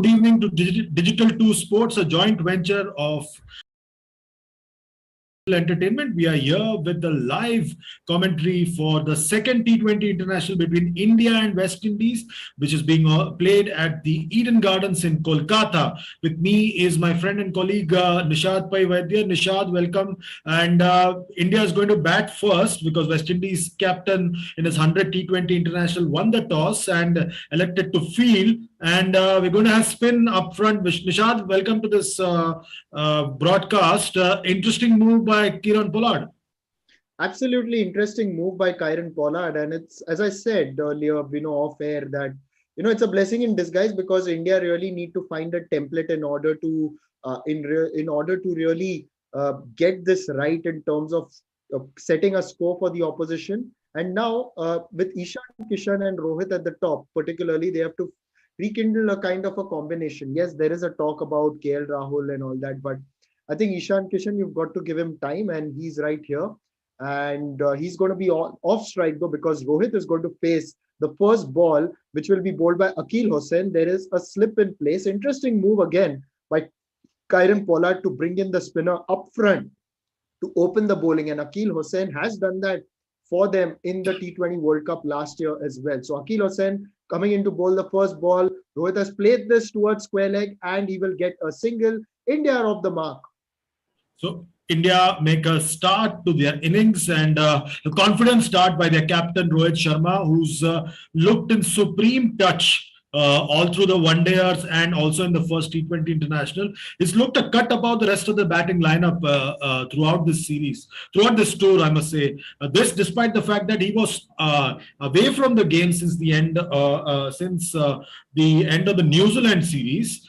good evening to Digital 2 Sports, a joint venture of entertainment. We are here with the live commentary for the second T20 international between India and West Indies, which is being played at the Eden Gardens in Kolkata. With me is my friend and colleague Nishad Pai Vaidya. Nishad, welcome. And India is going to bat first because West Indies captain in his 100 T20 international won the toss and elected to field. And we're going to have spin up front. Nishad, welcome to this broadcast. Interesting move by Kieron Pollard. Absolutely interesting move by Kieron Pollard. And it's, as I said earlier, off air, that, it's a blessing in disguise because India really need to find a template in order to really get this right in terms of setting a score for the opposition. And now with Ishan Kishan and Rohit at the top, particularly, they have to rekindle a kind of a combination. Yes, there is a talk about KL Rahul and all that, but I think Ishan Kishan, you've got to give him time, and he's right here. And he's going to be off strike though, because Rohit is going to face the first ball, which will be bowled by Akeal Hosein. There is a slip in place. Interesting move again by Kieron Pollard to bring in the spinner up front to open the bowling. And Akeal Hosein has done that for them in the T20 World Cup last year as well. So Akeal Hosein coming in to bowl the first ball. Rohit has played this towards square leg and he will get a single. India are off the mark. So India make a start to their innings, and a confident start by their captain Rohit Sharma, who's looked in supreme touch all through the one-dayers and also in the first T20 international. He's looked a cut above the rest of the batting lineup throughout this series, throughout this tour, I must say. This despite the fact that he was away from the game since the end of the New Zealand series.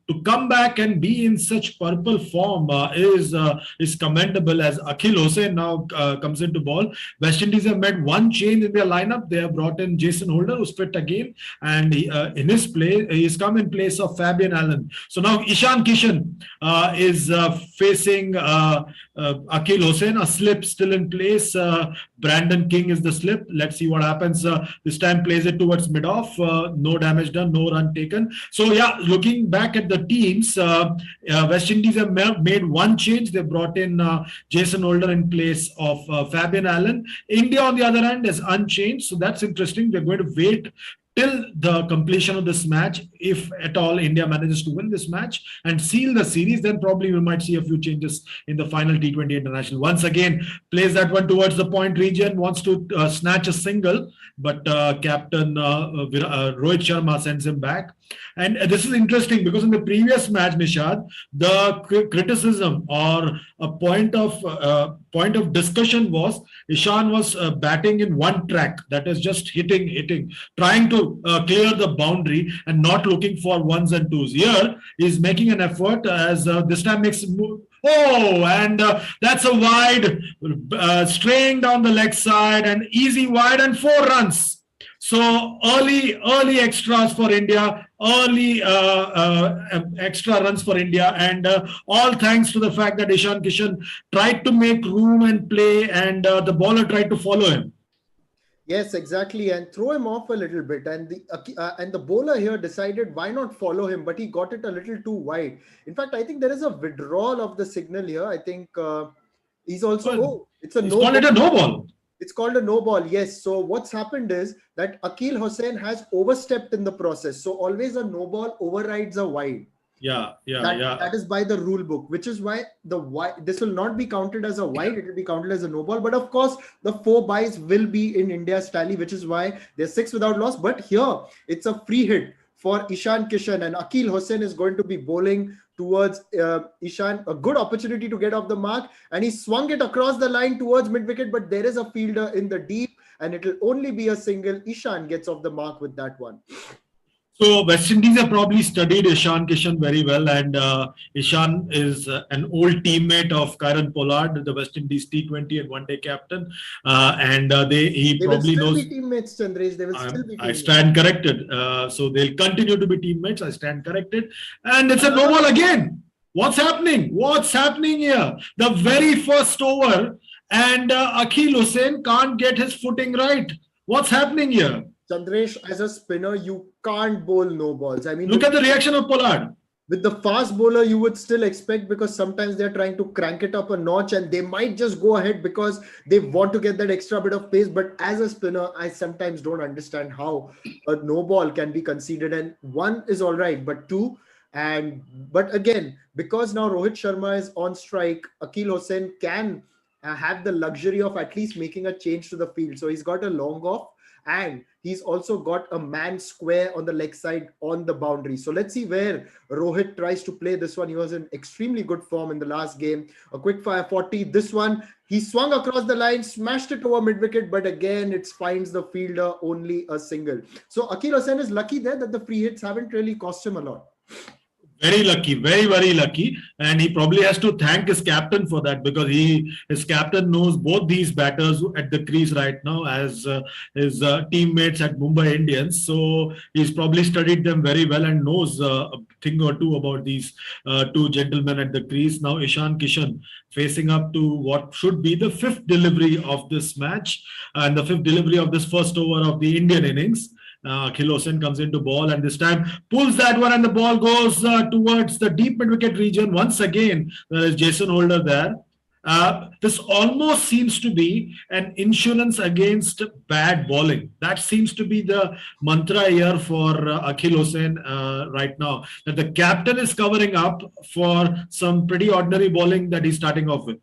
To come back and be in such purple form is commendable, as Akeal Hosein now comes into ball. West Indies have made one change in their lineup. They have brought in Jason Holder, who's fit again, and in his place, he's come in place of Fabian Allen. So now Ishan Kishan is facing Akeal Hosein. A slip still in place. Brandon King is the slip. Let's see what happens. This time plays it towards mid-off. No damage done, no run taken. So yeah, looking back at the teams, West Indies have made one change. They brought in Jason Holder in place of Fabian Allen. India, on the other hand, is unchanged. So that's interesting. They're going to wait till the completion of this match. If at all India manages to win this match and seal the series, then probably we might see a few changes in the final T20 international. Once again, plays that one towards the point region, wants to snatch a single, but captain Rohit Sharma sends him back. And this is interesting because in the previous match, Nishad, the criticism or a point of discussion was Ishan was batting in one track, that is just hitting, trying to clear the boundary and not looking for ones and twos. Here he's making an effort, as this time makes a move. Oh, and that's a wide, straying down the leg side, and easy wide and 4 runs. So early extras for India, early extra runs for India, and all thanks to the fact that Ishan Kishan tried to make room and play, and the bowler tried to follow him. Yes, exactly, and throw him off a little bit. And the bowler here decided why not follow him, but he got it a little too wide. In fact, I think there is a withdrawal of the signal here. I think he's also it's a no. Called it a no ball. It's called a no ball, yes. So what's happened is that Akeal Hosein has overstepped in the process. So always a no ball overrides a wide. That is by the rule book, which is why this will not be counted as a wide. It will be counted as a no ball. But of course, the 4 byes will be in India's tally, which is why they're 6 without loss. But here, it's a free hit for Ishan Kishan, and Akeal Hosein is going to be bowling towards Ishan, a good opportunity to get off the mark, and he swung it across the line towards mid-wicket, but there is a fielder in the deep, and it will only be a single. Ishan gets off the mark with that one. So West Indies have probably studied Ishan Kishan very well, and Ishan is an old teammate of Kieron Pollard, the West Indies T20 and one-day captain, and he probably knows. They will still be teammates, Chandresh. They will still be teammates. I stand corrected. So they'll continue to be teammates. I stand corrected, and it's a no ball again. What's happening? What's happening here? The very first over, and Akeal Hosein can't get his footing right. What's happening here? Chandresh, as a spinner, you can't bowl no balls. I mean, Look at the reaction of Pollard. with the fast bowler, you would still expect, because sometimes they're trying to crank it up a notch and they might just go ahead because they want to get that extra bit of pace. But as a spinner, I sometimes don't understand how a no ball can be conceded. And one is all right, but two. And but again, because now Rohit Sharma is on strike, Akil Hossain can have the luxury of at least making a change to the field. So he's got a long off, and he's also got a man square on the leg side on the boundary. So let's see where Rohit tries to play this one. He was in extremely good form in the last game. A quick fire 40. This one, he swung across the line, smashed it over mid wicket, but again, it finds the fielder only a single. So Akil Hossain is lucky there that the free hits haven't really cost him a lot. Very lucky, very, very lucky. And he probably has to thank his captain for that, because his captain knows both these batters at the crease right now as his teammates at Mumbai Indians. So he's probably studied them very well and knows a thing or two about these two gentlemen at the crease. Now Ishan Kishan facing up to what should be the fifth delivery of this match and the fifth delivery of this first over of the Indian innings. Akil Hossain comes into ball and this time pulls that one, and the ball goes towards the deep mid-wicket region. Once again, there is Jason Holder there. This almost seems to be an insurance against bad bowling. That seems to be the mantra here for Akil Hossain right now. That the captain is covering up for some pretty ordinary bowling that he's starting off with.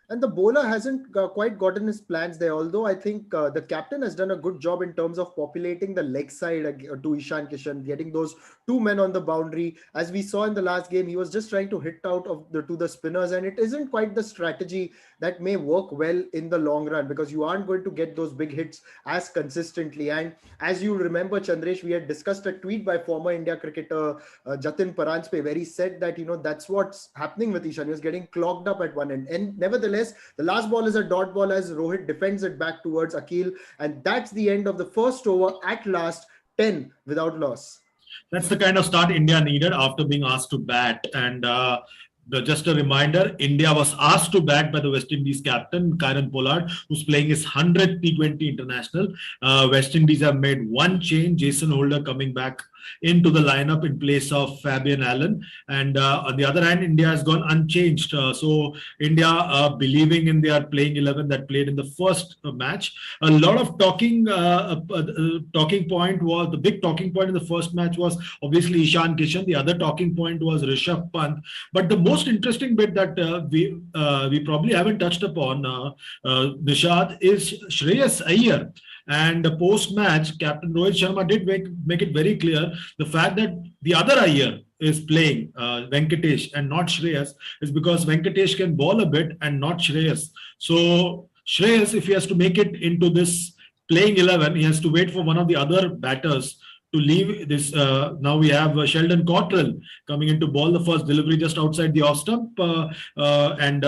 And the bowler hasn't quite gotten his plans there, although I think the captain has done a good job in terms of populating the leg side to Ishan Kishan, getting those two men on the boundary. As we saw in the last game, he was just trying to hit out to the spinners, and it isn't quite the strategy that may work well in the long run, because you aren't going to get those big hits as consistently. And as you remember, Chandresh, we had discussed a tweet by former India cricketer Jatin Paranspe, where he said that, that's what's happening with Ishan. He was getting clogged up at one end. And nevertheless, the last ball is a dot ball as Rohit defends it back towards Akil. And that's the end of the first over, at last 10 without loss. That's the kind of start India needed after being asked to bat. And just a reminder, India was asked to bat by the West Indies captain, Kieron Pollard, who's playing his 100th T20 international. West Indies have made one change, Jason Holder coming back into the lineup in place of Fabian Allen. And on the other hand, India has gone unchanged. So India believing in their playing 11 that played in the first match. A lot of talking point was, the big talking point in the first match was obviously Ishan Kishan. The other talking point was Rishabh Pant. But the most interesting bit that we probably haven't touched upon, Nishad, is Shreyas Iyer. And post-match, Captain Rohit Sharma did make it very clear the fact that the other Iyer is playing, Venkatesh, and not Shreyas, is because Venkatesh can bowl a bit and not Shreyas. So Shreyas, if he has to make it into this playing 11, he has to wait for one of the other batters to leave this. Now we have Sheldon Cottrell coming in to ball the first delivery just outside the off stump, and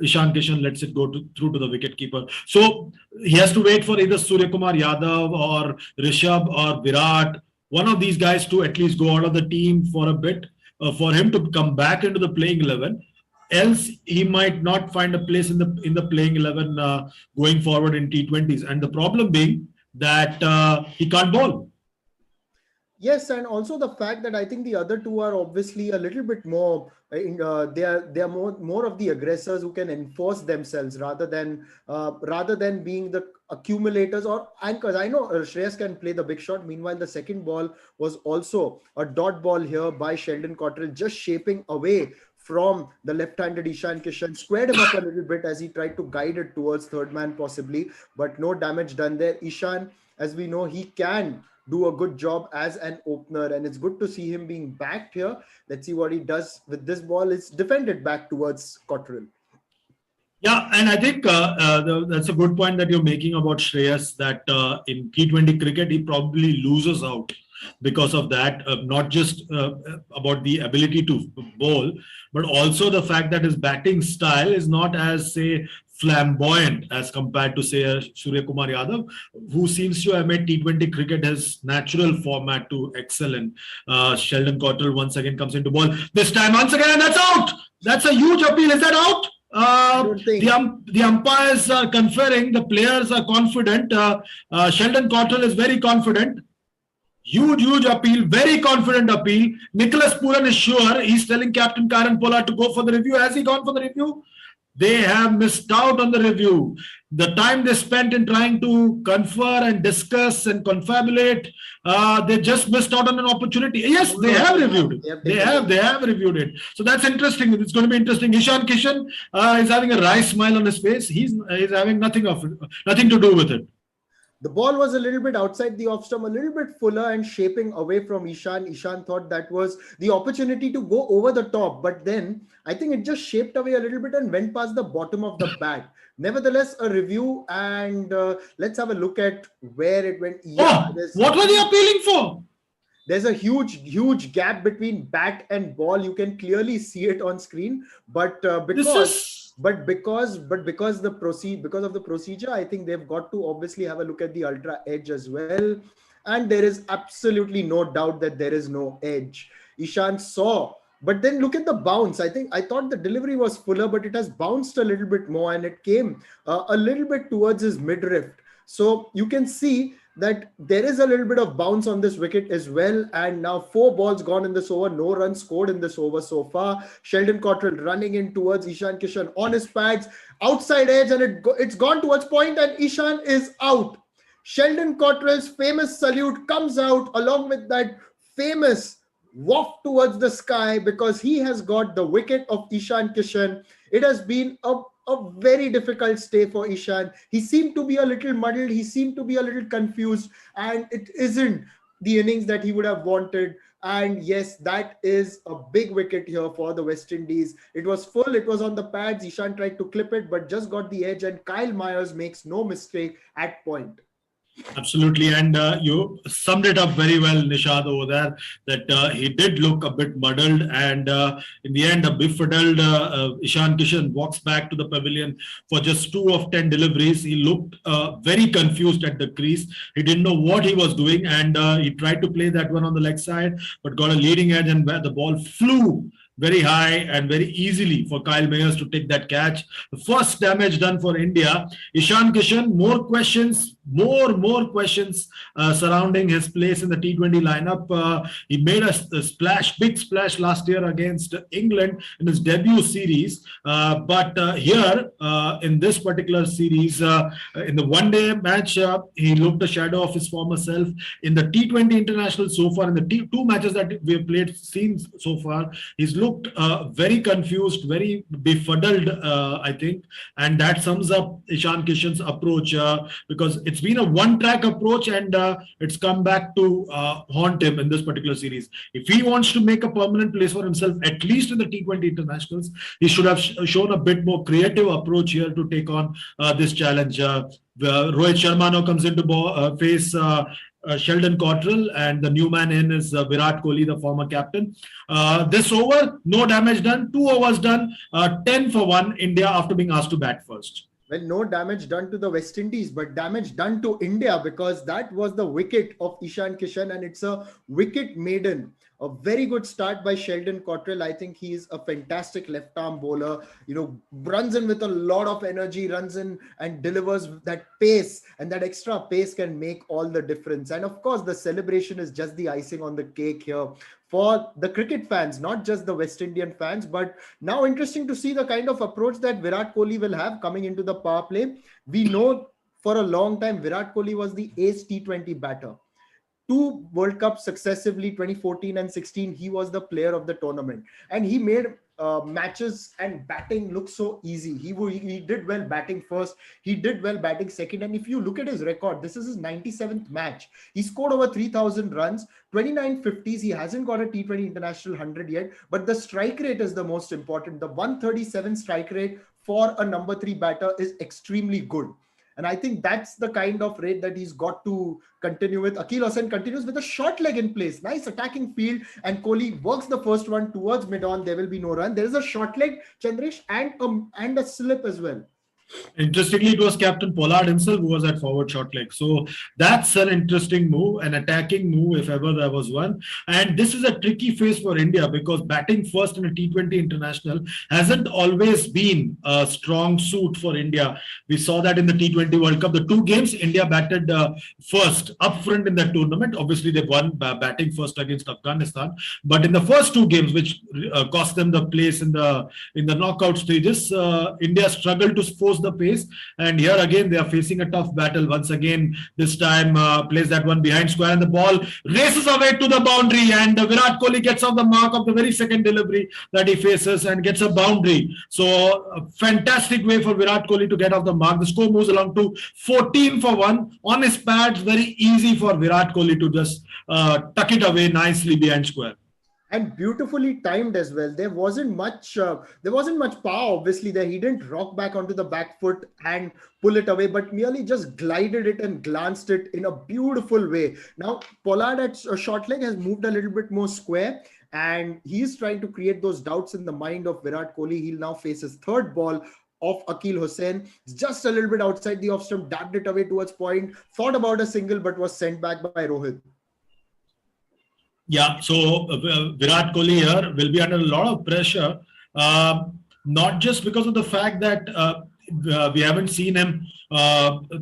Ishan Kishan lets it go through to the wicketkeeper. So he has to wait for either Suryakumar Yadav or Rishabh or Virat, one of these guys, to at least go out of the team for a bit, for him to come back into the playing 11. Else he might not find a place in the playing 11 going forward in T20s. And the problem being that he can't bowl. Yes, and also the fact that I think the other two are obviously a little bit more. They are more of the aggressors who can enforce themselves rather than being the accumulators or anchors. I know Shreyas can play the big shot. Meanwhile, the second ball was also a dot ball here by Sheldon Cottrell, just shaping away from the left-handed Ishan Kishan, squared him up a little bit as he tried to guide it towards third man possibly, but no damage done there. Ishan, as we know, he can do a good job as an opener, and it's good to see him being backed here. Let's see what he does with this ball. It's defended back towards Cottrell. Yeah, and I think that's a good point that you're making about Shreyas, that in T20 cricket, he probably loses out because of that, not just about the ability to bowl, but also the fact that his batting style is not as, say, flamboyant as compared to, say, Suryakumar Yadav, who seems to have made T20 cricket his natural format to excel in. Sheldon Cottrell once again comes into ball. This time, once again, and that's out! That's a huge appeal. Is that out? I don't think. The umpires are conferring, the players are confident. Sheldon Cottrell is very confident. Huge appeal, very confident appeal. Nicholas Puran is sure. He's telling Captain Karen Pollard to go for the review. Has he gone for the review? They have missed out on the review. The time they spent in trying to confer and discuss and confabulate, they just missed out on an opportunity. Yes, they have reviewed it. They have reviewed it. So that's interesting. It's going to be interesting. Ishan Kishan is having a wry smile on his face. He's having nothing to do with it. The ball was a little bit outside the off stump, a little bit fuller and shaping away from Ishan. Ishan thought that was the opportunity to go over the top, but then I think it just shaped away a little bit and went past the bottom of the bat. Nevertheless, a review, and let's have a look at where it went. Yeah, what were they appealing for? There's a huge gap between bat and ball. You can clearly see it on screen, but because of the procedure, I think they've got to obviously have a look at the ultra edge as well. And there is absolutely no doubt that there is no edge. Ishan saw, but then look at the bounce. I thought the delivery was fuller, but it has bounced a little bit more, and it came a little bit towards his midriff. So you can see that there is a little bit of bounce on this wicket as well. And now 4 balls gone in this over, no runs scored in this over so far. Sheldon Cottrell running in towards Ishan Kishan on his pads, outside edge, and it's gone towards point, and Ishan is out. Sheldon Cottrell's famous salute comes out along with that famous waft towards the sky, because he has got the wicket of Ishan Kishan. It has been a very difficult stay for Ishan. He seemed to be a little muddled. He seemed to be a little confused, and it isn't the innings that he would have wanted. And yes, that is a big wicket here for the West Indies. It was full. It was on the pads. Ishan tried to clip it, but just got the edge. And Kyle Myers makes no mistake at point. Absolutely, and you summed it up very well, Nishad, over there, that he did look a bit muddled, and in the end, a befuddled Ishan Kishan walks back to the pavilion for just 2 of 10 deliveries. He looked very confused at the crease. He didn't know what he was doing, and he tried to play that one on the leg side, but got a leading edge, and where the ball flew very high and very easily for Kyle Mayers to take that catch. The first damage done for India. Ishan Kishan, more questions surrounding his place in the T20 lineup. He made a big splash last year against England in his debut series. But here, in this particular series, in the one-day match, he looked a shadow of his former self. In the T20 international so far, in the 2 matches that we have seen so far, he's looked very confused, very befuddled, I think. And that sums up Ishan Kishan's approach, because it's been a one-track approach, and it's come back to haunt him in this particular series. If he wants to make a permanent place for himself, at least in the T20 internationals, he should have shown a bit more creative approach here to take on this challenge. Rohit Sharma now comes into face Sheldon Cottrell, and the new man in is Virat Kohli, the former captain. This over, no damage done, 2 overs done, 10 for 1 India after being asked to bat first. Well, no damage done to the West Indies, but damage done to India, because that was the wicket of Ishan Kishan, and it's a wicket maiden. A very good start by Sheldon Cottrell. I think he's a fantastic left-arm bowler. Runs in with a lot of energy, runs in and delivers that pace, and that extra pace can make all the difference. And of course, the celebration is just the icing on the cake here for the cricket fans, not just the West Indian fans. But now interesting to see the kind of approach that Virat Kohli will have coming into the power play. We know for a long time Virat Kohli was the ace T20 batter. 2 World Cups successively, 2014 and 16, he was the player of the tournament. And he made matches and batting look so easy. He did well batting first. He did well batting second. And if you look at his record, this is his 97th match. He scored over 3,000 runs, 29 50s. He hasn't got a T20 international 100 yet. But the strike rate is the most important. The 137 strike rate for a number 3 batter is extremely good. And I think that's the kind of rate that he's got to continue with. Akeal Hosein continues with a short leg in place. Nice attacking field. And Kohli works the first one towards mid-on. There will be no run. There is a short leg, Chandresh, and a slip as well. Interestingly, it was Captain Pollard himself who was at forward short leg. So that's an interesting move, an attacking move, if ever there was one. And this is a tricky phase for India because batting first in a T20 international hasn't always been a strong suit for India. We saw that in the T20 World Cup. The two games, India batted first up front in that tournament. Obviously, they won batting first against Afghanistan. But in the first two games, which cost them the place in the knockout stages, India struggled to force the pace. And here again, they are facing a tough battle. Once again, this time plays that one behind square, and the ball races away to the boundary. And Virat Kohli gets off the mark of the very second delivery that he faces and gets a boundary. So, a fantastic way for Virat Kohli to get off the mark. The score moves along to 14 for 1 on his pads. Very easy for Virat Kohli to just tuck it away nicely behind square. And beautifully timed as well. There wasn't much power obviously there. He didn't rock back onto the back foot and pull it away, but merely just glided it and glanced it in a beautiful way. Now Pollard at a short leg has moved a little bit more square, and he's trying to create those doubts in the mind of Virat Kohli. He'll now face his third ball of Akil Hussain. It's just a little bit outside the off stump, dabbed it away towards point, thought about a single but was sent back by Rohit. Yeah, so Virat Kohli here will be under a lot of pressure, not just because of the fact that we haven't seen him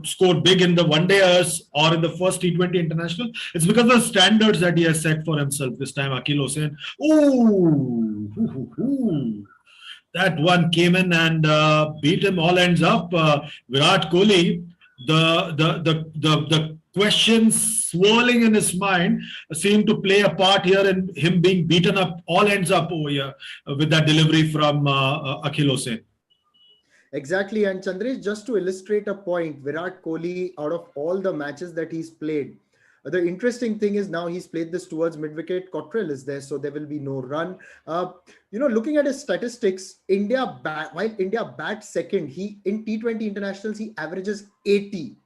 score big in the one-dayers or in the first T20 international. It's because of the standards that he has set for himself this time. Akil Hussain, that one came in and beat him all ends up. Virat Kohli, the questions swirling in his mind seem to play a part here in him being beaten up, all ends up over here with that delivery from Akil Hussain. Exactly, and Chandresh, just to illustrate a point, Virat Kohli, out of all the matches that he's played, the interesting thing is now he's played this towards mid-wicket. Cottrell is there, so there will be no run. Looking at his statistics, while India bats second, he in T20 internationals he averages 80.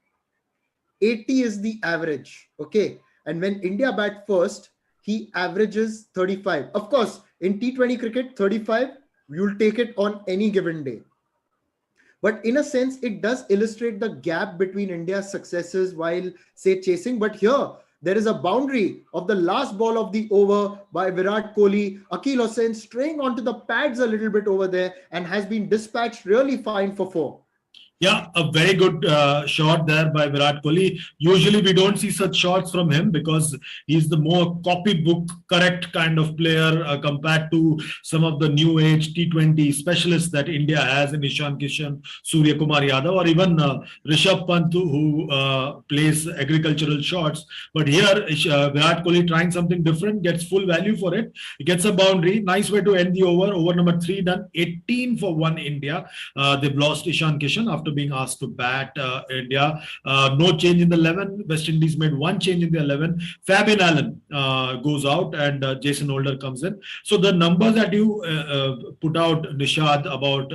80 is the average, okay? And when India bat first, he averages 35. Of course, in T20 cricket, 35, you'll take it on any given day. But in a sense, it does illustrate the gap between India's successes while, say, chasing. But here, there is a boundary of the last ball of the over by Virat Kohli. Akil Hussain straying onto the pads a little bit over there and has been dispatched really fine for 4. Yeah, a very good shot there by Virat Kohli. Usually we don't see such shots from him because he's the more copybook correct kind of player compared to some of the new age T20 specialists that India has in Ishan Kishan, Surya Kumar Yadav, or even Rishabh Pant, who plays agricultural shots. But here, Virat Kohli trying something different, gets full value for it. He gets a boundary. Nice way to end the over. Over number 3 done. 18 for 1 India. They've lost Ishan Kishan after being asked to bat. India, no change in the 11. West Indies made one change in the 11. Fabian Allen goes out and Jason Holder comes in. So the numbers that you put out, Nishad, about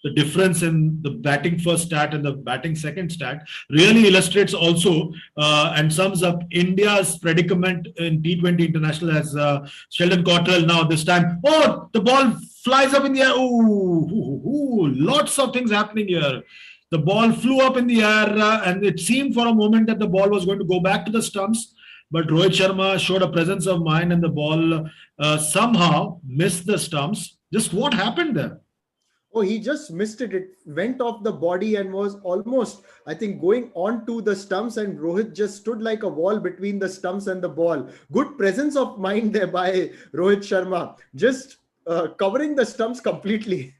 the difference in the batting first stat and the batting second stat really illustrates also and sums up India's predicament in T20 international as Sheldon Cottrell now this time. Oh, the ball flies up in the air. Ooh, lots of things happening here. The ball flew up in the air and it seemed for a moment that the ball was going to go back to the stumps. But Rohit Sharma showed a presence of mind and the ball somehow missed the stumps. Just what happened there? Oh, he just missed it. It went off the body and was almost, I think, going on to the stumps, and Rohit just stood like a wall between the stumps and the ball. Good presence of mind there by Rohit Sharma. Just covering the stumps completely.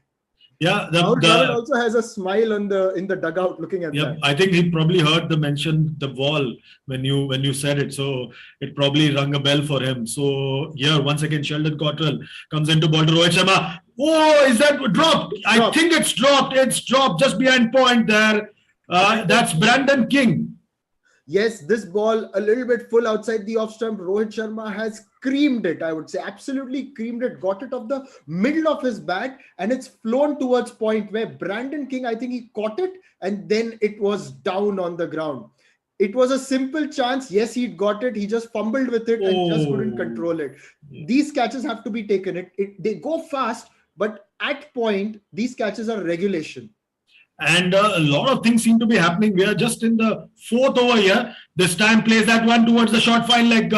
Yeah, Rahul Dravid also has a smile in the dugout looking at that. I think he probably heard the wall when you said it, so it probably rung a bell for him. So here once again Sheldon Cottrell comes into ball to Rohit Sharma. Oh, is that dropped? I think it's dropped. It's dropped just behind point there. That's Brandon King. Yes, this ball a little bit full outside the off stump. Rohit Sharma has creamed it, I would say. Absolutely creamed it. Got it off the middle of his bat and it's flown towards point where Brandon King, I think he caught it and then it was down on the ground. It was a simple chance. Yes, he'd got it. He just fumbled with it and just couldn't control it. These catches have to be taken. They go fast, but at point, these catches are regulation. And a lot of things seem to be happening. We are just in the fourth over here. This time plays that one towards the short fine leg.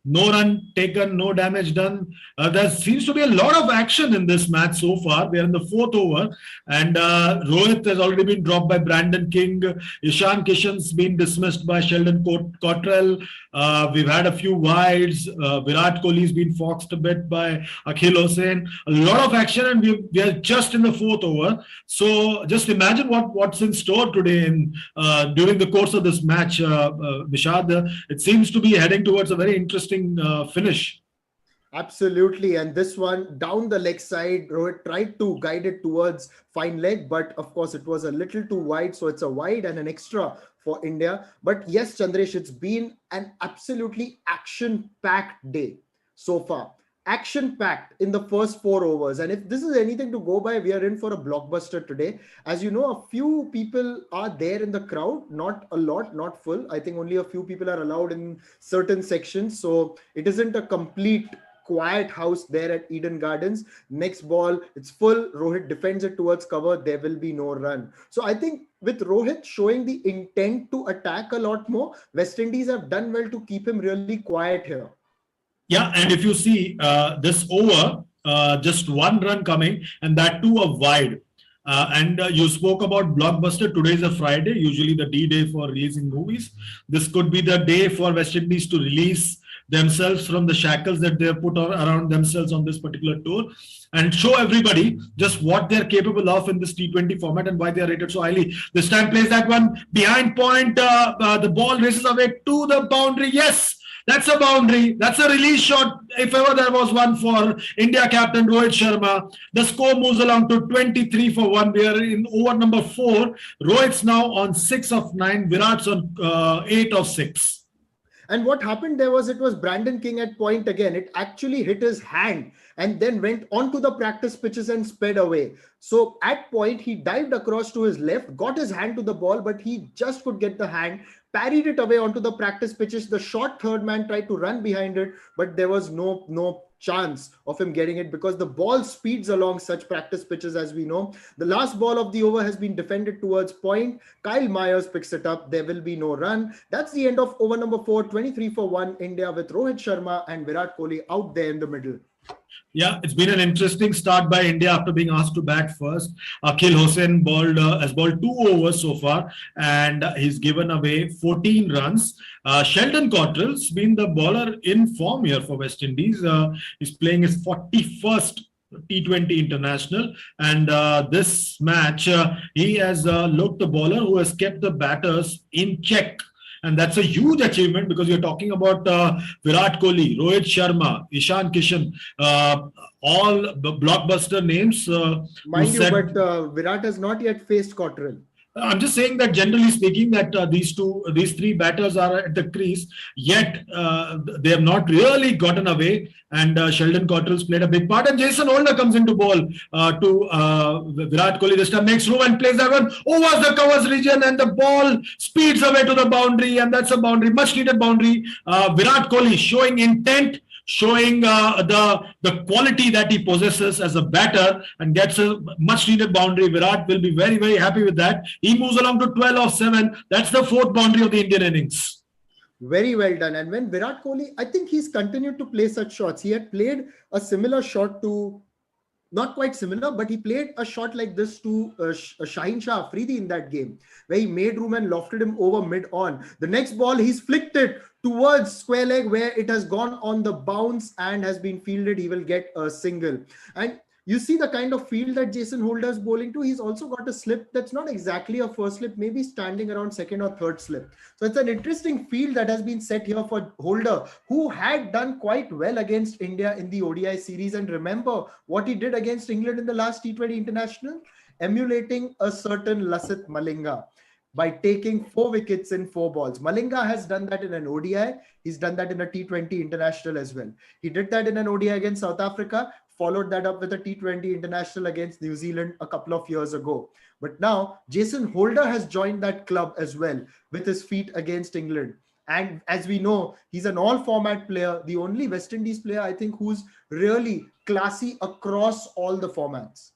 No run taken, no damage done. There seems to be a lot of action in this match so far. We are in the fourth over, and Rohit has already been dropped by Brandon King. Ishan Kishan's been dismissed by Sheldon Cottrell. We've had a few wides. Virat Kohli's been foxed a bit by Akhil Hossain. A lot of action, and we are just in the fourth over. So just imagine what's in store today in during the course of this match, Vishad. It seems to be heading towards a very interesting finish. Absolutely. And this one down the leg side, Rohit tried to guide it towards fine leg, but of course it was a little too wide. So it's a wide and an extra for India. But yes, Chandresh, it's been an absolutely action-packed day so far. Action-packed in the first 4 overs. And if this is anything to go by, we are in for a blockbuster today. As you know, a few people are there in the crowd, not a lot, not full. I think only a few people are allowed in certain sections. So it isn't a complete quiet house there at Eden Gardens. Next ball, it's full. Rohit defends it towards cover. There will be no run. So I think with Rohit showing the intent to attack a lot more, West Indies have done well to keep him really quiet here. Yeah, and if you see this over, just one run coming, and that too a wide. And you spoke about blockbuster. Today is a Friday, usually the D-day for releasing movies. This could be the day for West Indies to release themselves from the shackles that they have put around themselves on this particular tour, and show everybody just what they're capable of in this T20 format and why they are rated so highly. This time plays that one behind point. The ball races away to the boundary. Yes, that's a boundary. That's a release shot, if ever there was one for India captain Rohit Sharma. The score moves along to 23 for 1. We are in over number 4. Rohit's now on 6 of 9. Virat's on 8 of 6. And what happened there was, it was Brandon King at point again. It actually hit his hand and then went onto the practice pitches and sped away. So at point, he dived across to his left, got his hand to the ball, but he just could get the hand, parried it away onto the practice pitches. The short third man tried to run behind it, but there was no chance of him getting it because the ball speeds along such practice pitches, as we know. The last ball of the over has been defended towards point. Kyle Myers picks it up. There will be no run. That's the end of over number 4, 23 for 1 India, with Rohit Sharma and Virat Kohli out there in the middle. Yeah, it's been an interesting start by India after being asked to bat first. Akhil Hossain has balled 2 overs so far, and he's given away 14 runs. Sheldon Cottrell's been the bowler in form here for West Indies. He's playing his 41st T20 international, and this match he has looked the bowler who has kept the batters in check. And that's a huge achievement because you're talking about Virat Kohli, Rohit Sharma, Ishan Kishan, all the blockbuster names. Mind you, but Virat has not yet faced Cottrell. I'm just saying that generally speaking, that these 3 batters are at the crease, yet they have not really gotten away. And Sheldon Cottrell's played a big part. And Jason Holder comes into ball to Virat Kohli this time, makes room and plays that one over the covers region, and the ball speeds away to the boundary, and that's a boundary, much needed boundary. Virat Kohli showing intent, showing the quality that he possesses as a batter, and gets a much needed boundary. Virat will be very, very happy with that. He moves along to 12 of 7. That's the 4th boundary of the Indian innings. Very well done. And when Virat Kohli, I think he's continued to play such shots. He had played a similar shot to, not quite similar, but he played a shot like this to Shaheen Shah Afridi in that game, where he made room and lofted him over mid-on. The next ball, he's flicked it towards square leg, where it has gone on the bounce and has been fielded. He will get a single. And you see the kind of field that Jason Holder is bowling to. He's also got a slip that's not exactly a first slip, maybe standing around second or third slip. So it's an interesting field that has been set here for Holder, who had done quite well against India in the ODI series. And remember what he did against England in the last T20 international, emulating a certain Lasith Malinga by taking 4 wickets in 4 balls. Malinga has done that in an ODI. He's done that in a T20 international as well. He did that in an ODI against South Africa, followed that up with a T20 international against New Zealand a couple of years ago. But now Jason Holder has joined that club as well with his feat against England. And as we know, he's an all-format player, the only West Indies player, I think, who's really classy across all the formats.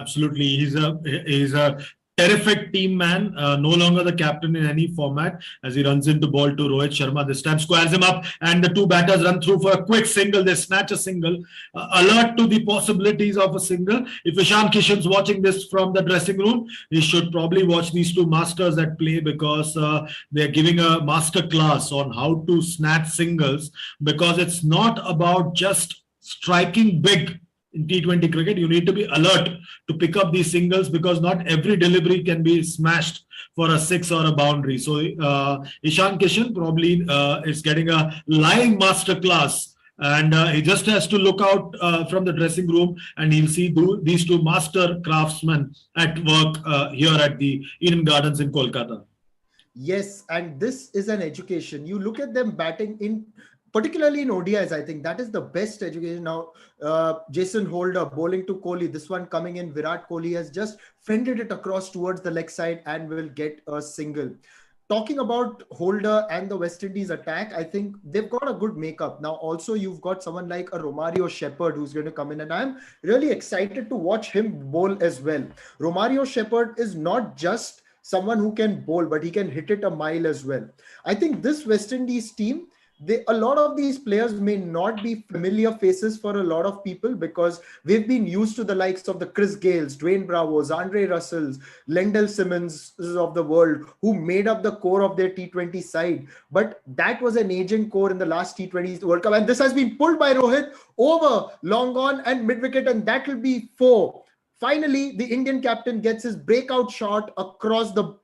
Absolutely. He's a terrific team man, no longer the captain in any format, as he runs into ball to Rohit Sharma. This time squares him up, and the two batters run through for a quick single. They snatch a single. Alert to the possibilities of a single. If Ishan Kishan's watching this from the dressing room, he should probably watch these two masters at play, because they're giving a master class on how to snatch singles, because it's not about just striking big in T20 cricket. You need to be alert to pick up these singles, because not every delivery can be smashed for a six or a boundary. So Ishan Kishan probably is getting a lying masterclass, and he just has to look out from the dressing room, and he'll see these two master craftsmen at work here at the Eden Gardens in Kolkata. Yes, and this is an education. You look at them batting in, particularly in ODIs, I think that is the best education. Now, Jason Holder bowling to Kohli, this one coming in, Virat Kohli has just fended it across towards the leg side and will get a single. Talking about Holder and the West Indies attack, I think they've got a good makeup. Now, also, you've got someone like a Romario Shepherd who's going to come in, and I'm really excited to watch him bowl as well. Romario Shepherd is not just someone who can bowl, but he can hit it a mile as well. I think this West Indies team, a lot of these players may not be familiar faces for a lot of people, because we've been used to the likes of the Chris Gales, Dwayne Bravos, Andre Russells, Lendl Simmons of the world, who made up the core of their T20 side. But that was an aging core in the last T20 World Cup. And this has been pulled by Rohit over, long on and mid-wicket, and that will be 4. Finally, the Indian captain gets his breakout shot across the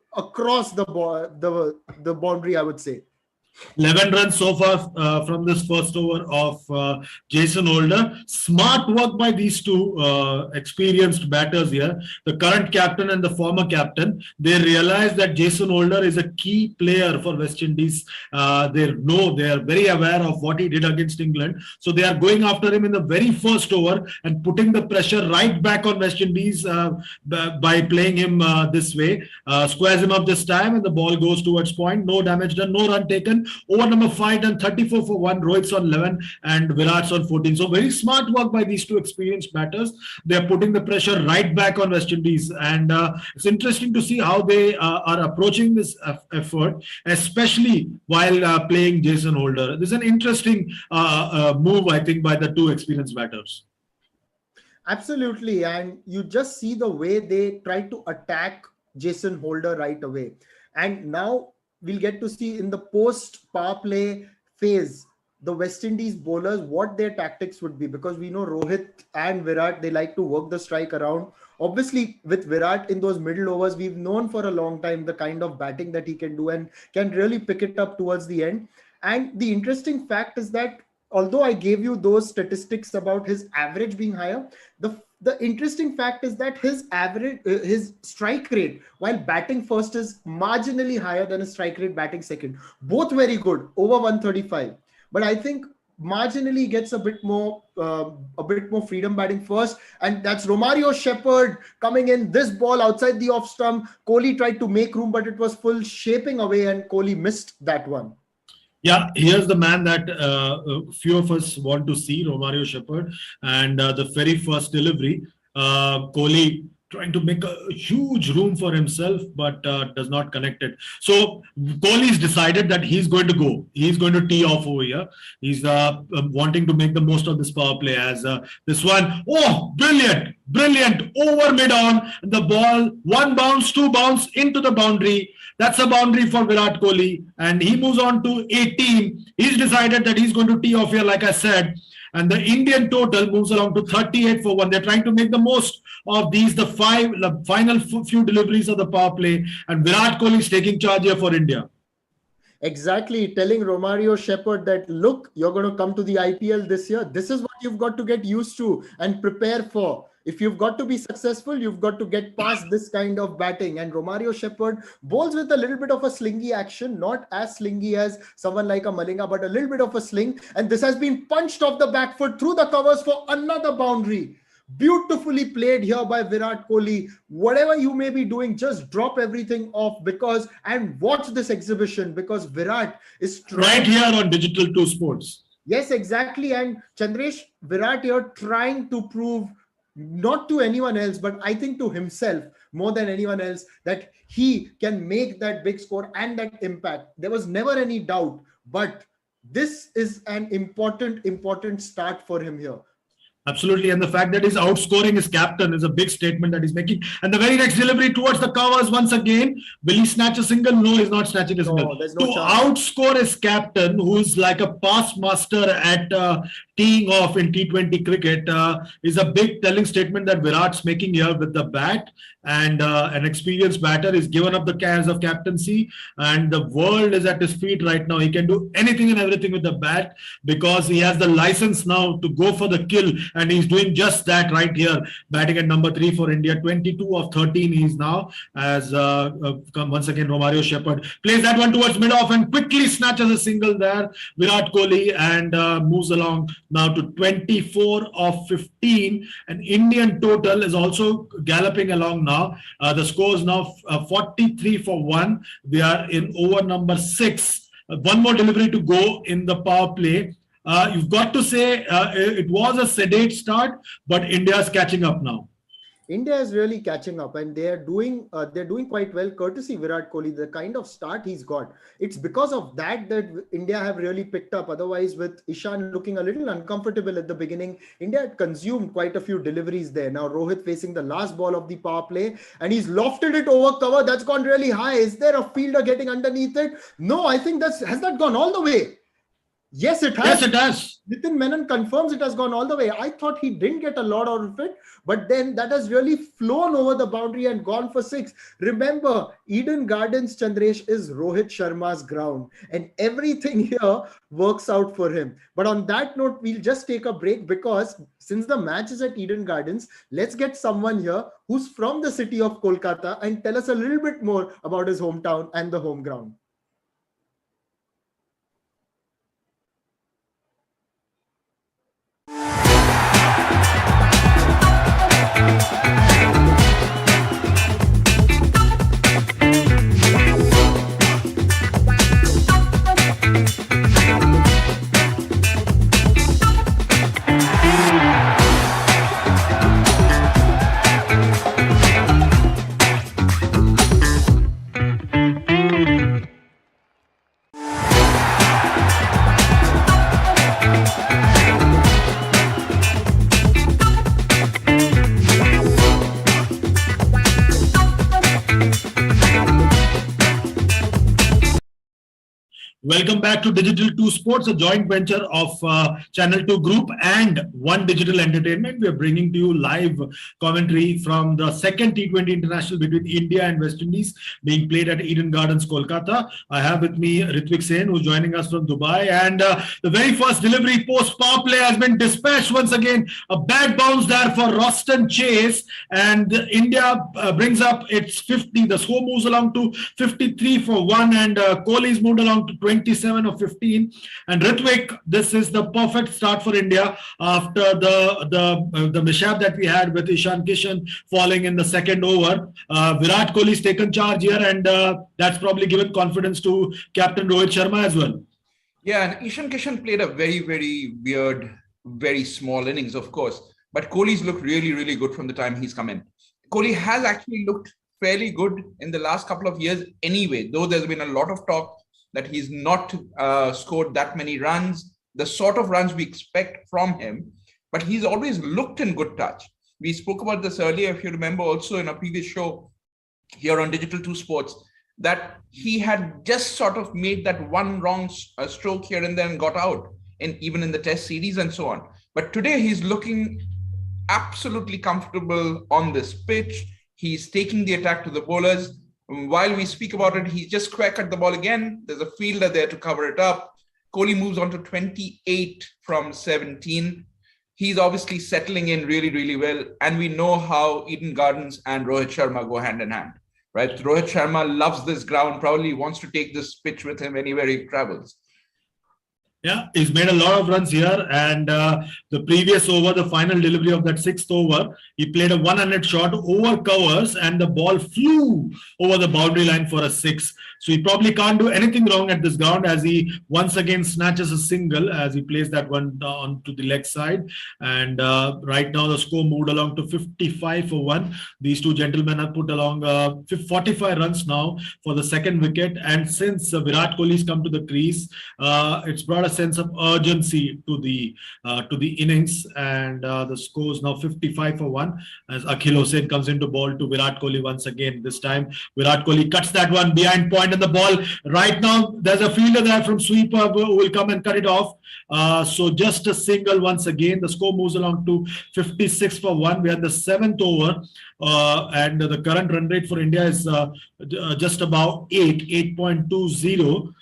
boundary, I would say. 11 runs so far from this first over of Jason Holder. Smart work by these two experienced batters here. The current captain and the former captain, they realize that Jason Holder is a key player for West Indies. They are very aware of what he did against England. So they are going after him in the very first over and putting the pressure right back on West Indies by playing him this way. Squares him up this time, and the ball goes towards point. No damage done, no run taken. Over number 5 done, 34 for 1. Rohit's on 11 and Virat's on 14. So very smart work by these two experienced batters. They're putting the pressure right back on West Indies, and it's interesting to see how they are approaching this effort, especially while playing Jason Holder. This is an interesting move, I think, by the two experienced batters. Absolutely, and you just see the way they try to attack Jason Holder right away. And now we'll get to see in the post power play phase, the West Indies bowlers, what their tactics would be, because we know Rohit and Virat, they like to work the strike around. Obviously, with Virat in those middle overs, we've known for a long time the kind of batting that he can do and can really pick it up towards the end. And the interesting fact is that although I gave you those statistics about his average being higher, the interesting fact is that his average, his strike rate while batting first is marginally higher than his strike rate batting second. Both very good, over 135. But I think marginally gets a bit more freedom batting first, and that's Romario Shepherd coming in. This ball outside the off stump. Kohli tried to make room, but it was full shaping away, and Kohli missed that one. Yeah, here's the man that few of us want to see, Romario Shepherd, and the very first delivery, Kohli trying to make a huge room for himself, but does not connect it. So Kohli's decided that he's going to go. He's going to tee off over here. He's wanting to make the most of this power play as this one. Oh, brilliant, brilliant. Over mid-on, the ball, 1 bounce, 2 bounce into the boundary. That's a boundary for Virat Kohli, and he moves on to 18. He's decided that he's going to tee off here, like I said, and the Indian total moves along to 38 for 1. They're trying to make the most of these, the final few deliveries of the power play, and Virat Kohli is taking charge here for India. Exactly, telling Romario Shepherd that, look, you're going to come to the IPL this year. This is what you've got to get used to and prepare for. If you've got to be successful, you've got to get past this kind of batting. And Romario Shepherd bowls with a little bit of a slingy action, not as slingy as someone like a Malinga, but a little bit of a sling. And this has been punched off the back foot through the covers for another boundary. Beautifully played here by Virat Kohli. Whatever you may be doing, just drop everything off and watch this exhibition, because Virat is right here on Digital 2 Sports. Yes, exactly. And Chandresh, Virat here trying to prove, not to anyone else, but I think to himself, more than anyone else that he can make that big score and that impact. There was never any doubt. But this is an important start for him here. Absolutely. And the fact that he's outscoring his captain is a big statement that he's making. And the very next delivery towards the covers once again. Will he snatch a single? No, he's not snatching a single. No, there's no to chance. outscore his captain, who's like a past master at teeing off in T20 cricket, is a big telling statement that Virat's making here with the bat. And an experienced batter is given up the cares of captaincy, and the world is at his feet right now. He can do anything and everything with the bat because he has the license now to go for the kill, and he's doing just that right here, batting at number 3 for India. 22 of 13 he's now, as once again Romario Shepherd plays that one towards mid-off and quickly snatches a single there, Virat Kohli, and moves along now to 24 of 15. An Indian total is also galloping along now. The score is now 43 for 1. We are in over number 6. One more delivery to go in the power play. You've got to say it was a sedate start, but India is catching up now. India is really catching up, and they're doing quite well, courtesy Virat Kohli. The kind of start he's got, it's because of that India have really picked up. Otherwise, with Ishan looking a little uncomfortable at the beginning, India had consumed quite a few deliveries there. Now Rohit facing the last ball of the power play, and he's lofted it over cover. That's gone really high. Is there a fielder getting underneath it? No, I think has that gone all the way? Yes, it has. Yes, it has. Nitin Menon confirms it has gone all the way. I thought he didn't get a lot out of it, but then that has really flown over the boundary and gone for 6. Remember, Eden Gardens, Chandresh, is Rohit Sharma's ground, and everything here works out for him. But on that note, we'll just take a break, because since the match is at Eden Gardens, let's get someone here who's from the city of Kolkata and tell us a little bit more about his hometown and the home ground. Welcome back to Digital 2 Sports, a joint venture of Channel 2 Group and One Digital Entertainment. We are bringing to you live commentary from the second T20 International between India and West Indies being played at Eden Gardens, Kolkata. I have with me Ritvik Sen, who's joining us from Dubai. And the very first delivery post power play has been dispatched once again. A bad bounce there for Roston Chase. And India brings up its 50. The score moves along to 53 for 1. And Kohli's moved along to 27 of 15. And Ritvik, this is the perfect start for India after the mishap that we had with Ishan Kishan falling in the second over. Virat Kohli's taken charge here, and that's probably given confidence to Captain Rohit Sharma as well. Yeah, and Ishan Kishan played a very, very weird, very small innings, of course. But Kohli's looked really, really good from the time he's come in. Kohli has actually looked fairly good in the last couple of years anyway, though there's been a lot of talk that he's not scored that many runs, the sort of runs we expect from him, but he's always looked in good touch. We spoke about this earlier, if you remember, also in a previous show here on Digital 2 Sports, that he had just sort of made that one wrong stroke here and then got out, even in the test series and so on. But today he's looking absolutely comfortable on this pitch. He's taking the attack to the bowlers. While we speak about it, he just cut the ball again. There's a fielder there to cover it up. Kohli moves on to 28 from 17. He's obviously settling in really, really well. And we know how Eden Gardens and Rohit Sharma go hand in hand, right? Rohit Sharma loves this ground, probably wants to take this pitch with him anywhere he travels. Yeah, he's made a lot of runs here, and the previous over, the final delivery of that sixth over, he played a 100 shot over covers, and the ball flew over the boundary line for a six. So he probably can't do anything wrong at this ground, as he once again snatches a single as he plays that one on to the leg side. And right now the score moved along to 55 for 1. These two gentlemen have put along 45 runs now for the second wicket, and since Virat Kohli's come to the crease, it's brought a sense of urgency to the innings, and the score is now 55 for 1 as Akhil Hossain comes into ball to Virat Kohli once again. This time Virat Kohli cuts that one behind point, and the ball right now, there's a fielder there from sweeper who will come and cut it off. So just a single once again. The score moves along to 56 for 1. We are in the seventh over, and the current run rate for India is just about 8.20.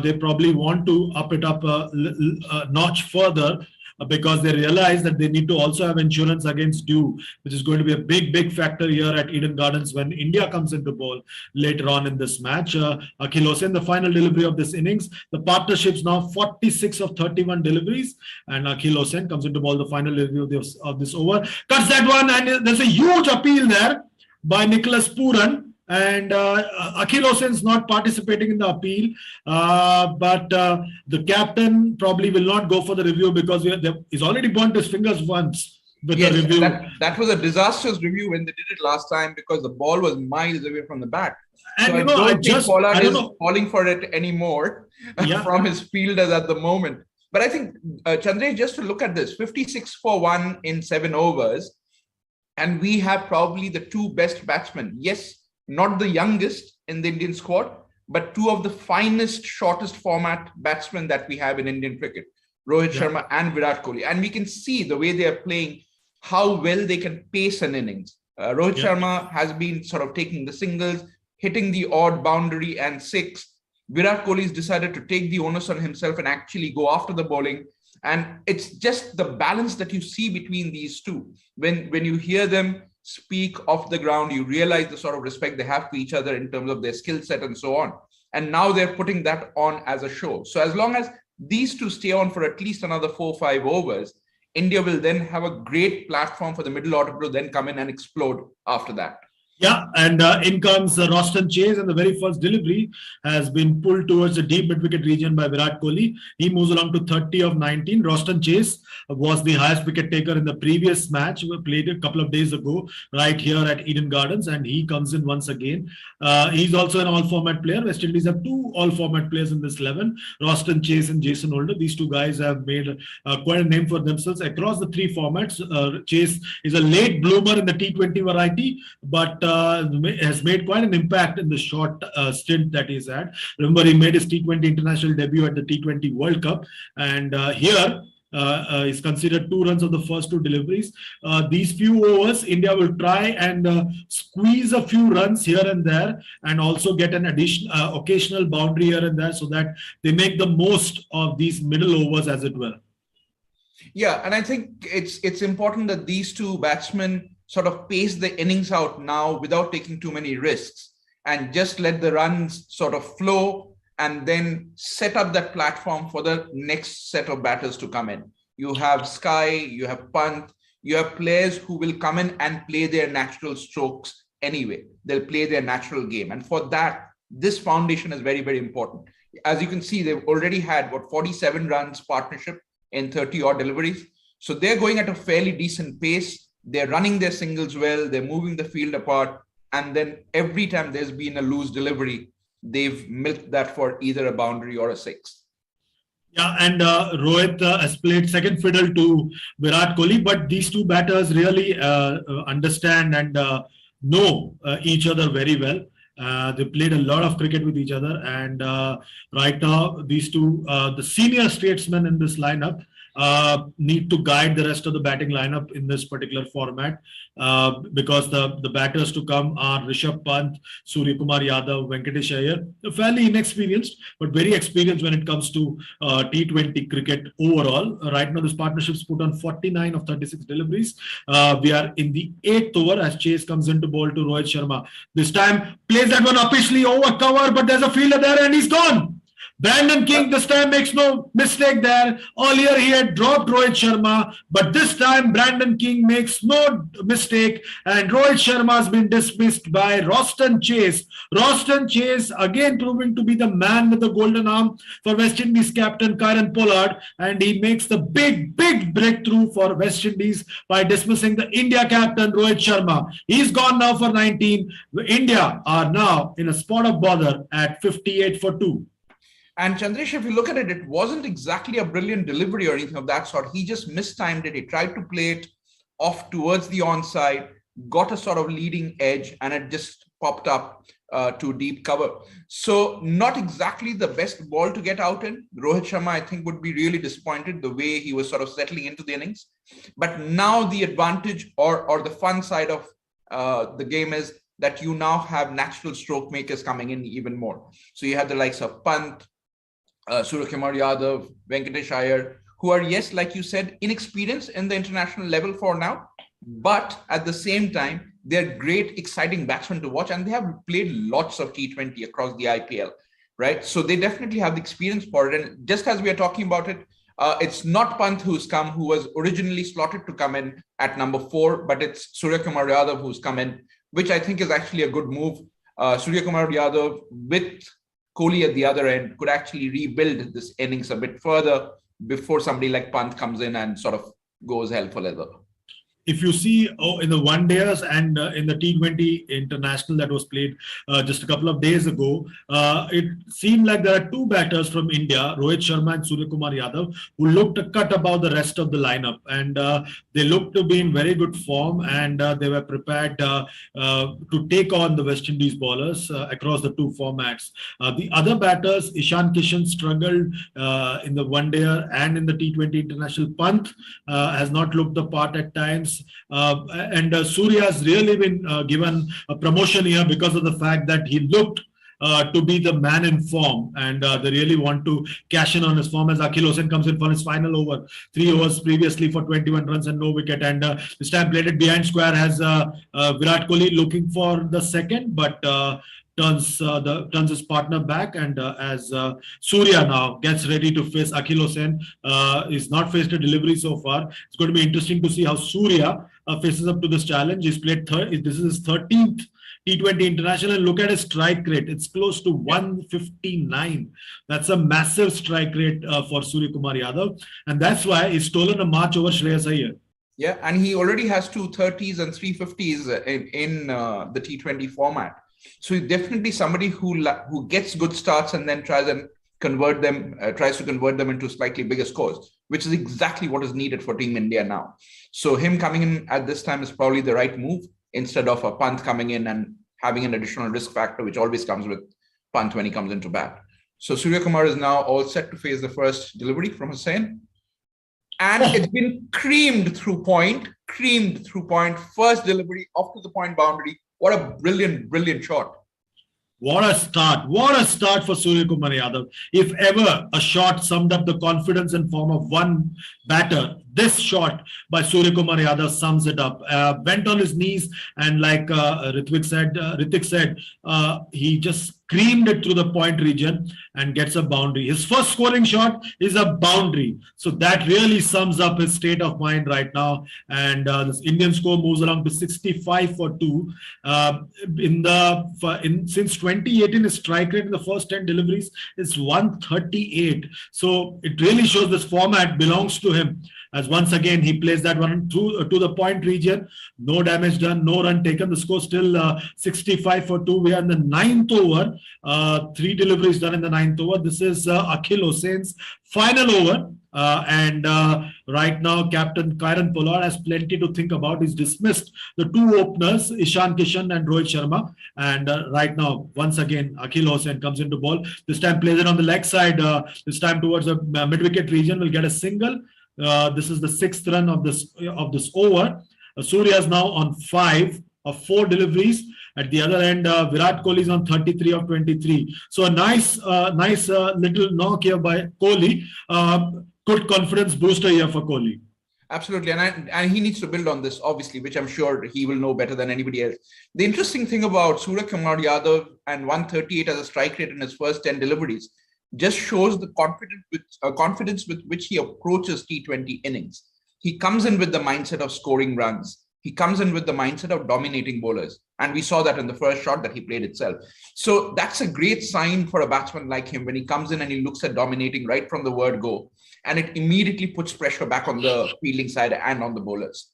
They probably want to up it up a notch further, because they realize that they need to also have insurance against dew, which is going to be a big factor here at Eden Gardens when India comes into ball later on in this match. Akhil Hossain, the final delivery of this innings. The partnership's now 46 of 31 deliveries, and Akhil Hossain comes into ball, the final delivery of this over. Cuts that one, and there's a huge appeal there by Nicholas Pooran. And Akhil Hossain's not participating in the appeal, but the captain probably will not go for the review, because he's already burnt his fingers once with the review. That was a disastrous review when they did it last time, because the ball was miles away from the bat. And so I don't think Pollard is falling for it anymore from his fielders at the moment. But I think, Chandresh, just to look at this, 56 for 1 in 7 overs, and we have probably the two best batsmen. Yes, not the youngest in the Indian squad, but two of the finest, shortest format batsmen that we have in Indian cricket, Rohit Sharma and Virat Kohli. And we can see the way they are playing, how well they can pace an innings. Rohit Sharma has been sort of taking the singles, hitting the odd boundary and six. Virat Kohli's decided to take the onus on himself and actually go after the bowling. And it's just the balance that you see between these two. When you hear them speak off the ground, you realize the sort of respect they have for each other in terms of their skill set and so on. And now they're putting that on as a show. So as long as these two stay on for at least another 4 or 5 overs, India will then have a great platform for the middle order to then come in and explode after that. Yeah, and in comes Roston Chase, and the very first delivery has been pulled towards the deep mid-wicket region by Virat Kohli. He moves along to 30 of 19. Roston Chase was the highest wicket taker in the previous match. We played a couple of days ago right here at Eden Gardens, and he comes in once again. He's also an all-format player. West Indies have two all-format players in this 11, Roston Chase and Jason Holder. These two guys have made quite a name for themselves across the 3 formats. Chase is a late bloomer in the T20 variety, but has made quite an impact in the short stint that he's had. Remember, he made his T20 international debut at the T20 World Cup, and here is considered 2 runs of the first 2 deliveries. These few overs, India will try and squeeze a few runs here and there, and also get an additional occasional boundary here and there, so that they make the most of these middle overs, as it were. Yeah, and I think it's important that these two batsmen sort of pace the innings out now without taking too many risks, and just let the runs sort of flow, and then set up that platform for the next set of batters to come in. You have Sky, you have Pant, you have players who will come in and play their natural strokes anyway. They'll play their natural game. And for that, this foundation is very, very important. As you can see, they've already had, 47 runs partnership in 30 odd deliveries. So they're going at a fairly decent pace. They're running their singles well, they're moving the field apart, and then every time there's been a loose delivery, they've milked that for either a boundary or a six. Yeah, and Rohit has played second fiddle to Virat Kohli, but these two batters really understand and know each other very well. They played a lot of cricket with each other, and right now these two, the senior statesmen in this lineup, need to guide the rest of the batting lineup in this particular format, because the batters to come are Rishabh Pant, Surya Kumar Yadav, Venkatesh Iyer. Fairly inexperienced, but very experienced when it comes to T20 cricket overall. Right now, this partnership's put on 49 of 36 deliveries. We are in the 8th over as Chase comes into ball to Rohit Sharma. This time, plays that one officially over cover, but there's a fielder there and he's gone. Brandon King this time makes no mistake there. Earlier he had dropped Rohit Sharma, but this time Brandon King makes no mistake and Rohit Sharma has been dismissed by Roston Chase. Roston Chase again proving to be the man with the golden arm for West Indies captain Kieran Pollard, and he makes the big breakthrough for West Indies by dismissing the India captain Rohit Sharma. He's gone now for 19. India are now in a spot of bother at 58 for 2. And Chandresh, if you look at it, it wasn't exactly a brilliant delivery or anything of that sort. He just mistimed it. He tried to play it off towards the onside, got a sort of leading edge, and it just popped up to deep cover. So not exactly the best ball to get out in. Rohit Sharma, I think, would be really disappointed the way he was sort of settling into the innings. But now the advantage or the fun side of the game is that you now have natural stroke makers coming in even more. So you have the likes of Pant, Suryakumar Yadav, Venkatesh Iyer, who are, yes, like you said, inexperienced in the international level for now, but at the same time, they're great, exciting batsmen to watch, and they have played lots of T20 across the IPL, right? So they definitely have the experience for it. And just as we are talking about it, it's not Pant who was originally slotted to come in at number 4, but it's Suryakumar Yadav who's come in, which I think is actually a good move. Suryakumar Yadav with Kohli at the other end could actually rebuild this innings a bit further before somebody like Pant comes in and sort of goes hell for leather. If you see in the one-dayers and in the T20 international that was played just a couple of days ago, it seemed like there are two batters from India, Rohit Sharma and Suryakumar Yadav, who looked a cut above the rest of the lineup. And they looked to be in very good form, and they were prepared to take on the West Indies bowlers across the two formats. The other batters, Ishan Kishan struggled in the one-dayer and in the T20 international. Pant has not looked the part at times. And Surya has really been given a promotion here because of the fact that he looked to be the man in form, and they really want to cash in on his form as Akhil Hossain comes in for his final over. 3 overs previously for 21 runs and no wicket, and this time played it behind square has Virat Kohli looking for the second, but turns his partner back, and as Surya now gets ready to face Akhil Hossain, he's not faced a delivery so far. It's going to be interesting to see how Surya faces up to this challenge. He's played this is his 13th T20 international, and look at his strike rate. It's close to 159. That's a massive strike rate for Suryakumar Yadav, and that's why he's stolen a march over Shreyas Iyer. Yeah, and he already has 2 30s and 3 50s in the T20 format. So he's definitely somebody who gets good starts and then tries to convert them into slightly bigger scores, which is exactly what is needed for Team India now. So him coming in at this time is probably the right move instead of a Pant coming in and having an additional risk factor, which always comes with Pant when he comes into bat. So Suryakumar is now all set to face the first delivery from Hussain. And it's been creamed through point. First delivery off to the point boundary. What a brilliant shot. What a start for Suryakumar Yadav. If ever a shot summed up the confidence and form of one batter, this shot by Suryakumar Yadav sums it up. Went on his knees, and like Ritik said, he just screamed it through the point region and gets a boundary. His first scoring shot is a boundary. So that really sums up his state of mind right now. And this Indian score moves along to 65 for 2. Since 2018, his strike rate in the first 10 deliveries is 138. So it really shows this format belongs to him, as once again he plays that one to the point region. No damage done, no run taken. The score still 65 for 2. We are in the 9th over. 3 deliveries done in the 9th over. This is Akhil Hossain's final over. And right now, Captain Kieran Pollard has plenty to think about. He's dismissed the 2 openers, Ishan Kishan and Rohit Sharma. And right now, once again, Akhil Hossain comes into ball. This time plays it on the leg side. This time towards the mid-wicket region. Will get a single. This is the 6th run of this over. Surya is now on 5 of 4 deliveries. At the other end, Virat Kohli is on 33 of 23. So a nice little knock here by Kohli. Good confidence booster here for Kohli. Absolutely, and he needs to build on this, obviously, which I'm sure he will know better than anybody else. The interesting thing about Suryakumar Yadav and 138 as a strike rate in his first 10 deliveries just shows the confidence with which he approaches T20 innings. He comes in with the mindset of scoring runs. He comes in with the mindset of dominating bowlers. And we saw that in the first shot that he played itself. So that's a great sign for a batsman like him when he comes in and he looks at dominating right from the word go. And it immediately puts pressure back on the fielding side and on the bowlers.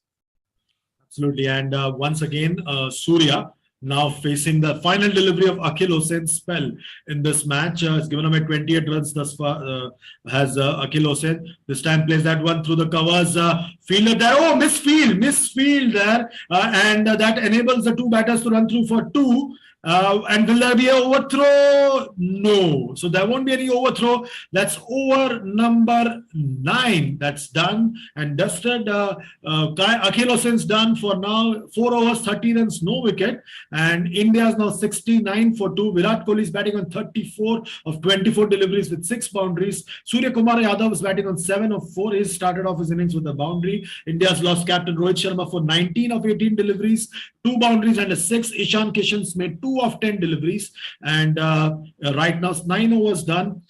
Absolutely. And once again, Surya now facing the final delivery of Akhil Hossain's spell in this match. Has given away 28 runs thus far, has Akhil Hossain. This time plays that one through the covers. Fielder there. Oh, misfield there. And that enables the two batters to run through for two. And will there be an overthrow? No. So there won't be any overthrow. That's over number 9. That's done and dusted. Akhil Hossain's done for now. 4 overs, 30 runs, no wicket. And India is now 69 for 2. Virat Kohli is batting on 34 of 24 deliveries with 6 boundaries. Surya Kumar Yadav is batting on 7 of 4. He started off his innings with a boundary. India's lost captain Rohit Sharma for 19 of 18 deliveries, 2 boundaries and a 6. Ishan Kishan's made 2 of 10 deliveries. And right now, 9 overs done.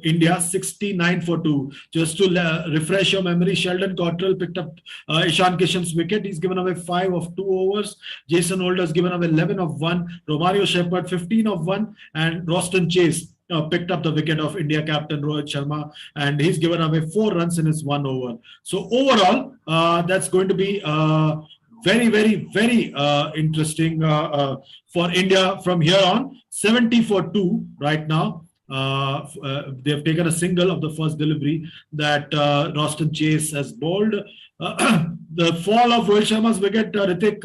India 69 for 2. Just to refresh your memory, Sheldon Cottrell picked up Ishan Kishan's wicket. He's given away 5 of 2 overs. Jason Holder's given away 11 of 1. Romario Shepherd 15 of 1. And Roston Chase picked up the wicket of India captain Rohit Sharma, and he's given away 4 runs in his 1 over. So overall, that's going to be very, very, very interesting for India from here on. 70 for 2 right now. They've taken a single of the first delivery that Roston Chase has bowled. The fall of Rohit Sharma's wicket, Ritik,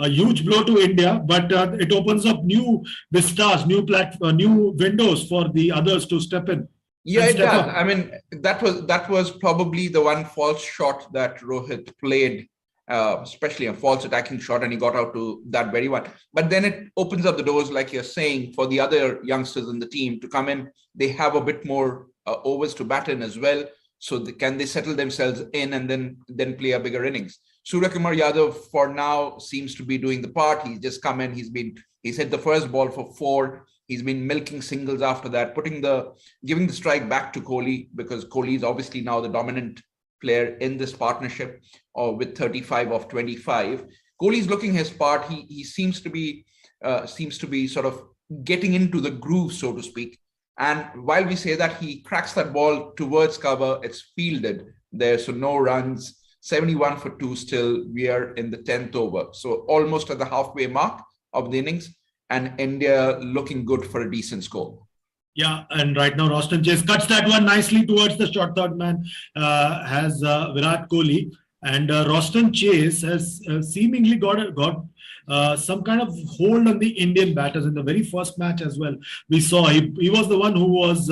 a huge blow to India, but it opens up new vistas, new windows for the others to step in. Yeah, it does. I mean, that was probably the one false shot that Rohit played, especially a false attacking shot, and he got out to that very one. But then it opens up the doors, like you're saying, for the other youngsters in the team to come in. They have a bit more overs to bat in as well. So can they settle themselves in and then play a bigger innings? Surya Kumar Yadav for now seems to be doing the part. He's just come in. He's hit the first ball for 4. He's been milking singles after that, giving the strike back to Kohli, because Kohli is obviously now the dominant player in this partnership, with 35 of 25. Kohli's looking his part. He seems to be sort of getting into the groove, so to speak. And while we say that, he cracks that ball towards cover, it's fielded there, so no runs. 71 for 2 still. We are in the 10th over, so almost at the halfway mark of the innings, and India looking good for a decent score. Yeah, and right now Roston Chase cuts that one nicely towards the short third man, has Virat Kohli, and Roston Chase has seemingly got some kind of hold on the Indian batters in the very first match as well. We saw he was the one who was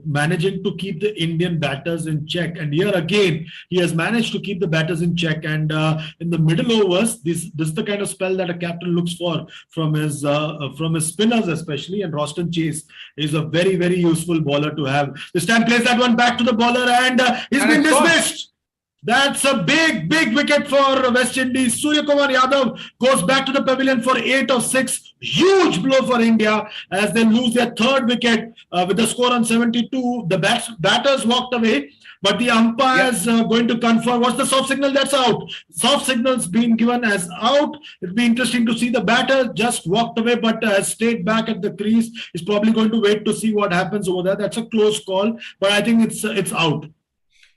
managing to keep the Indian batters in check, and here again he has managed to keep the batters in check. And in the middle overs, this is the kind of spell that a captain looks for from his spinners especially. And Roston Chase is a very, very useful bowler to have. This time plays that one back to the bowler, and he's been dismissed. That's a big, big wicket for West Indies. Surya Kumar Yadav goes back to the pavilion for 8 of 6. Huge blow for India as they lose their 3rd wicket with the score on 72. The batters walked away, but the umpires going to confirm. What's the soft signal? That's out. Soft signal's been given as out. It'll be interesting to see. The batter just walked away, but has stayed back at the crease. He's probably going to wait to see what happens over there. That's a close call, but I think it's out.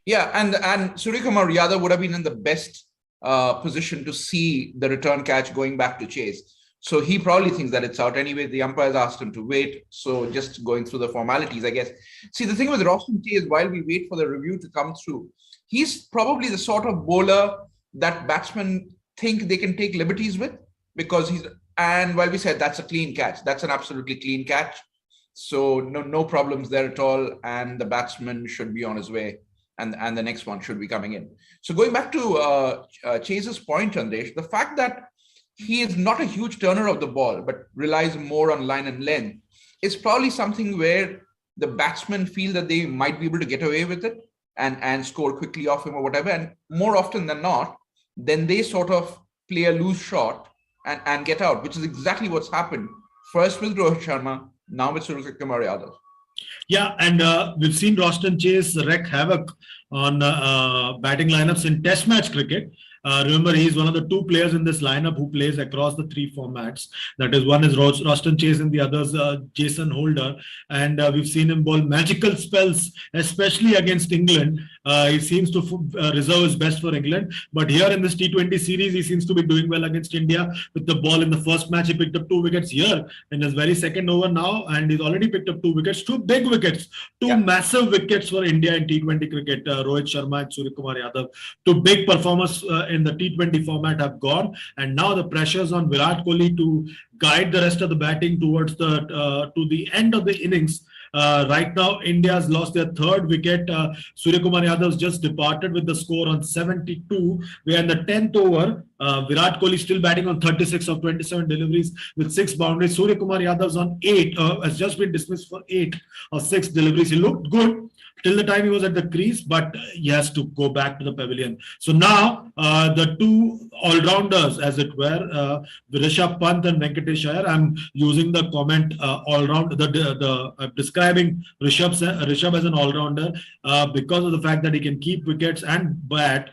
Yeah, and Surya Kumar Yadav would have been in the best position to see the return catch going back to Chase. So he probably thinks that it's out. Anyway, the umpires asked him to wait. So just going through the formalities, I guess. See, the thing with Roston Chase, while we wait for the review to come through, he's probably the sort of bowler that batsmen think they can take liberties with, because and while we said that's a clean catch, that's an absolutely clean catch. So no problems there at all. And the batsman should be on his way. And the next one should be coming in. So going back to Chase's point, Chandesh, the fact that he is not a huge turner of the ball, but relies more on line and length, is probably something where the batsmen feel that they might be able to get away with it and score quickly off him or whatever. And more often than not, then they sort of play a loose shot and get out, which is exactly what's happened. First with Rohit Sharma, now with Surya Kumar Yadav. Yeah, and we've seen Roston Chase wreak havoc on batting lineups in Test match cricket. Remember, he's one of the two players in this lineup who plays across the three formats. That is, one is Roston Chase and the other's Jason Holder. And we've seen him bowl magical spells, especially against England. He seems to reserve his best for England. But here in this T20 series, he seems to be doing well against India with the ball. In the first match, he picked up 2 wickets here in his very second over now. And he's already picked up 2 wickets, 2 big wickets, 2 massive wickets for India in T20 cricket. Rohit Sharma and Suryakumar Yadav, 2 big performers in the T20 format have gone, and now the pressures on Virat Kohli to guide the rest of the batting towards the to the end of the innings. Right now, India has lost their 3rd wicket. Suryakumar Yadav just departed with the score on 72. We are in the 10th over. Virat Kohli still batting on 36 of 27 deliveries with 6 boundaries. Suryakumar Yadav's on 8, has just been dismissed for 8 of 6 deliveries. He looked good till the time he was at the crease, but he has to go back to the pavilion. So now the 2 all-rounders, as it were, Rishabh Pant and Venkatesh Iyer. I'm using the comment all-round, describing Rishabh as an all-rounder because of the fact that he can keep wickets and bat.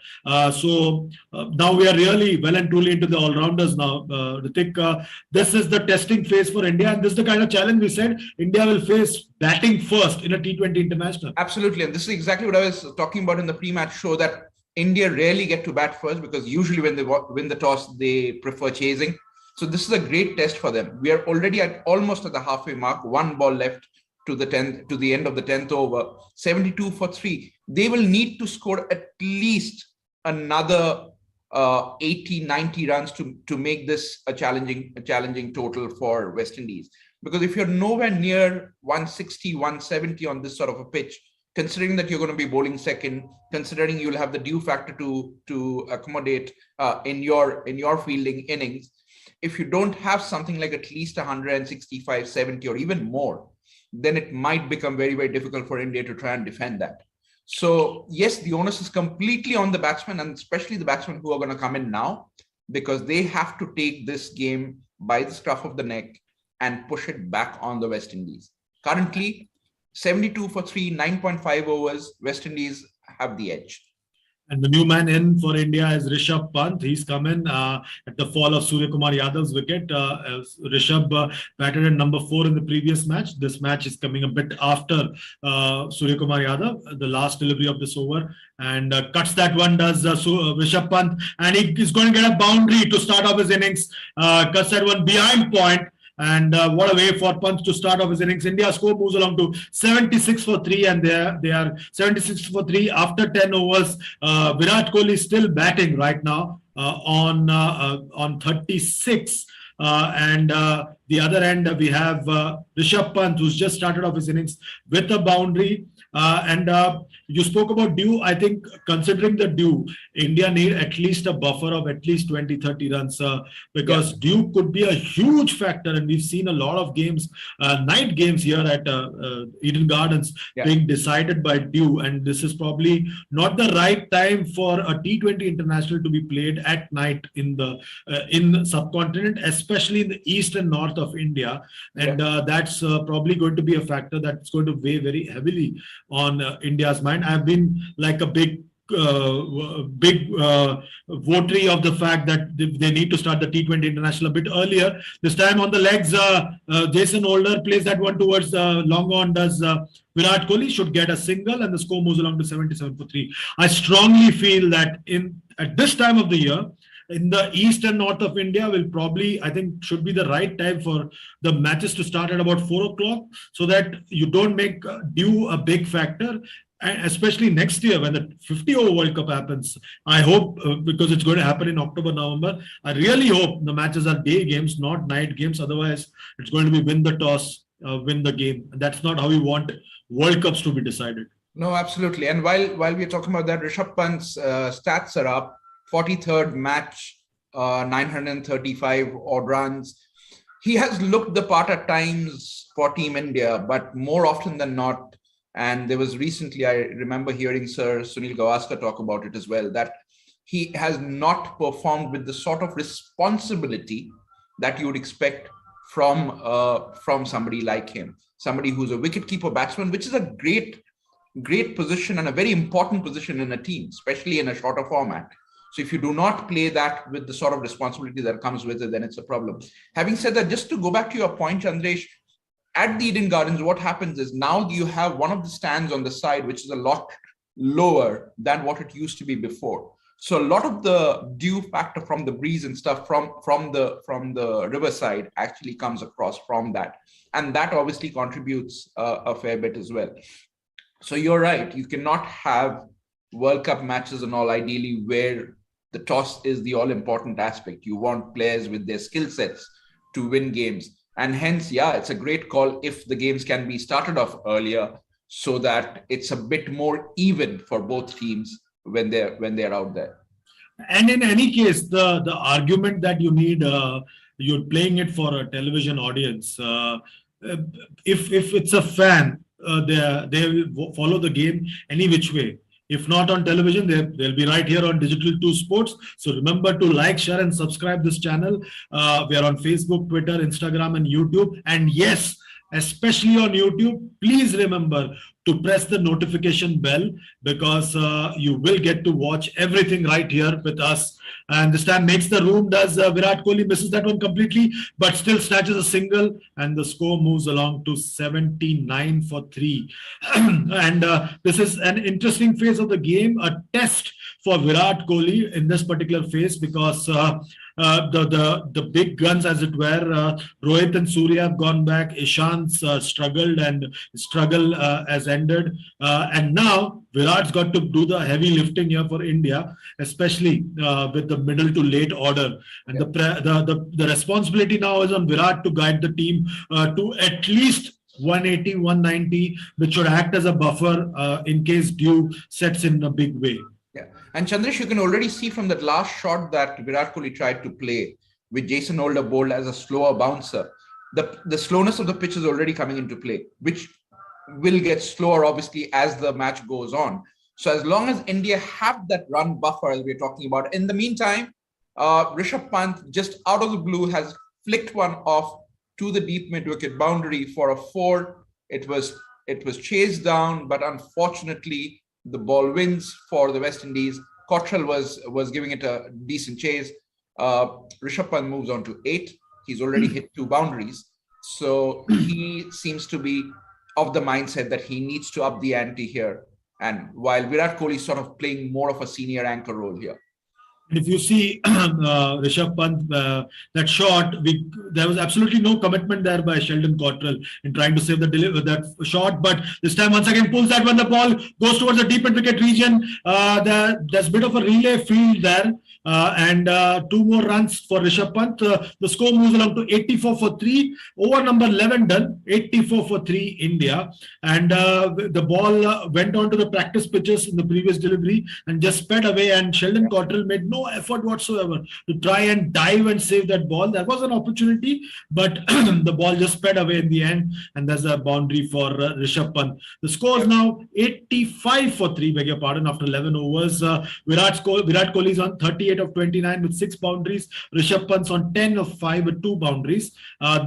So now we are really well and truly into the all-rounders now. Ritik, this is the testing phase for India, and this is the kind of challenge we said India will face batting first in a T20 international. Absolutely, and this is exactly what I was talking about in the pre-match show, that India rarely get to bat first because usually when they win the toss, they prefer chasing. So this is a great test for them. We are already almost at the halfway mark, 1 ball left to the end of the 10th over, 72 for 3. They will need to score at least another 80, 90 runs to make this a challenging total for West Indies. Because if you're nowhere near 160, 170 on this sort of a pitch, considering that you're going to be bowling second, considering you'll have the dew factor to accommodate in your fielding innings, if you don't have something like at least 165, 70 or even more, then it might become very, very difficult for India to try and defend that. So yes, the onus is completely on the batsmen, and especially the batsmen who are going to come in now, because they have to take this game by the scruff of the neck and push it back on the West Indies. Currently, 72 for 3, 9.5 overs, West Indies have the edge. And the new man in for India is Rishabh Pant. He's come in at the fall of Suryakumar Yadav's wicket. Rishabh batted at number 4 in the previous match. This match is coming a bit after Suryakumar Yadav, the last delivery of this over, and cuts that one, does Rishabh Pant, and he is going to get a boundary to start off his innings. Cuts that one behind point. And what a way for Pant to start off his innings. India's score moves along to 76 for 3, and they are 76 for 3 after 10 overs. Virat Kohli is still batting right now on 36. And the other end, we have Rishabh Pant, who's just started off his innings with a boundary. And you spoke about dew. I think considering the dew, India need at least a buffer of at least 20, 30 runs because dew could be a huge factor. And we've seen a lot of games, night games here at Eden Gardens being decided by dew. And this is probably not the right time for a T20 international to be played at night in the subcontinent, especially in the east and north of India. And that's probably going to be a factor that's going to weigh very heavily on India's mind. I've been like a big votary of the fact that they need to start the T20 international a bit earlier. This time on the legs, Jason Holder plays that one towards long on, does Virat Kohli, should get a single, and the score moves along to 77 for 3. I strongly feel that at this time of the year, in the east and north of India will probably, I think, should be the right time for the matches to start at about 4 o'clock so that you don't make dew a big factor. And especially next year when the 50 over World Cup happens, I hope, because it's going to happen in October, November, I really hope the matches are day games, not night games. Otherwise, it's going to be win the toss, win the game. And that's not how we want World Cups to be decided. No, absolutely. And while we're talking about that, Rishabh Pant's stats are up. 43rd match, 935 odd runs. He has looked the part at times for Team India, but more often than not, and there was recently, I remember hearing Sir Sunil Gavaskar talk about it as well, that he has not performed with the sort of responsibility that you would expect from somebody like him, somebody who's a wicketkeeper batsman, which is a great position and a very important position in a team, especially in a shorter format. So if you do not play that with the sort of responsibility that comes with it, then it's a problem. Having said that, just to go back to your point, Chandresh, at the Eden Gardens, what happens is now you have one of the stands on the side, which is a lot lower than what it used to be before. So a lot of the dew factor from the breeze and stuff from the riverside actually comes across from that. And that obviously contributes a fair bit as well. So you're right. You cannot have World Cup matches and all ideally where the toss is the all important aspect. You want players with their skill sets to win games. And hence, yeah, it's a great call if the games can be started off earlier so that it's a bit more even for both teams when they're out there. And in any case, the argument that you need, you're playing it for a television audience. If it's a fan, they will follow the game any which way. If not on television, they'll be right here on Digital 2 Sports. So remember to like, share, and subscribe this channel. We are on Facebook, Twitter, Instagram, and YouTube. And yes, especially on YouTube, please remember to press the notification bell because you will get to watch everything right here with us. And this time makes the room, does Virat Kohli misses that one completely, but still snatches a single and the score moves along to 79 for 3. And this is an interesting phase of the game, a test for Virat Kohli in this particular phase because the big guns, as it were, Rohit and Surya have gone back. Ishant's struggled and struggle has ended. And now Virat's got to do the heavy lifting here for India, especially with the middle to late order. And the responsibility now is on Virat to guide the team to at least 180, 190, which should act as a buffer in case dew sets in a big way. Yeah, and Chandresh, you can already see from that last shot that Virat Kohli tried to play with Jason Holder bowled as a slower bouncer. The slowness of the pitch is already coming into play, which will get slower obviously as the match goes on. So as long as India have that run buffer as we're talking about, in the meantime, Rishabh Pant just out of the blue has flicked one off to the deep mid-wicket boundary for a 4. It was chased down, but unfortunately the ball wins for the West Indies. Cottrell was giving it a decent chase. Rishabh Pant moves on to 8. He's already hit 2 boundaries. So he seems to be of the mindset that he needs to up the ante here. And while Virat Kohli is sort of playing more of a senior anchor role here. And if you see Rishabh Pant, that shot, there was absolutely no commitment there by Sheldon Cottrell in trying to save that shot. But this time, once again, pulls that when the ball goes towards the deep mid-wicket region. There's a bit of a relay field there. And 2 more runs for Rishabh Pant. The score moves along to 84 for 3. Over number 11 done, 84 for 3 India. And the ball went on to the practice pitches in the previous delivery and just sped away. And Sheldon Cottrell made no effort whatsoever to try and dive and save that ball. There was an opportunity, but the ball just sped away in the end. And there's a boundary for Rishabh Pant. The score is now 85 for 3, beg your pardon, after 11 overs. Virat Kohli is on 38 of 29 with 6 boundaries. Rishabh Pant's on 10 of 5 with 2 boundaries.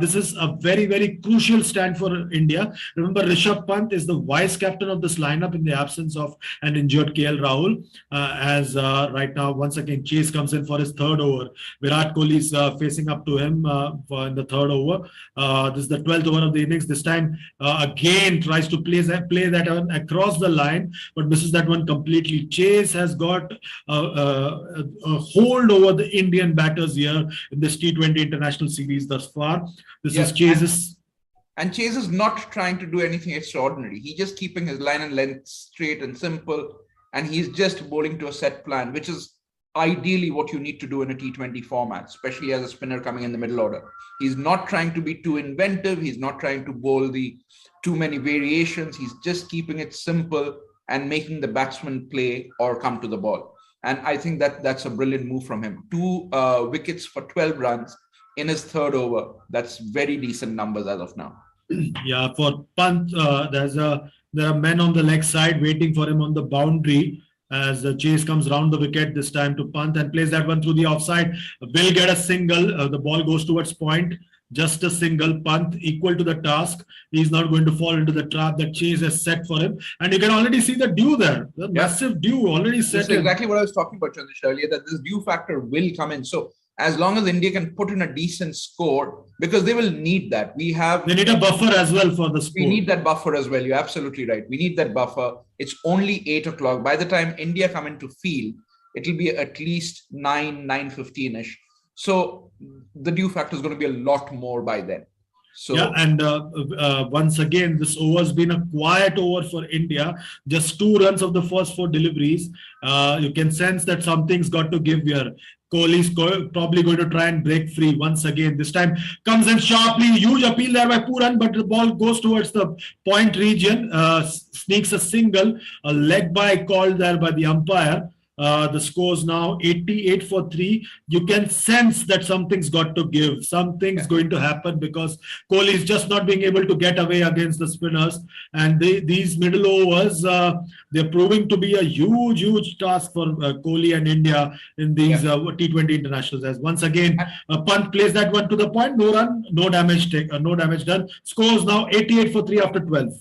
This is a very, very crucial stand for India. Remember, Rishabh Pant is the vice captain of this lineup in the absence of an injured KL Rahul. As right now, once again, Chase comes in for his 3rd over. Virat Kohli is facing up to him in the 3rd over. This is the 12th over of the innings. This time, again, tries to play that across the line, but misses that one completely. Chase has got a hold over the Indian batters here in this T20 international series thus far. This is Chase's. And Chase is not trying to do anything extraordinary. He's just keeping his line and length straight and simple. And he's just bowling to a set plan, which is ideally what you need to do in a T20 format, especially as a spinner coming in the middle order. He's not trying to be too inventive. He's not trying to bowl too many variations. He's just keeping it simple and making the batsman play or come to the ball. And I think that's a brilliant move from him. 2 wickets for 12 runs in his 3rd over. That's very decent numbers as of now. Yeah, for Pant, there are men on the leg side waiting for him on the boundary. as the chase comes round the wicket this time to Pant and plays that one through the offside. Will get a single. The ball goes towards point. Just a single. Pant equal to the task. He's not going to fall into the trap that Chase has set for him. And you can already see the dew there. The massive dew already set in. That's exactly what I was talking about, Chandish, earlier, that this dew factor will come in. So as long as India can put in a decent score, because they will need that. They need a buffer as well for the score. We need that buffer as well. You're absolutely right. We need that buffer. It's only 8 o'clock. By the time India come into field, it'll be at least 9:15ish. So the dew factor is going to be a lot more by then. So yeah, and once again, this over has been a quiet over for India. Just 2 runs of the first 4 deliveries. You can sense that something's got to give here. Kohli's probably going to try and break free once again. This time comes in sharply. Huge appeal there by Pooran, but the ball goes towards the point region. Sneaks a single. A leg by called there by the umpire. The score's now 88 for 3. You can sense that something's got to give. Something's going to happen because Kohli is just not being able to get away against the spinners. And these middle overs, they're proving to be a huge task for Kohli and India in these T20 internationals. As once again, Pant plays that one to the point. No run, no damage done. Scores now 88 for 3 after 12.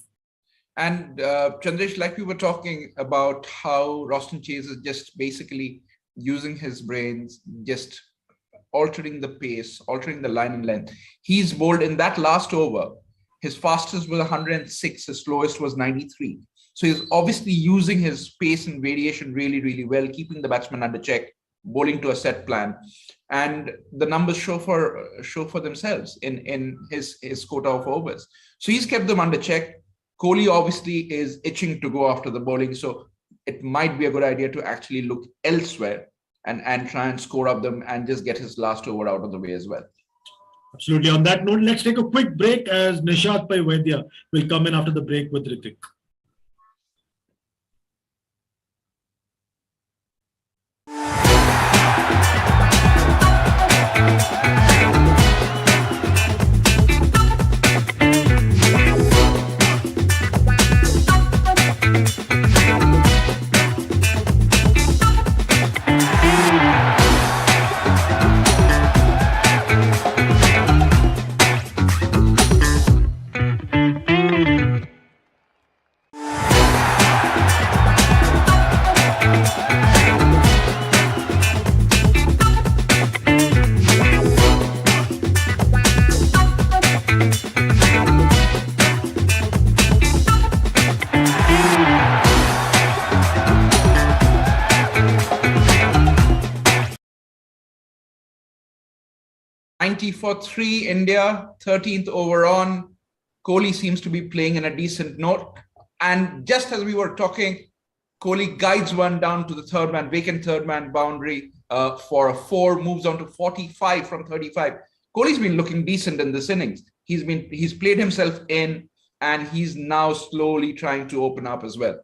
And Chandresh, like we were talking about how Roston Chase is just basically using his brains, just altering the pace, altering the line and length. He's bowled in that last over. His fastest was 106, his slowest was 93. So he's obviously using his pace and variation really well, keeping the batsman under check, bowling to a set plan. And the numbers show for themselves in his quota of overs. So he's kept them under check. Kohli obviously is itching to go after the bowling, so it might be a good idea to actually look elsewhere and try and score up them and just get his last over out of the way as well. Absolutely. On that note, let's take a quick break as Nishat Pai Vaidya will come in after the break with Ritik. For 3 India, 13th over on. Kohli seems to be playing in a decent note. And just as we were talking, Kohli guides one down to the third man, vacant third man boundary for a 4, moves on to 45 from 35. Kohli's been looking decent in this innings. He's played himself in, and he's now slowly trying to open up as well.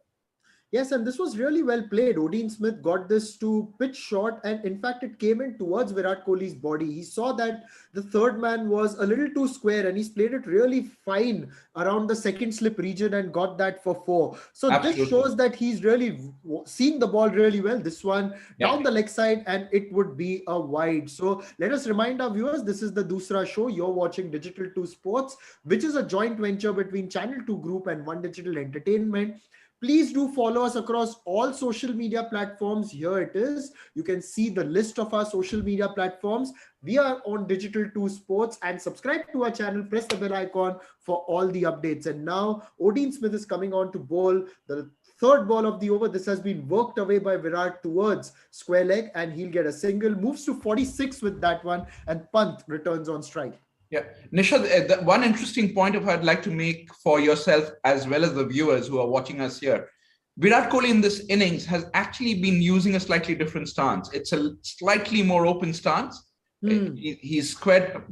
Yes, and this was really well played. Odean Smith got this to pitch short, and in fact, it came in towards Virat Kohli's body. He saw that the third man was a little too square, and he's played it really fine around the second slip region and got that for 4. So Absolutely. This shows that he's really seeing the ball really well. This one down the leg side, and it would be a wide. So let us remind our viewers, this is the Doosra Show. You're watching Digital 2 Sports, which is a joint venture between Channel 2 Group and One Digital Entertainment. Please do follow us across all social media platforms. Here it is. You can see the list of our social media platforms. We are on Digital 2 Sports, and subscribe to our channel. Press the bell icon for all the updates. And now Odean Smith is coming on to bowl the third ball of the over. This has been worked away by Virat towards square leg, and he'll get a single. Moves to 46 with that one, and Pant returns on strike. Yeah, Nishad, one interesting point I'd like to make for yourself as well as the viewers who are watching us here. Virat Kohli in this innings has actually been using a slightly different stance. It's a slightly more open stance. He's squared,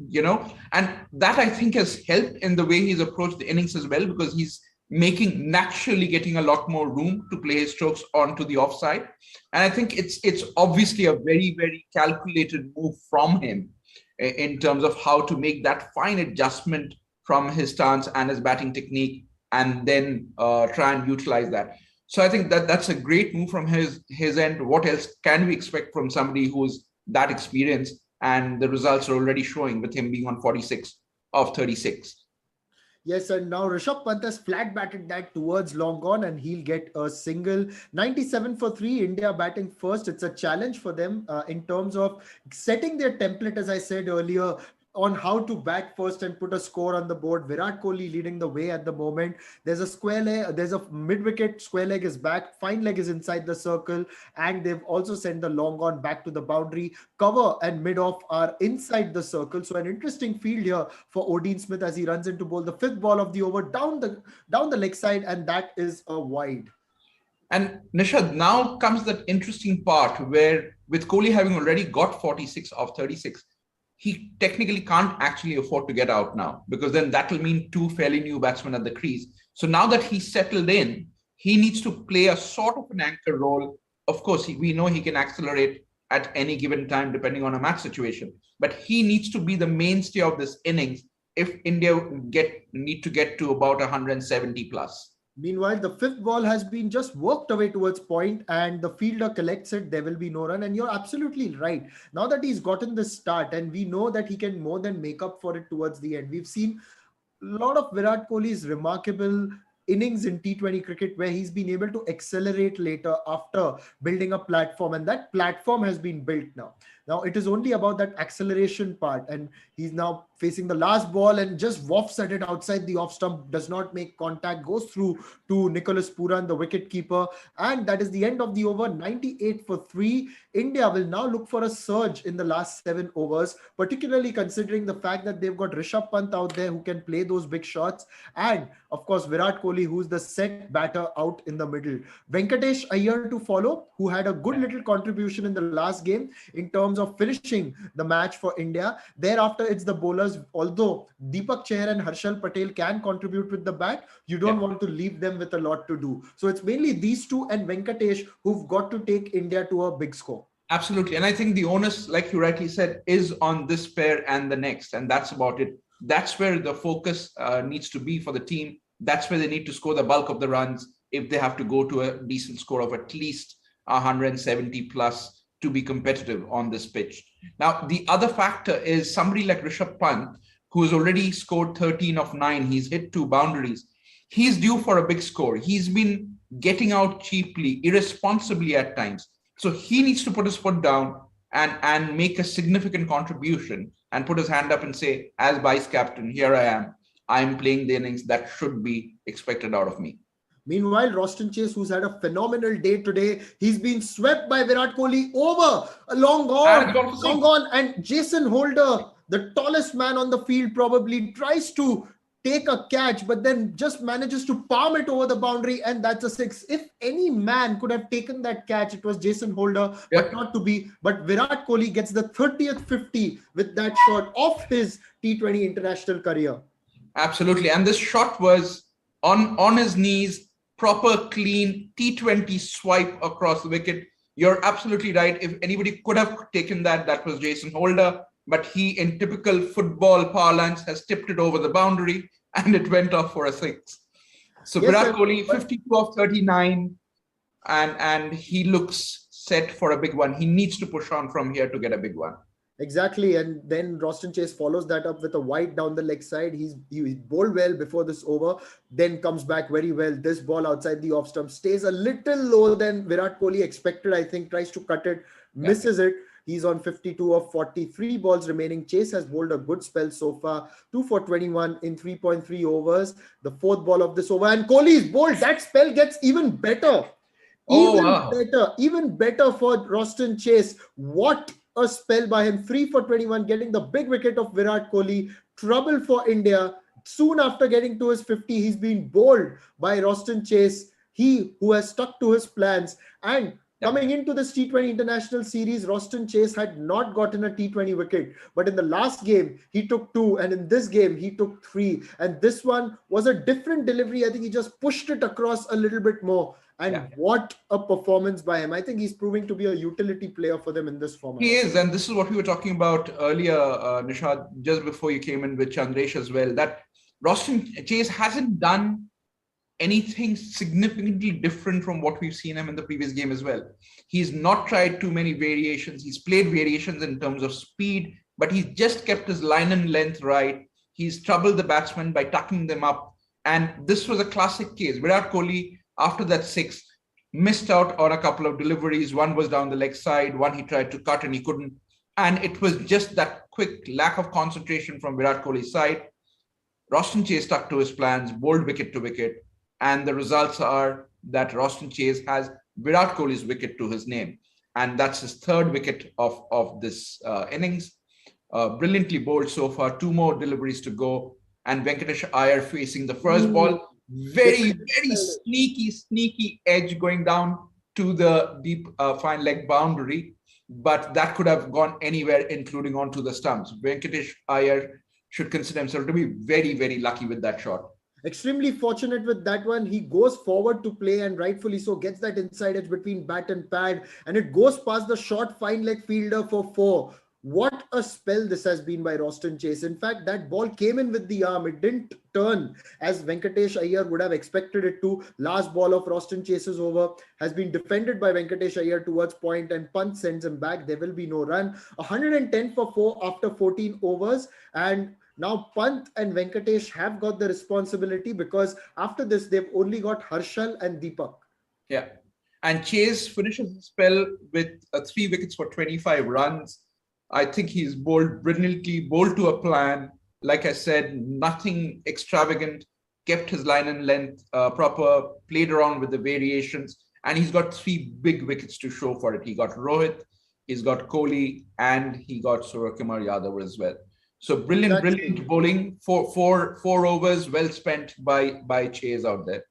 and that I think has helped in the way he's approached the innings as well, because he's naturally getting a lot more room to play his strokes onto the offside. And I think it's obviously a very, very calculated move from him in terms of how to make that fine adjustment from his stance and his batting technique, and then try and utilize that. So I think that that's a great move from his end. What else can we expect from somebody who's that experienced? And the results are already showing with him being on 46 of 36. Yes, and now Rishabh Pant has flat batted that towards long on and he'll get a single. 97 for 3, India batting first. It's a challenge for them in terms of setting their template, as I said earlier, on how to bat first and put a score on the board. Virat Kohli leading the way at the moment. There's a square leg, there's a mid-wicket, square leg is back, fine leg is inside the circle, and they've also sent the long on back to the boundary. Cover and mid-off are inside the circle. So an interesting field here for Odin Smith as he runs into bowl the fifth ball of the over down the leg side, and that is a wide. And Nishad, now comes that interesting part where with Kohli having already got 46 of 36, he technically can't actually afford to get out now, because then that will mean two fairly new batsmen at the crease. So now that he's settled in, he needs to play a sort of an anchor role. Of course, we know he can accelerate at any given time depending on a match situation, but he needs to be the mainstay of this innings if India need to get to about 170 plus. Meanwhile, the fifth ball has been just worked away towards point and the fielder collects it. There will be no run. And you're absolutely right. Now that he's gotten the start and we know that he can more than make up for it towards the end. We've seen a lot of Virat Kohli's remarkable innings in T20 cricket where he's been able to accelerate later after building a platform, and that platform has been built now. Now it is only about that acceleration part, and he's now facing the last ball and just wafts at it outside the off stump, does not make contact, goes through to Nicholas Pooran, the wicket keeper, and that is the end of the over. 98 for 3. India will now look for a surge in the last 7 overs, particularly considering the fact that they've got Rishabh Pant out there who can play those big shots, and of course Virat Kohli, who's the set batter out in the middle. Venkatesh Iyer to follow, who had a good little contribution in the last game in terms of finishing the match for India. Thereafter, it's the bowlers. Although Deepak Chahar and Harshal Patel can contribute with the bat, you don't want to leave them with a lot to do. So it's mainly these two and Venkatesh who've got to take India to a big score. Absolutely. And I think the onus, like you rightly said, is on this pair and the next. And that's about it. That's where the focus needs to be for the team. That's where they need to score the bulk of the runs if they have to go to a decent score of at least 170 plus to be competitive on this pitch. Now, the other factor is somebody like Rishabh Pant, who has already scored 13 of 9. He's hit 2 boundaries. He's due for a big score. He's been getting out cheaply, irresponsibly at times. So he needs to put his foot down and make a significant contribution and put his hand up and say, as vice captain, here I am. I'm playing the innings that should be expected out of me. Meanwhile, Roston Chase, who's had a phenomenal day today, he's been swept by Virat Kohli over a long on, and Jason Holder, the tallest man on the field, probably tries to take a catch, but then just manages to palm it over the boundary, and that's a 6. If any man could have taken that catch, it was Jason Holder, but not to be. But Virat Kohli gets the 30th 50 with that shot of his T20 international career. Absolutely, and this shot was on his knees, proper, clean T20 swipe across the wicket. You're absolutely right. If anybody could have taken that, that was Jason Holder. But he, in typical football parlance, has tipped it over the boundary and it went off for a 6. So yes, Virat Kohli, 52 of 39, and he looks set for a big one. He needs to push on from here to get a big one. Exactly, and then Roston Chase follows that up with a wide down the leg side. He bowled well before this over, then comes back very well. This ball outside the off stump stays a little lower than Virat Kohli expected, I think, tries to cut it, misses it. He's on 52 of 43 balls remaining. Chase has bowled a good spell so far, 2 for 21 in 3.3 overs. The 4th ball of this over, and Kohli's bowled. That spell gets even better. Even better for Roston Chase. What a spell by him. 3 for 21, getting the big wicket of Virat Kohli. Trouble for India. Soon after getting to his 50, he's been bowled by Roston Chase. He who has stuck to his plans. And coming into this T20 International Series, Roston Chase had not gotten a T20 wicket. But in the last game, he took 2. And in this game, he took 3. And this one was a different delivery. I think he just pushed it across a little bit more. And what a performance by him. I think he's proving to be a utility player for them in this format. He is. And this is what we were talking about earlier, Nishad, just before you came in with Chandresh as well, that Roston Chase hasn't done anything significantly different from what we've seen him in the previous game as well. He's not tried too many variations. He's played variations in terms of speed, but he's just kept his line and length right. He's troubled the batsmen by tucking them up. And this was a classic case. Virat Kohli, after that six, missed out on a couple of deliveries. One was down the leg side, one he tried to cut and he couldn't. And it was just that quick lack of concentration from Virat Kohli's side. Roston Chase stuck to his plans, bowled wicket to wicket. And the results are that Roston Chase has Virat Kohli's wicket to his name. And that's his third wicket of this innings. Brilliantly bowled so far, 2 more deliveries to go. And Venkatesh Iyer facing the first ball. Very, very sneaky edge going down to the deep fine leg boundary. But that could have gone anywhere, including onto the stumps. Venkatesh Iyer should consider himself to be very, very lucky with that shot. Extremely fortunate with that one. He goes forward to play and rightfully so gets that inside edge between bat and pad. And it goes past the short fine leg fielder for 4. What a spell this has been by Roston Chase. In fact, that ball came in with the arm. It didn't turn as Venkatesh Iyer would have expected it to. Last ball of Roston Chase's over has been defended by Venkatesh Iyer towards point and Pant sends him back. There will be no run. 110 for 4 after 14 overs. And now Pant and Venkatesh have got the responsibility because after this, they've only got Harshal and Deepak. Yeah. And Chase finishes the spell with 3 wickets for 25 runs. I think he's bowled brilliantly, bowled to a plan. Like I said, nothing extravagant, kept his line and length proper, played around with the variations, and he's got 3 big wickets to show for it. He got Rohit, he's got Kohli, and he got Suryakumar Yadav as well. So brilliant bowling. Four overs well spent by Chase out there.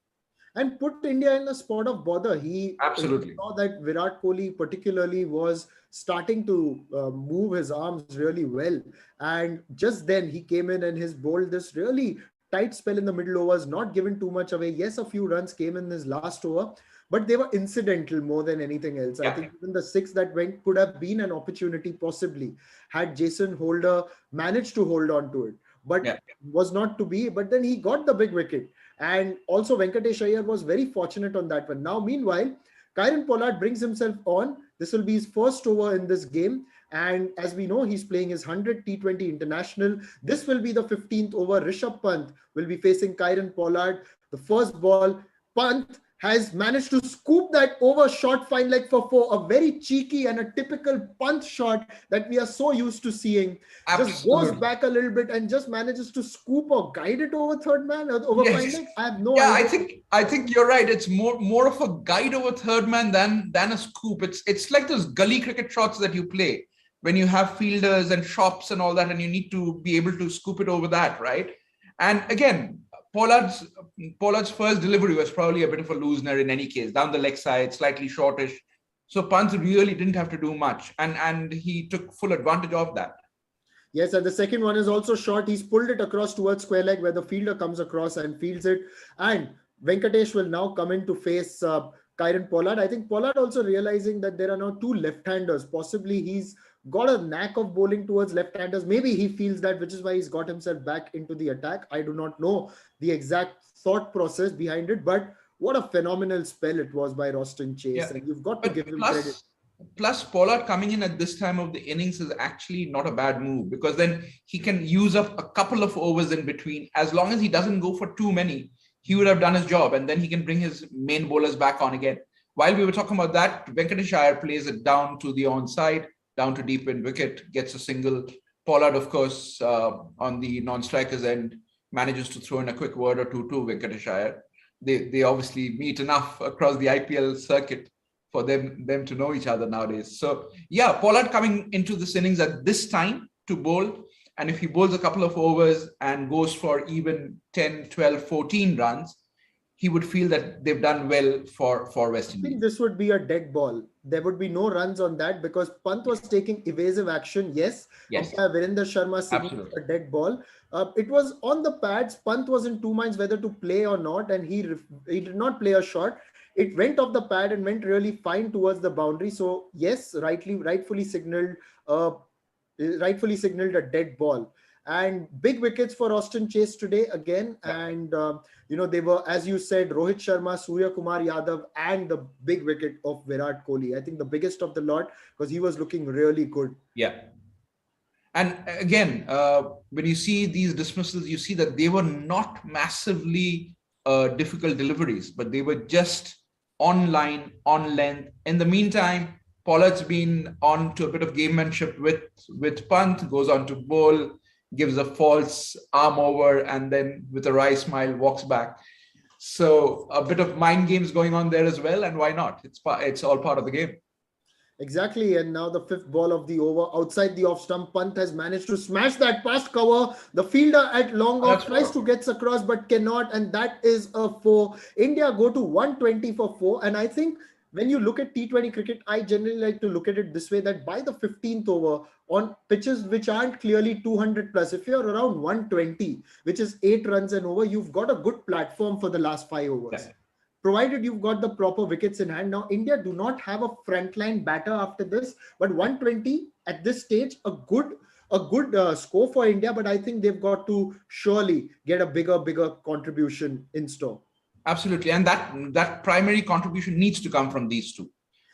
And put India in a spot of bother. He absolutely saw that Virat Kohli particularly was starting to move his arms really well. And just then he came in and his bowled this really tight spell in the middle overs, not given too much away. Yes, a few runs came in his last over, but they were incidental more than anything else. Yeah. I think even the 6 that went could have been an opportunity possibly had Jason Holder managed to hold on to it, but was not to be. But then he got the big wicket. And also Venkatesh Iyer was very fortunate on that one. Now, meanwhile, Kieron Pollard brings himself on. This will be his first over in this game. And as we know, he's playing his 100 T20 international. This will be the 15th over. Rishabh Pant will be facing Kieron Pollard. The first ball, Pant has managed to scoop that over short fine leg for 4. A very cheeky and a typical Pant shot that we are so used to seeing. Absolutely. Just goes back a little bit and just manages to scoop or guide it over third man or over fine leg. I have no idea. I think you're right. It's more of a guide over third man than a scoop. It's like those gully cricket shots that you play when you have fielders and shops and all that, and you need to be able to scoop it over that, right? And again, Pollard's first delivery was probably a bit of a loosener in any case, down the leg side, slightly shortish. So Pant really didn't have to do much, and he took full advantage of that. Yes, and the second one is also short. He's pulled it across towards square leg where the fielder comes across and fields it. And Venkatesh will now come in to face Kieron Pollard. I think Pollard also realizing that there are now 2 left-handers. Possibly he's got a knack of bowling towards left-handers. Maybe he feels that, which is why he's got himself back into the attack. I do not know the exact thought process behind it, but what a phenomenal spell it was by Roston Chase. Yeah. And you've got to give him credit. Plus, Pollard coming in at this time of the innings is actually not a bad move, because then he can use up a couple of overs in between. As long as he doesn't go for too many, he would have done his job, and then he can bring his main bowlers back on again. While we were talking about that, Venkatesh Iyer plays it down to the onside, down to deep in wicket, gets a single. Pollard, of course, on the non-strikers end, manages to throw in a quick word or two to Venkatesh Iyer. They obviously meet enough across the IPL circuit for them to know each other nowadays. So yeah, Pollard coming into this innings at this time to bowl. And if he bowls a couple of overs and goes for even 10, 12, 14 runs, he would feel that they've done well for West Indies. I think this would be a dead ball. There would be no runs on that because Pant was taking evasive action. Yes. Virender Sharma signaled a dead ball. It was on the pads. Pant was in 2 minds whether to play or not, and he did not play a shot. It went off the pad and went really fine towards the boundary. So yes, rightfully signaled a dead ball. And big wickets for Austin Chase today again. And, they were, as you said, Rohit Sharma, Surya Kumar Yadav, and the big wicket of Virat Kohli. I think the biggest of the lot, because he was looking really good. Yeah. And again, when you see these dismissals, you see that they were not massively difficult deliveries, but they were just on line, on length. In the meantime, Pollard's been on to a bit of gamemanship with Pant, goes on to bowl, gives a false arm over, and then with a wry smile walks back. So a bit of mind games going on there as well. And why not? It's all part of the game. Exactly. And now the fifth ball of the over, outside the off stump, Pant has managed to smash that past cover. The fielder at long off tries to get across but cannot, and that is a 4. India go to 120 for 4. And I think when you look at T20 cricket, I generally like to look at it this way, that by the 15th over, on pitches which aren't clearly 200 plus, if you're around 120, which is 8 runs and over, you've got a good platform for the last 5 overs. Yeah. Provided you've got the proper wickets in hand. Now, India do not have a frontline batter after this, but 120 at this stage, a good score for India. But I think they've got to surely get a bigger contribution in store. Absolutely, and that primary contribution needs to come from these two.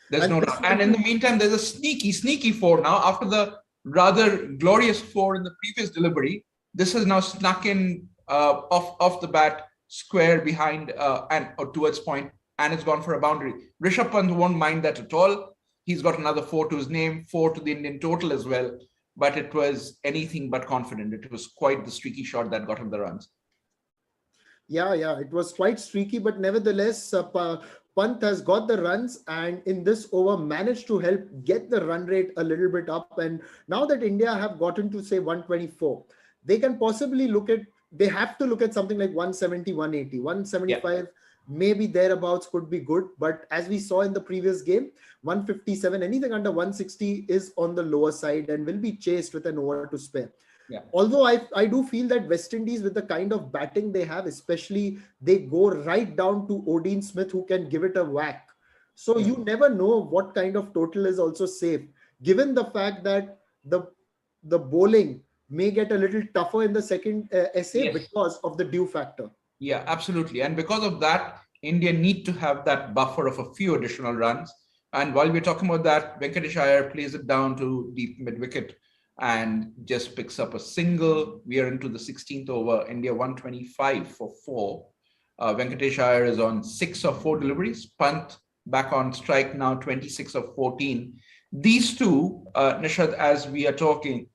There's no doubt. And in the meantime, there's a sneaky 4 now. After the rather glorious 4 in the previous delivery, this has now snuck in off the bat, square behind or towards point, and it's gone for a boundary. Rishabh Pant won't mind that at all. He's got another 4 to his name, 4 to the Indian total as well. But it was anything but confident. It was quite the streaky shot that got him the runs. Yeah, it was quite streaky, but nevertheless, Pant has got the runs, and in this over managed to help get the run rate a little bit up. And now that India have gotten to say 124, they can possibly they have to look at something like 170, 180, 175, maybe thereabouts could be good. But as we saw in the previous game, 157, anything under 160 is on the lower side and will be chased with an over to spare. Yeah. Although I do feel that West Indies, with the kind of batting they have, especially, they go right down to Odean Smith, who can give it a whack. So you never know what kind of total is also safe, given the fact that the bowling may get a little tougher in the second essay because of the dew factor. Yeah, absolutely. And because of that, India need to have that buffer of a few additional runs. And while we're talking about that, Venkatesh Iyer plays it down to deep mid-wicket and just picks up a single. We are into the 16th over. India 125 for 4. Venkatesh Iyer is on 6 of 4 deliveries. Pant back on strike now, 26 of 14. These two, Nishad, as we are talking,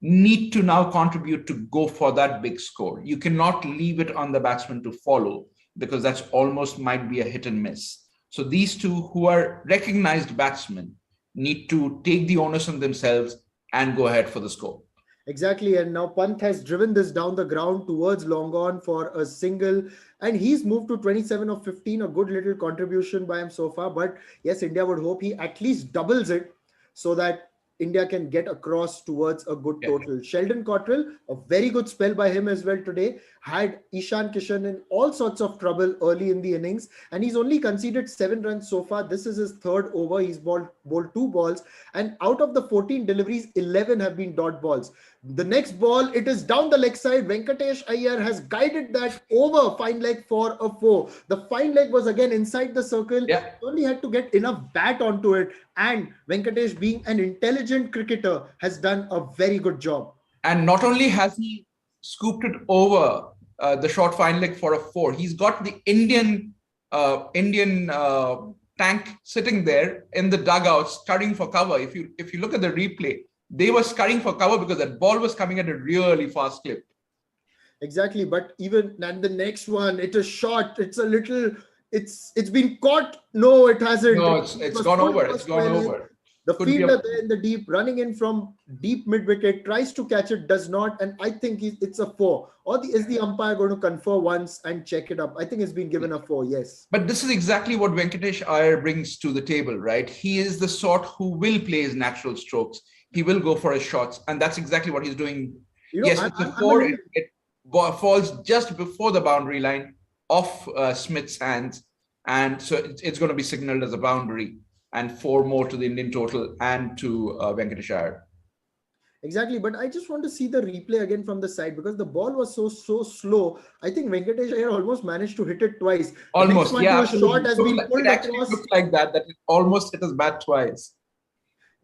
need to now contribute to go for that big score. You cannot leave it on the batsman to follow, because that's almost might be a hit and miss. So these two, who are recognized batsmen, need to take the onus on themselves and go ahead for the score. Exactly. And now Pant has driven this down the ground towards long on for a single, and he's moved to 27 of 15, a good little contribution by him so far. But yes, India would hope he at least doubles it so that India can get across towards a good total. Sheldon Cottrell, a very good spell by him as well today, had Ishan Kishan in all sorts of trouble early in the innings, and he's only conceded 7 runs so far. This is his 3rd over. He's bowled 2 balls, and out of the 14 deliveries, 11 have been dot balls. The next ball, it is down the leg side. Venkatesh Iyer has guided that over fine leg for a 4. The fine leg was again inside the circle. He only had to get enough bat onto it. And Venkatesh, being an intelligent cricketer, has done a very good job. And not only has he scooped it over the short fine leg for a 4, he's got the Indian tank sitting there in the dugout scurrying for cover. If you look at the replay, they were scurrying for cover because that ball was coming at a really fast clip. Exactly. But even and the next one, it is short. It's a little, it's been caught. No, it hasn't. No, it's gone over. It's gone over. The fielder there in the deep, running in from deep mid-wicket, tries to catch it, does not. And I think it's a 4. Or is the umpire going to confer once and check it up? I think it's been given a 4, yes. But this is exactly what Venkatesh Iyer brings to the table, right? He is the sort who will play his natural strokes. He will go for his shots. And that's exactly what he's doing. Yes, it's a 4. It falls just before the boundary line off Smith's hands. And so it's going to be signaled as a boundary. And 4 more to the Indian total and to Venkatesh Iyer. Exactly, but I just want to see the replay again from the side because the ball was so slow. I think Venkatesh Iyer almost managed to hit it twice. The next Almost, one yeah, to his shot absolutely. has been It pulled actually across. looked like that it almost hit his bat twice.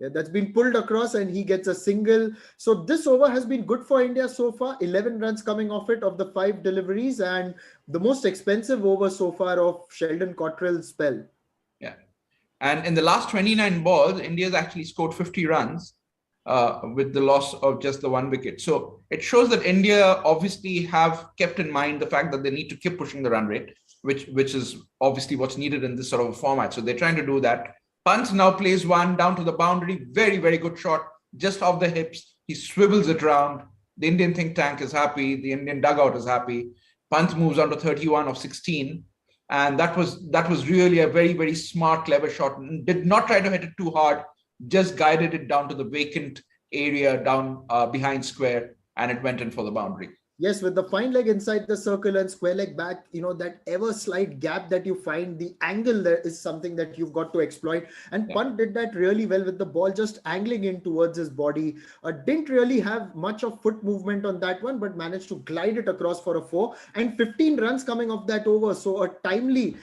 Yeah, that's been pulled across and he gets a single. So this over has been good for India so far. 11 runs coming off it of the 5 deliveries and the most expensive over so far of Sheldon Cottrell's spell. Yeah. And in the last 29 balls, India's actually scored 50 runs with the loss of just the 1 wicket. So it shows that India obviously have kept in mind the fact that they need to keep pushing the run rate, which is obviously what's needed in this sort of a format. So they're trying to do that. Pant now plays one down to the boundary. Very, very good shot, just off the hips. He swivels it round. The Indian think tank is happy. The Indian dugout is happy. Pant moves on to 31 of 16. And that was really a very, very smart, clever shot. Did not try to hit it too hard, just guided it down to the vacant area down behind square, and it went in for the boundary. Yes, with the fine leg inside the circle and square leg back, that ever slight gap that you find, the angle there is something that you've got to exploit. And Pant did that really well with the ball just angling in towards his body. Didn't really have much of foot movement on that one, but managed to glide it across for a 4 and 15 runs coming off that over. So a timely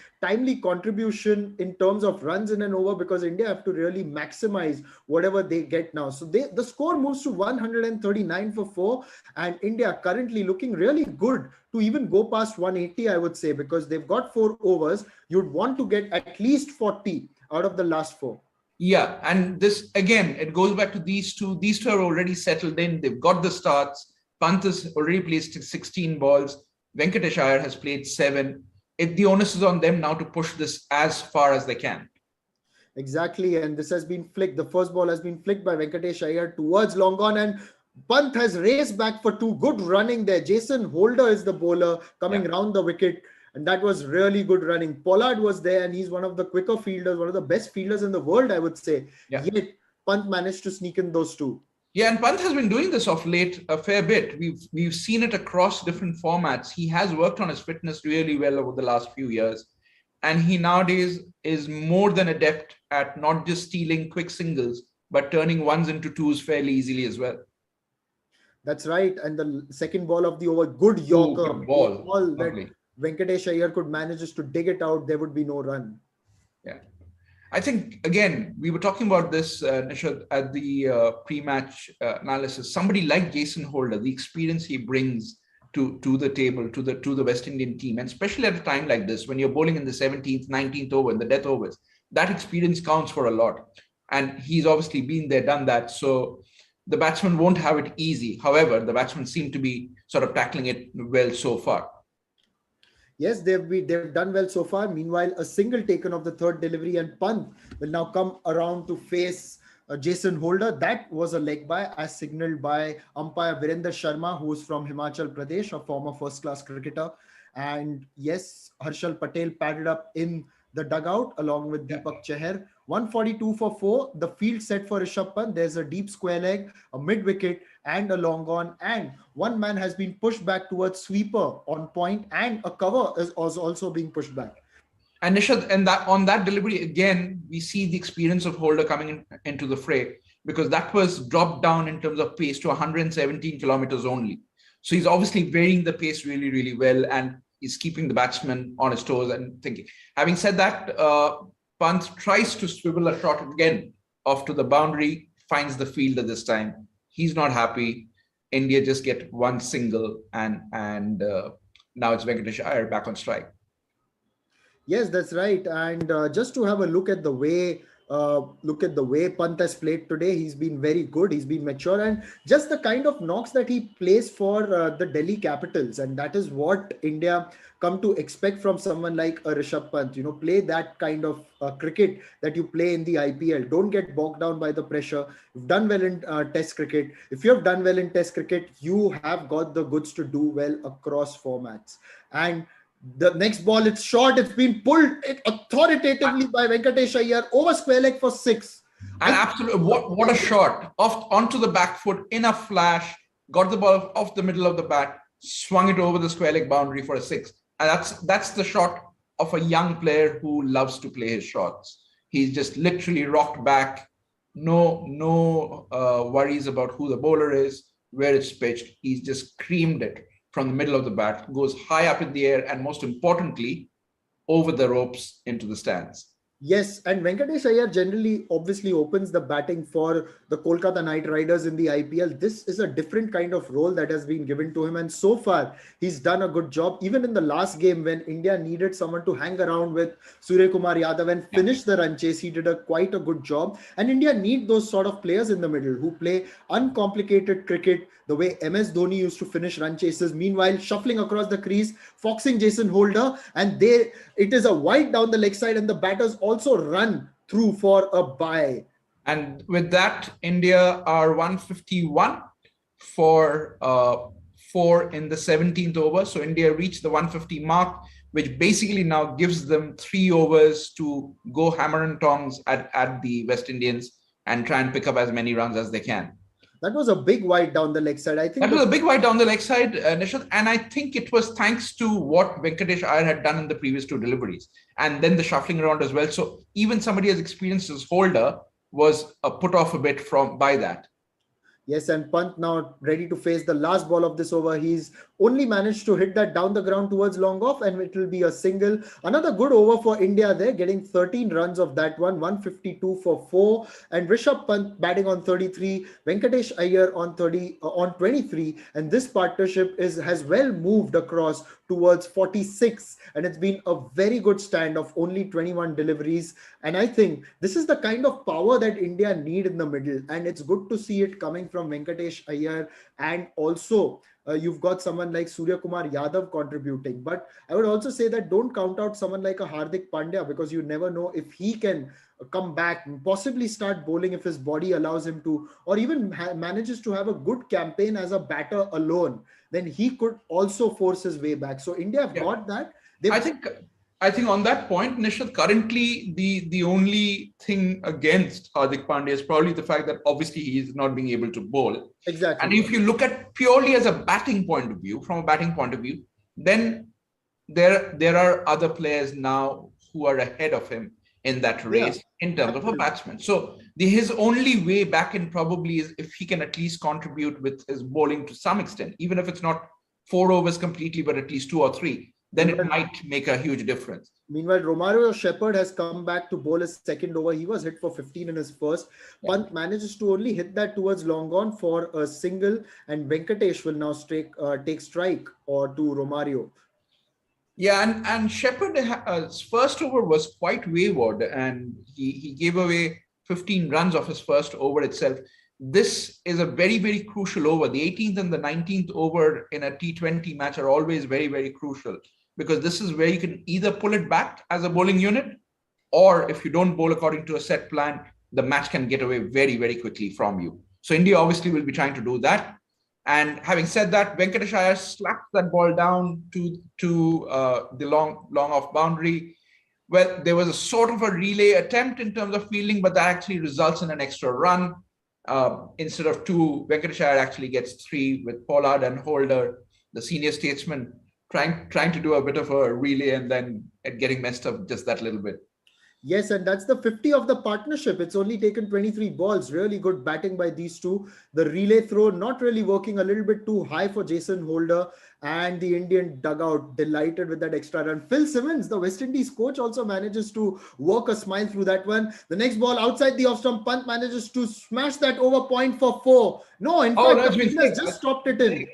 contribution in terms of runs in an over because India have to really maximize whatever they get now. So the score moves to 139 for 4 and India currently looking really good to even go past 180, I would say, because they've got 4 overs. You'd want to get at least 40 out of the last 4. Yeah, and this again, it goes back to these two. These two are already settled in. They've got the starts. Pant has already played 16 balls. Venkatesh Iyer has played 7. The onus is on them now to push this as far as they can. Exactly, and this has been flicked. The first ball has been flicked by Venkatesh Iyer towards long on, and Pant has raced back for 2. Good running there. Jason Holder is the bowler coming round the wicket, and that was really good running. Pollard was there, and he's one of the quicker fielders, one of the best fielders in the world, I would say. Yeah. Yet Pant managed to sneak in those 2. Yeah, and Pant has been doing this of late a fair bit. We've seen it across different formats. He has worked on his fitness really well over the last few years. And he nowadays is more than adept at not just stealing quick singles, but turning ones into twos fairly easily as well. That's right. And the second ball of the over, good Yorker. Good ball. That Venkatesh Iyer could manage to dig it out. There would be no run. Yeah. I think, again, we were talking about this, Nishad, at the pre-match analysis. Somebody like Jason Holder, the experience he brings to the table, to the West Indian team, and especially at a time like this, when you're bowling in the 17th, 19th over, in the death overs, that experience counts for a lot. And he's obviously been there, done that. So the batsmen won't have it easy. However, the batsmen seem to be sort of tackling it well so far. Yes, they've done well so far. Meanwhile, a single taken of the third delivery and Pant will now come around to face Jason Holder. That was a leg by as signaled by umpire Virender Sharma, who is from Himachal Pradesh, a former first-class cricketer. And yes, Harshal Patel padded up in the dugout along with Deepak Chahar. 142 for 4. The field set for Rishabh Pant. There's a deep square leg, a mid-wicket, and a long on. And one man has been pushed back towards sweeper on point, and a cover is also being pushed back. And Nishad, and that on that delivery again, we see the experience of Holder coming into the fray, because that was dropped down in terms of pace to 117 kilometers only. So he's obviously varying the pace really, really well, and he's keeping the batsman on his toes and thinking. Having said that, Pant tries to swivel a shot again off to the boundary, finds the fielder this time. He's not happy. India just get one single, and now it's Venkatesh Iyer back on strike. Yes, that's right. And just to have a look at the way Pant has played today, he's been very good. He's been mature, and just the kind of knocks that he plays for the Delhi Capitals, and that is what India come to expect from someone like a Rishabh Pant. Play that kind of cricket that you play in the IPL. Don't get bogged down by the pressure. You've done well in Test cricket. If you have done well in Test cricket, you have got the goods to do well across formats. And the next ball, it's short. It's been pulled authoritatively by Venkatesh Iyer over square leg for 6. And absolutely, what a shot onto the back foot in a flash. Got the ball off the middle of the bat, swung it over the square leg boundary for a 6. And that's the shot of a young player who loves to play his shots. He's just literally rocked back, no worries about who the bowler is, where it's pitched. He's just creamed it from the middle of the bat, goes high up in the air, and most importantly, over the ropes into the stands. Yes, and Venkatesh Iyer generally obviously opens the batting for the Kolkata Knight Riders in the IPL. This is a different kind of role that has been given to him, and so far he's done a good job. Even in the last game when India needed someone to hang around with Surya Kumar Yadav and finish the run chase, he did quite a good job. And India need those sort of players in the middle who play uncomplicated cricket the way MS Dhoni used to finish run chases. Meanwhile, shuffling across the crease, foxing Jason Holder, and it is a wide down the leg side, and the batters also run through for a bye. And with that, India are 151 for 4 in the 17th over. So India reached the 150 mark, which basically now gives them 3 overs to go hammer and tongs at the West Indians and try and pick up as many runs as they can. That was a big wide down the leg side. I think that was a big wide down the leg side, Nishant, and I think it was thanks to what Venkatesh Iyer had done in the previous 2 deliveries, and then the shuffling around as well. So even somebody as experienced as Holder was put off a bit by that. Yes, and Pant now ready to face the last ball of this over. He's only managed to hit that down the ground towards long off, and it will be a single. Another good over for India there, getting 13 runs of that one, 152 for 4. And Rishabh Pant batting on 33, Venkatesh Iyer on 23. And this partnership has well moved across towards 46. And it's been a very good stand of only 21 deliveries. And I think this is the kind of power that India need in the middle. And it's good to see it coming from Venkatesh Iyer, and also you've got someone like Surya Kumar Yadav contributing. But I would also say that don't count out someone like a Hardik Pandya, because you never know if he can come back and possibly start bowling if his body allows him to, or even manages to have a good campaign as a batter alone, then he could also force his way back. So India have got that. I think on that point, Nishant, currently the only thing against Hardik Pandya is probably the fact that obviously he is not being able to bowl. Exactly. And if you look at purely as a batting point of view, then there are other players now who are ahead of him in that race in terms of a batsman. So his only way back in probably is if he can at least contribute with his bowling to some extent, even if it's not 4 overs completely, but at least 2 or 3. Then it might make a huge difference. Meanwhile, Romario Shepherd has come back to bowl his second over. He was hit for 15 in his first. Pant manages to only hit that towards long on for a single, and Venkatesh will now take strike or to Romario. Yeah, and Shepherd's first over was quite wayward, and he gave away 15 runs of his first over itself. This is a very, very crucial over. The 18th and the 19th over in a T20 match are always very, very crucial, because this is where you can either pull it back as a bowling unit, or if you don't bowl according to a set plan, the match can get away very, very quickly from you. So India obviously will be trying to do that. And having said that, Venkatesh Iyer slapped that ball down to the long off boundary. Well, there was a sort of a relay attempt in terms of fielding, but that actually results in an extra run. Instead of 2, Venkatesh Iyer actually gets 3 with Pollard and Holder, the senior statesman, trying to do a bit of a relay and then getting messed up just that little bit. Yes, and that's the 50 of the partnership. It's only taken 23 balls. Really good batting by these two. The relay throw not really working, a little bit too high for Jason Holder, and the Indian dugout delighted with that extra run. Phil Simmons, the West Indies coach, also manages to work a smile through that one. The next ball outside the off-stump, Pant manages to smash that over point for 4. No, in fact, the fielders just stopped it in.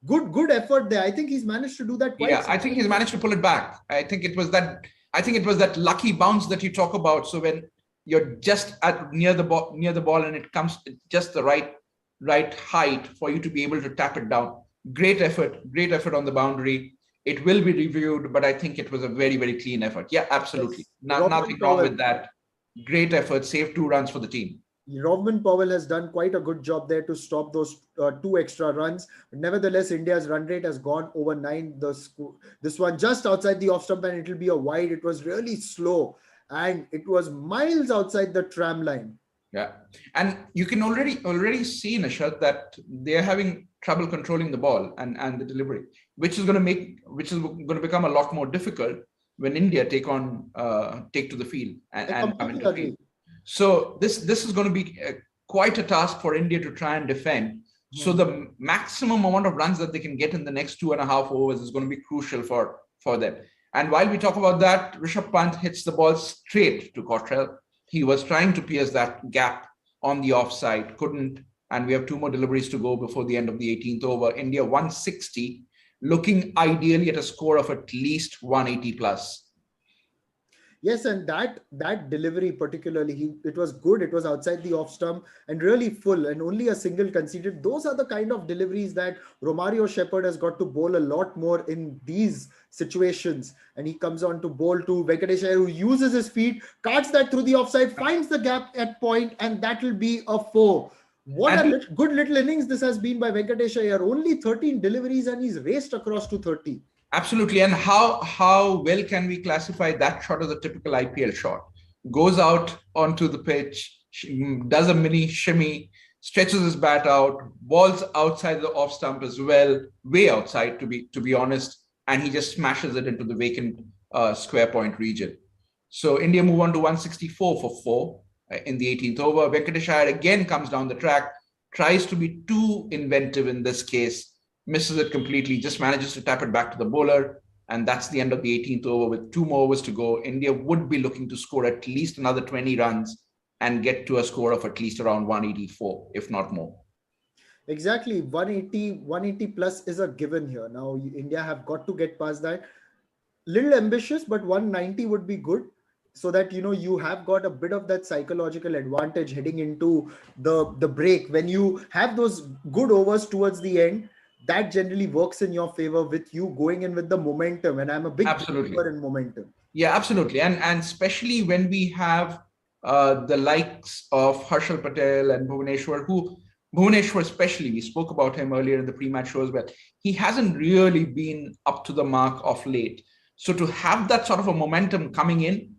Good effort there. I think he's managed to do that quite. Yeah, I think he's managed to pull it back. I think it was that lucky bounce that you talk about. So when you're just near the ball and it comes just the right height for you to be able to tap it down. Great effort on the boundary. It will be reviewed, but I think it was a very, very clean effort. Yeah, absolutely. Yes. Nothing wrong with that. Great effort. Saved 2 runs for the team. Rovman Powell has done quite a good job there to stop those 2 extra runs. But nevertheless, India's run rate has gone over 9. This one just outside the off stump, and it will be a wide. It was really slow, and it was miles outside the tram line. Yeah, and you can already see, Nishat, that they're having trouble controlling the ball and the delivery, which is going to become a lot more difficult when India take to the field and come into the field. So this is going to be quite a task for India to try and defend. So the maximum amount of runs that they can get in the next 2.5 overs is going to be crucial for them. And while we talk about that, Rishabh Pant hits the ball straight to Cottrell. He was trying to pierce that gap on the offside, couldn't. And we have 2 more deliveries to go before the end of the 18th over. India 160, looking ideally at a score of at least 180 plus. Yes, and that delivery particularly, it was good. It was outside the off stump and really full, and only a single conceded. Those are the kind of deliveries that Romario Shepherd has got to bowl a lot more in these situations. And he comes on to bowl to Venkatesh Iyer, who uses his feet, carts that through the offside, finds the gap at point, and that will be a 4. What a good little innings this has been by Venkatesh Iyer. Only 13 deliveries and he's raced across to 30. Absolutely. And how well can we classify that shot as a typical IPL shot? Goes out onto the pitch, does a mini shimmy, stretches his bat out, balls outside the off stump as well, way outside to be honest, and he just smashes it into the vacant square point region. So India move on to 164 for 4 in the 18th over. Venkatesh Iyer again comes down the track, tries to be too inventive in this case, misses it completely, just manages to tap it back to the bowler. And that's the end of the 18th over with 2 more overs to go. India would be looking to score at least another 20 runs and get to a score of at least around 184, if not more. Exactly. 180 plus is a given here. Now, India have got to get past that. Little ambitious, but 190 would be good. So that, you have got a bit of that psychological advantage heading into the break. When you have those good overs towards the end, that generally works in your favor with you going in with the momentum. And I'm a big believer in momentum. Yeah, absolutely. And especially when we have the likes of Harshal Patel and Bhuvaneshwar especially, we spoke about him earlier in the pre-match show as well. He hasn't really been up to the mark of late. So to have that sort of a momentum coming in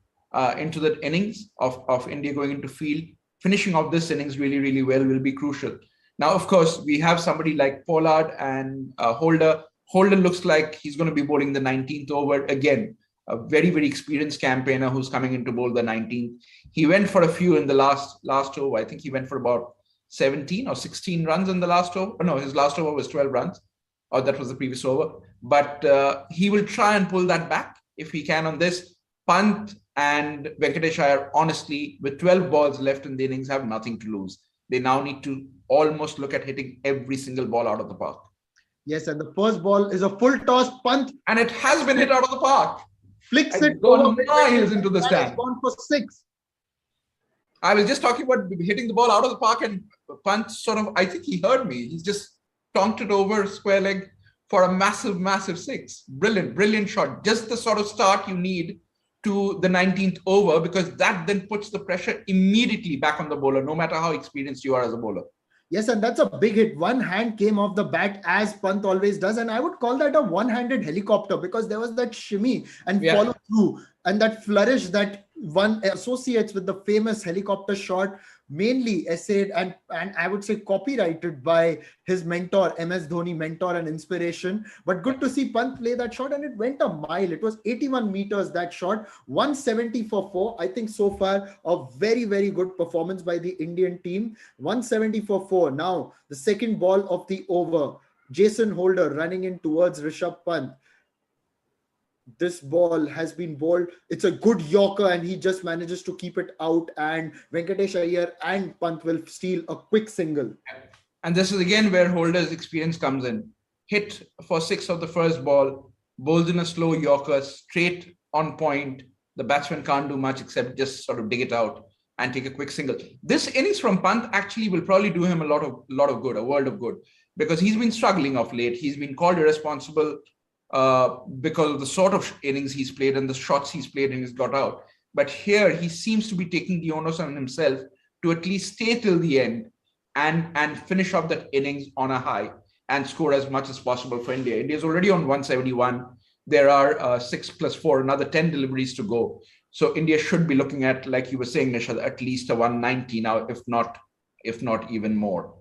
into the innings of India going into field, finishing off this innings really, really well will be crucial. Now, of course, we have somebody like Pollard and Holder. Holder looks like he's going to be bowling the 19th over. Again, a very, very experienced campaigner who's coming in to bowl the 19th. He went for a few in the last over. I think he went for about 17 or 16 runs in the last over. No, his last over was 12 runs. Or that was the previous over. But he will try and pull that back if he can on this. Pant and Venkatesh Iyer, honestly, with 12 balls left in the innings, have nothing to lose. They now need to almost look at hitting every single ball out of the park. Yes, and the first ball is a full toss punt. And it has been hit out of the park. Flicks it gone miles into the stand. Gone for 6. I was just talking about hitting the ball out of the park, and Pant sort of, I think he heard me. He's just tonked it over square leg for a massive, massive 6. Brilliant, brilliant shot. Just the sort of start you need to the 19th over, because that then puts the pressure immediately back on the bowler, no matter how experienced you are as a bowler. Yes, and that's a big hit. One hand came off the bat, as Pant always does. And I would call that a one-handed helicopter, because there was that shimmy and follow through and that flourish that one associates with the famous helicopter shot, mainly essayed and I would say copyrighted by his mentor, MS Dhoni, mentor and inspiration. But good to see Pant play that shot, and it went a mile. It was 81 meters, that shot, 170 for 4. I think so far a very, very good performance by the Indian team. 170 for 4. Now, the second ball of the over, Jason Holder running in towards Rishabh Pant. This ball has been bowled. It's a good Yorker, and he just manages to keep it out. And Venkatesh Iyer and Pant will steal a quick single. And this is again where Holder's experience comes in. Hit for 6 of the first ball, bowls in a slow Yorker, straight on point. The batsman can't do much except just sort of dig it out and take a quick single. This innings from Pant actually will probably do him a lot of good, a world of good, because he's been struggling of late. He's been called irresponsible because of the sort of innings he's played and the shots he's played and he's got out. But here he seems to be taking the onus on himself to at least stay till the end and finish off that innings on a high and score as much as possible for India. India's already on 171. There are 6 plus 4, another 10 deliveries to go. So India should be looking at, like you were saying, Nishad, at least a 190 now, if not even more.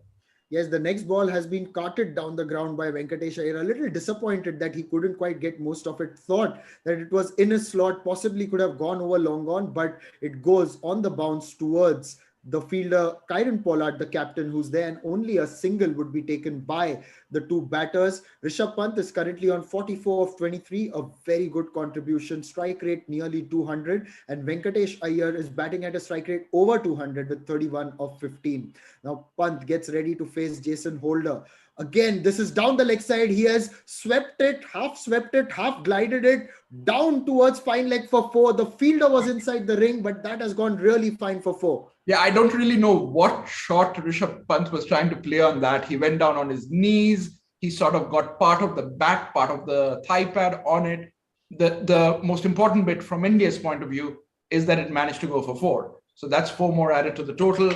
Yes, the next ball has been carted down the ground by Venkatesh Iyer. A little disappointed that he couldn't quite get most of it. Thought that it was in his slot, possibly could have gone over long on, but it goes on the bounce towards the fielder, Kyron Pollard, the captain, who's there, and only a single would be taken by the two batters. Rishabh Pant is currently on 44 of 23, a very good contribution. Strike rate nearly 200, and Venkatesh Iyer is batting at a strike rate over 200 with 31 of 15. Now Pant gets ready to face Jason Holder. Again, this is down the leg side. He has swept it, half glided it down towards fine leg for four. The fielder was inside the ring, but that has gone really fine for four. Yeah, I don't really know what shot Rishabh Pant was trying to play on that. He went down on his knees. He sort of got part of the back, part of the thigh pad on it. The most important bit from India's point of view is that it managed to go for four. So that's four more added to the total.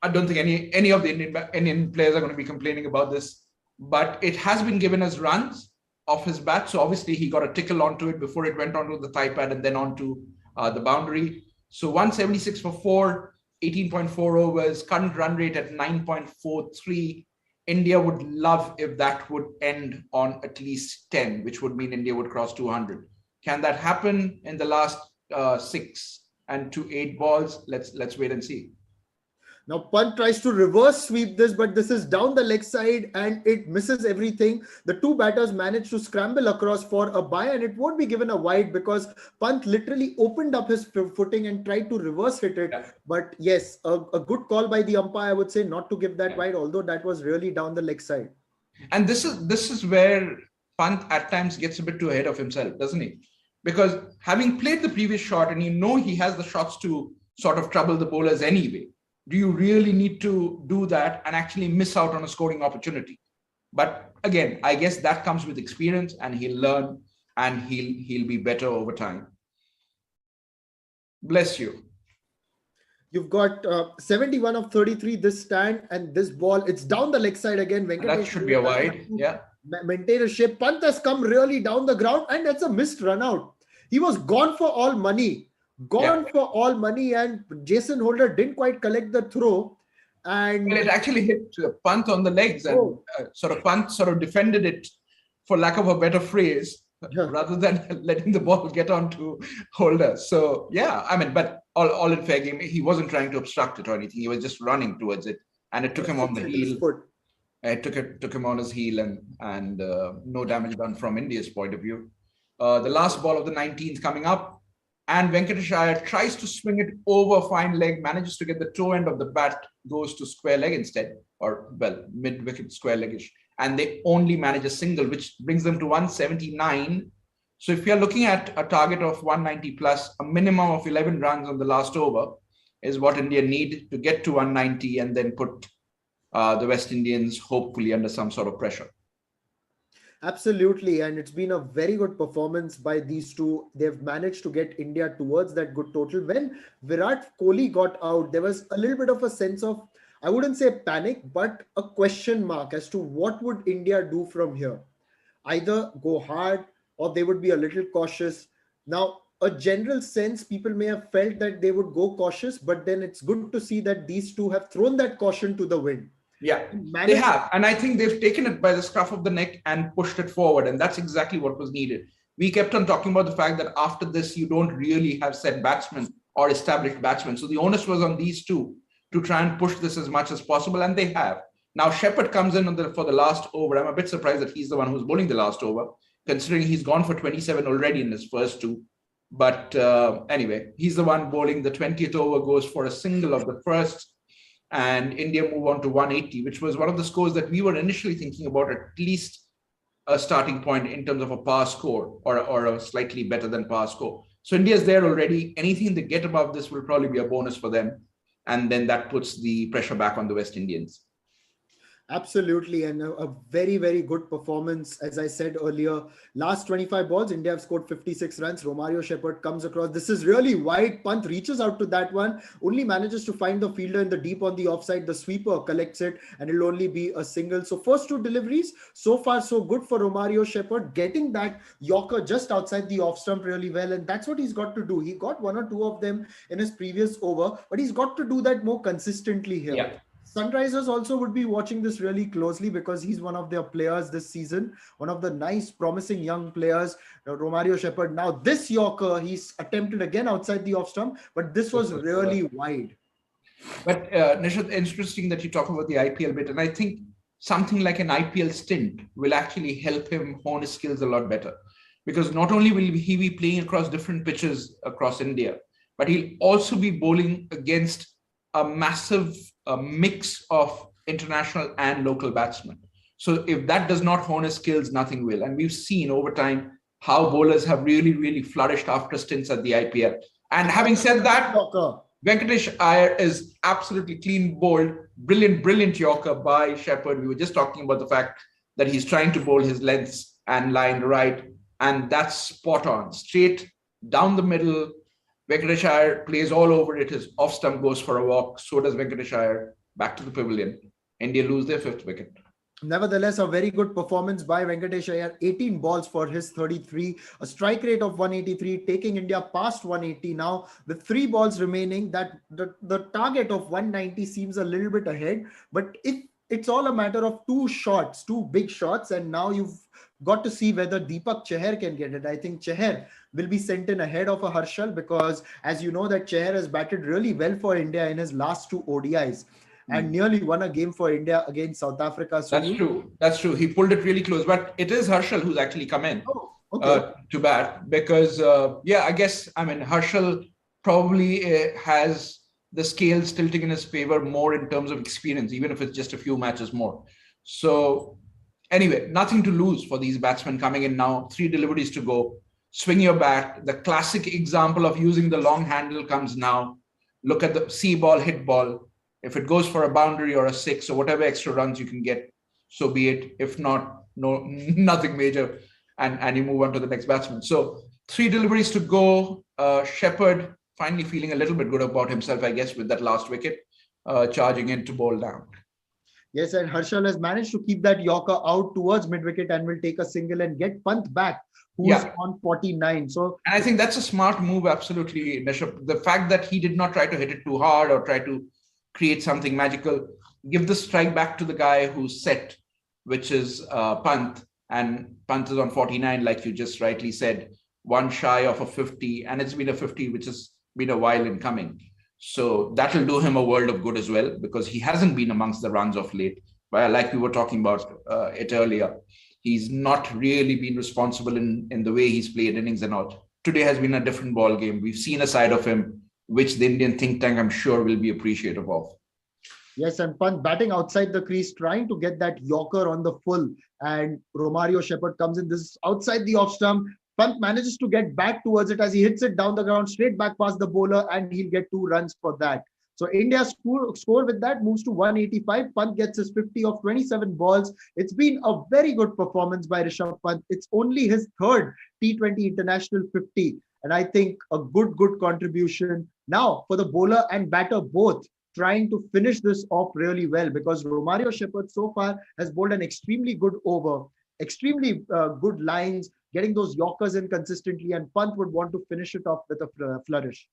I don't think any of the Indian players are going to be complaining about this, but it has been given as runs off his bat. So obviously he got a tickle onto it before it went onto the thigh pad and then onto the boundary. So 176 for four, 18.4 overs, current run rate at 9.43. India would love if that would end on at least 10, which would mean India would cross 200. Can that happen in the last 6 and 8 balls? Let's wait and see. Now Pant tries to reverse sweep this, but this is down the leg side and it misses everything. The two batters managed to scramble across for a bye, and it won't be given a wide because Pant literally opened up his footing and tried to reverse hit it. Yeah. But yes, a good call by the umpire, I would say, not to give that wide, although that was really down the leg side. And this is where Pant at times gets a bit too ahead of himself, doesn't he? Because having played the previous shot and he has the shots to sort of trouble the bowlers anyway, do you really need to do that and actually miss out on a scoring opportunity? But again, I guess that comes with experience, and he'll learn and he'll be better over time. Bless you. You've got 71 of 33 this stand, and this ball, it's down the leg side again. That should be a wide. Yeah. Maintain a shape. Pant has come really down the ground, and that's a missed run out. He was gone for all money. And Jason Holder didn't quite collect the throw, and it actually hit Pant on the legs, and Pant sort of defended it, for lack of a better phrase, rather than letting the ball get onto Holder. So yeah, I mean, but all in fair game, he wasn't trying to obstruct it or anything. He was just running towards it, and it took him on the heel. It took him on his heel, and no damage done from India's point of view. The last ball of the 19th coming up. And Venkatesh Iyer tries to swing it over fine leg, manages to get the toe end of the bat, goes to square leg instead, or well, mid-wicket square leggish. And they only manage a single, which brings them to 179. So if you're looking at a target of 190 plus, a minimum of 11 runs on the last over is what India need to get to 190 and then put the West Indians hopefully under some sort of pressure. Absolutely, and it's been a very good performance by these two. They've managed to get India towards that good total. When Virat Kohli got out, there was a little bit of a sense of, I wouldn't say panic, but a question mark as to what would India do from here. Either go hard or they would be a little cautious. Now, a general sense, people may have felt that they would go cautious, but then it's good to see that these two have thrown that caution to the wind. Yeah, they have. And I think they've taken it by the scruff of the neck and pushed it forward. And that's exactly what was needed. We kept on talking about the fact that after this, you don't really have set batsmen or established batsmen. So the onus was on these two to try and push this as much as possible. And they have. Now, Shepherd comes in for the last over. I'm a bit surprised that he's the one who's bowling the last over, considering he's gone for 27 already in his first two. But anyway, he's the one bowling. The 20th over goes for a single of the first. And India move on to 180, which was one of the scores that we were initially thinking about, at least a starting point in terms of a par score or a slightly better than par score. So India's there already. Anything they get above this will probably be a bonus for them. And then that puts the pressure back on the West Indians. Absolutely, and a very, very good performance. As I said earlier, last 25 balls, India have scored 56 runs. Romario Shepherd comes across. This is really wide. Pant reaches out to that one, only manages to find the fielder in the deep on the offside. The sweeper collects it, and it'll only be a single. So first two deliveries, so far so good for Romario Shepherd, getting that Yorker just outside the off stump really well, and that's what he's got to do. He got one or two of them in his previous over, but he's got to do that more consistently here. Yeah. Sunrisers also would be watching this really closely because he's one of their players this season, one of the nice, promising young players, Romario Shepherd. Now, this Yorker, he's attempted again outside the off stump, but this was really wide. But Nishad, interesting that you talk about the IPL bit, and I think something like an IPL stint will actually help him hone his skills a lot better, because not only will he be playing across different pitches across India, but he'll also be bowling against a massive mix of international and local batsmen. So if that does not hone his skills, nothing will. And we've seen over time how bowlers have really, really flourished after stints at the IPL. And having said that, Venkatesh Iyer is absolutely clean bowled, brilliant, brilliant Yorker by Shepherd. We were just talking about the fact that he's trying to bowl his lengths and line right, and that's spot on, straight down the middle. Venkatesh Iyer plays all over it. His off stump goes for a walk. So does Venkatesh Iyer. Back to the pavilion. India lose their 5th wicket. Nevertheless, a very good performance by Venkatesh Iyer. 18 balls for his 33, a strike rate of 183, taking India past 180 now. With 3 balls remaining, that the target of 190 seems a little bit ahead. But it's all a matter of 2 shots, 2 big shots, and now you've got to see whether Deepak Chahar can get it. I think Chahar will be sent in ahead of a Harshal because, as you know, that Chahar has batted really well for India in his last 2 ODIs. And nearly won a game for India against South Africa. So that's true. That's true. He pulled it really close. But it is Harshal who's actually come in to bat because, I guess, Harshal probably has the scales tilting in his favor more in terms of experience, even if it's just a few matches more. So anyway, nothing to lose for these batsmen coming in now. 3 deliveries to go. Swing your bat. The classic example of using the long handle comes now. Look at the see ball, hit ball. If it goes for a boundary or a 6 or whatever extra runs you can get, so be it. If not, nothing major, and you move on to the next batsman. So 3 deliveries to go. Shepherd finally feeling a little bit good about himself, I guess, with that last wicket, charging in to bowl down. Yes, and Harshal has managed to keep that Yorker out towards mid-wicket and will take a single and get Pant back, who's on 49. So, and I think that's a smart move, absolutely, Nishab. The fact that he did not try to hit it too hard or try to create something magical, give the strike back to the guy who's set, which is Pant, and Pant is on 49, like you just rightly said, 1 shy of a 50, and it's been a 50 which has been a while in coming. So that will do him a world of good as well, because he hasn't been amongst the runs of late. But like we were talking about it earlier, he's not really been responsible in the way he's played innings and all. Today has been a different ball game. We've seen a side of him which the Indian think tank, I'm sure, will be appreciative of. Yes, and Pant batting outside the crease, trying to get that Yorker on the full. And Romario Shepherd comes in. This is outside the off stump. Pant manages to get back towards it as he hits it down the ground, straight back past the bowler, and he'll get 2 runs for that. So India's score with that moves to 185. Pant gets his 50 of 27 balls. It's been a very good performance by Rishabh Pant. It's only his 3rd T20 international 50. And I think a good contribution. Now, for the bowler and batter both, trying to finish this off really well, because Romario Shepherd so far has bowled an extremely good over, extremely good lines, getting those Yorkers in consistently, and Pant would want to finish it off with a flourish.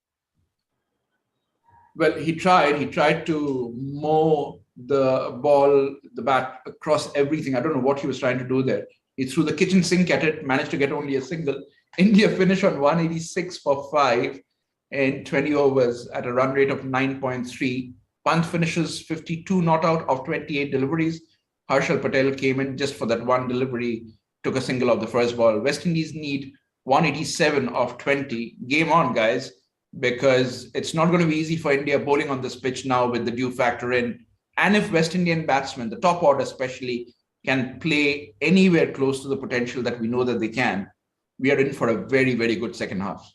Well, he tried to mow the ball, the bat across everything. I don't know what he was trying to do there. He threw the kitchen sink at it, managed to get only a single. India finish on 186 for 5 in 20 overs at a run rate of 9.3. Pant finishes 52 not out of 28 deliveries. Harshal Patel came in just for that 1 delivery, took a single of the first ball. West Indies need 187 of 20. Game on, guys, because it's not going to be easy for India bowling on this pitch now with the dew factor in. And if West Indian batsmen, the top order especially, can play anywhere close to the potential that we know that they can, we are in for a very, very good second half.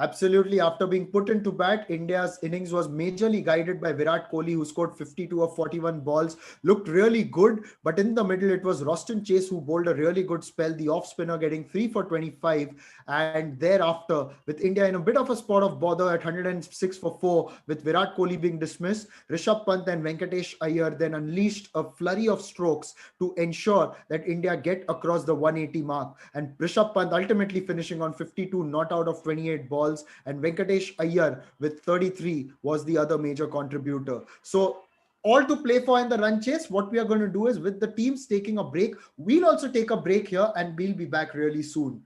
Absolutely. After being put into bat, India's innings was majorly guided by Virat Kohli, who scored 52 of 41 balls, looked really good. But in the middle, it was Roston Chase who bowled a really good spell, the off spinner getting 3 for 25. And thereafter, with India in a bit of a spot of bother at 106 for 4, with Virat Kohli being dismissed, Rishabh Pant and Venkatesh Iyer then unleashed a flurry of strokes to ensure that India get across the 180 mark. And Rishabh Pant ultimately finishing on 52 not out of 28 balls. And Venkatesh Iyer with 33 was the other major contributor. So all to play for in the run chase. What we are going to do is, with the teams taking a break, we'll also take a break here and we'll be back really soon.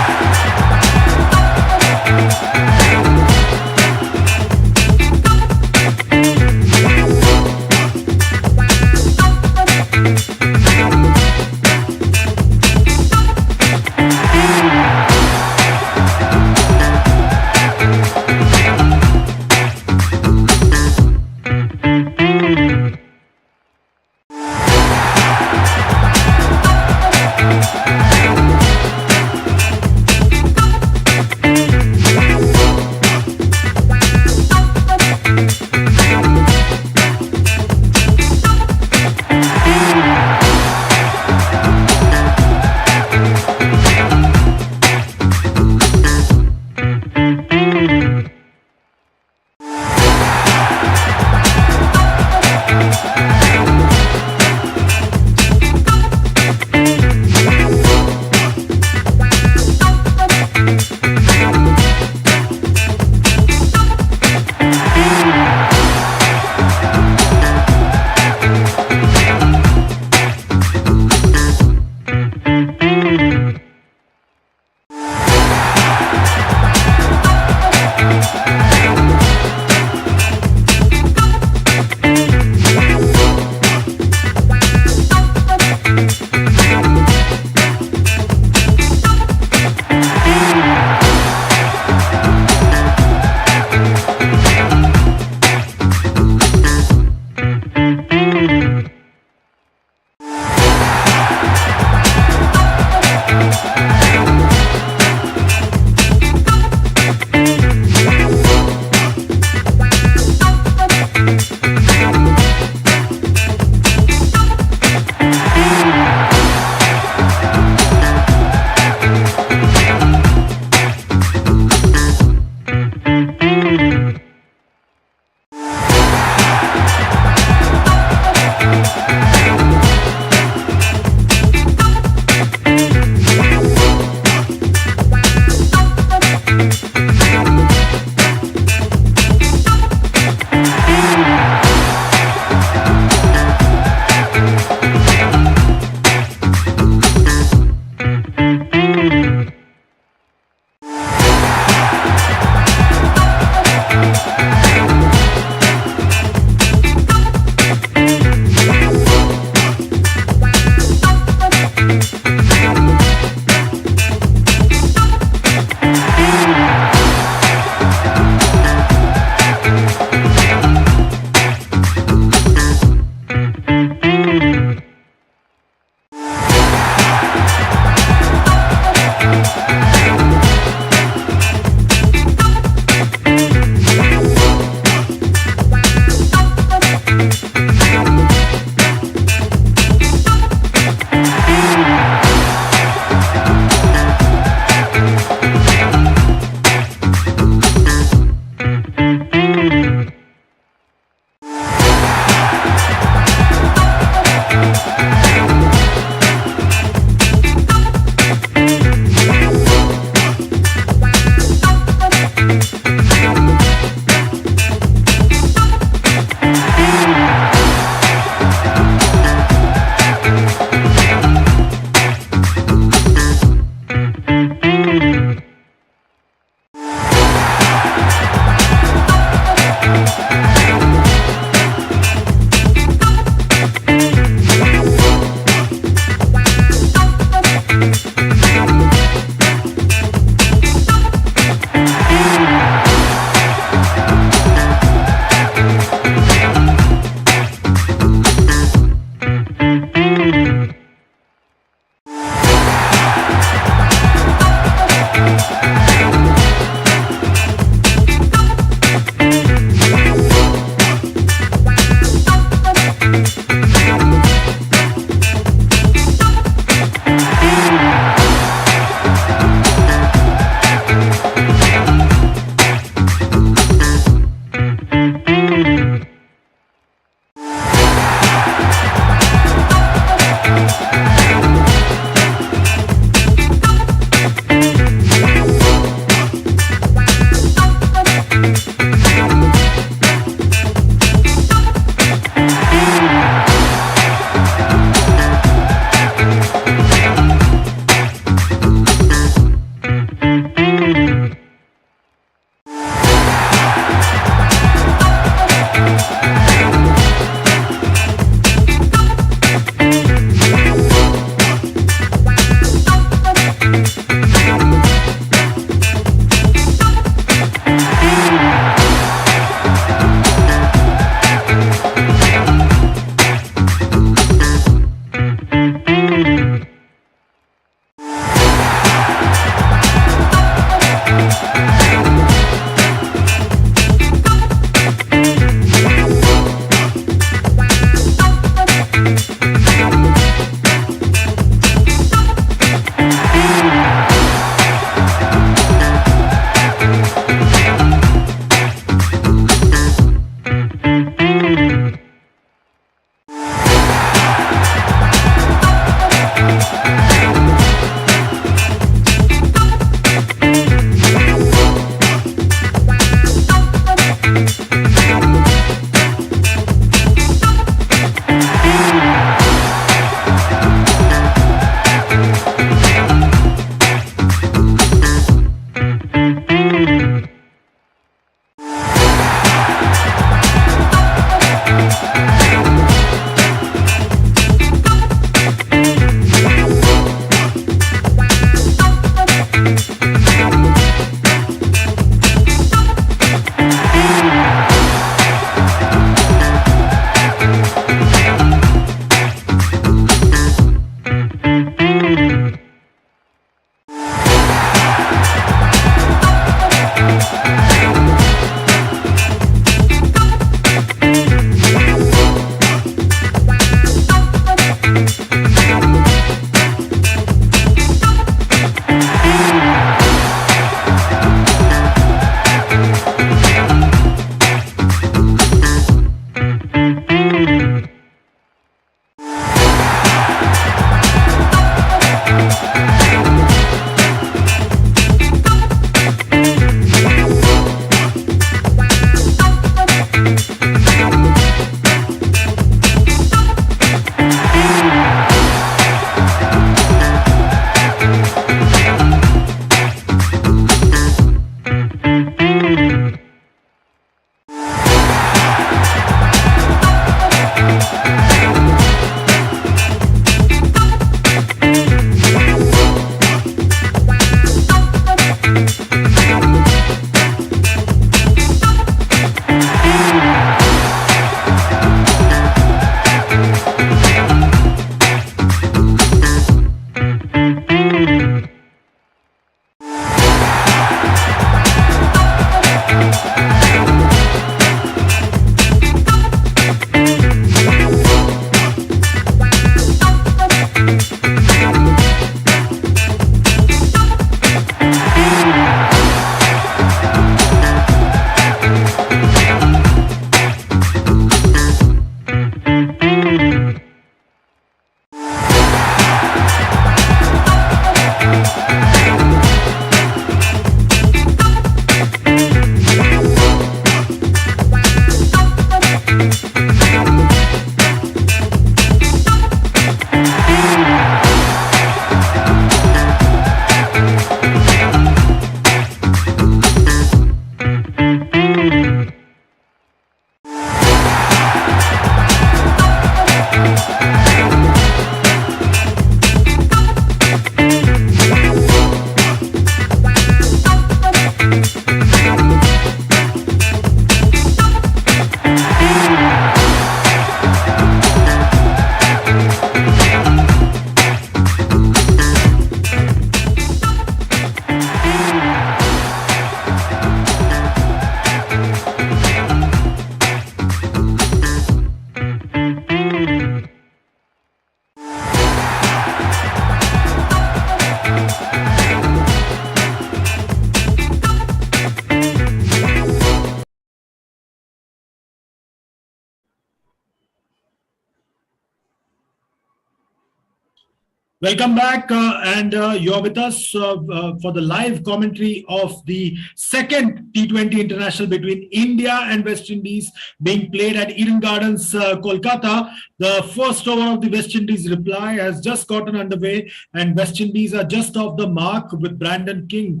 Welcome back, and you're with us for the live commentary of the second T20 international between India and West Indies being played at Eden Gardens, Kolkata. The first over of the West Indies reply has just gotten underway, and West Indies are just off the mark with Brandon King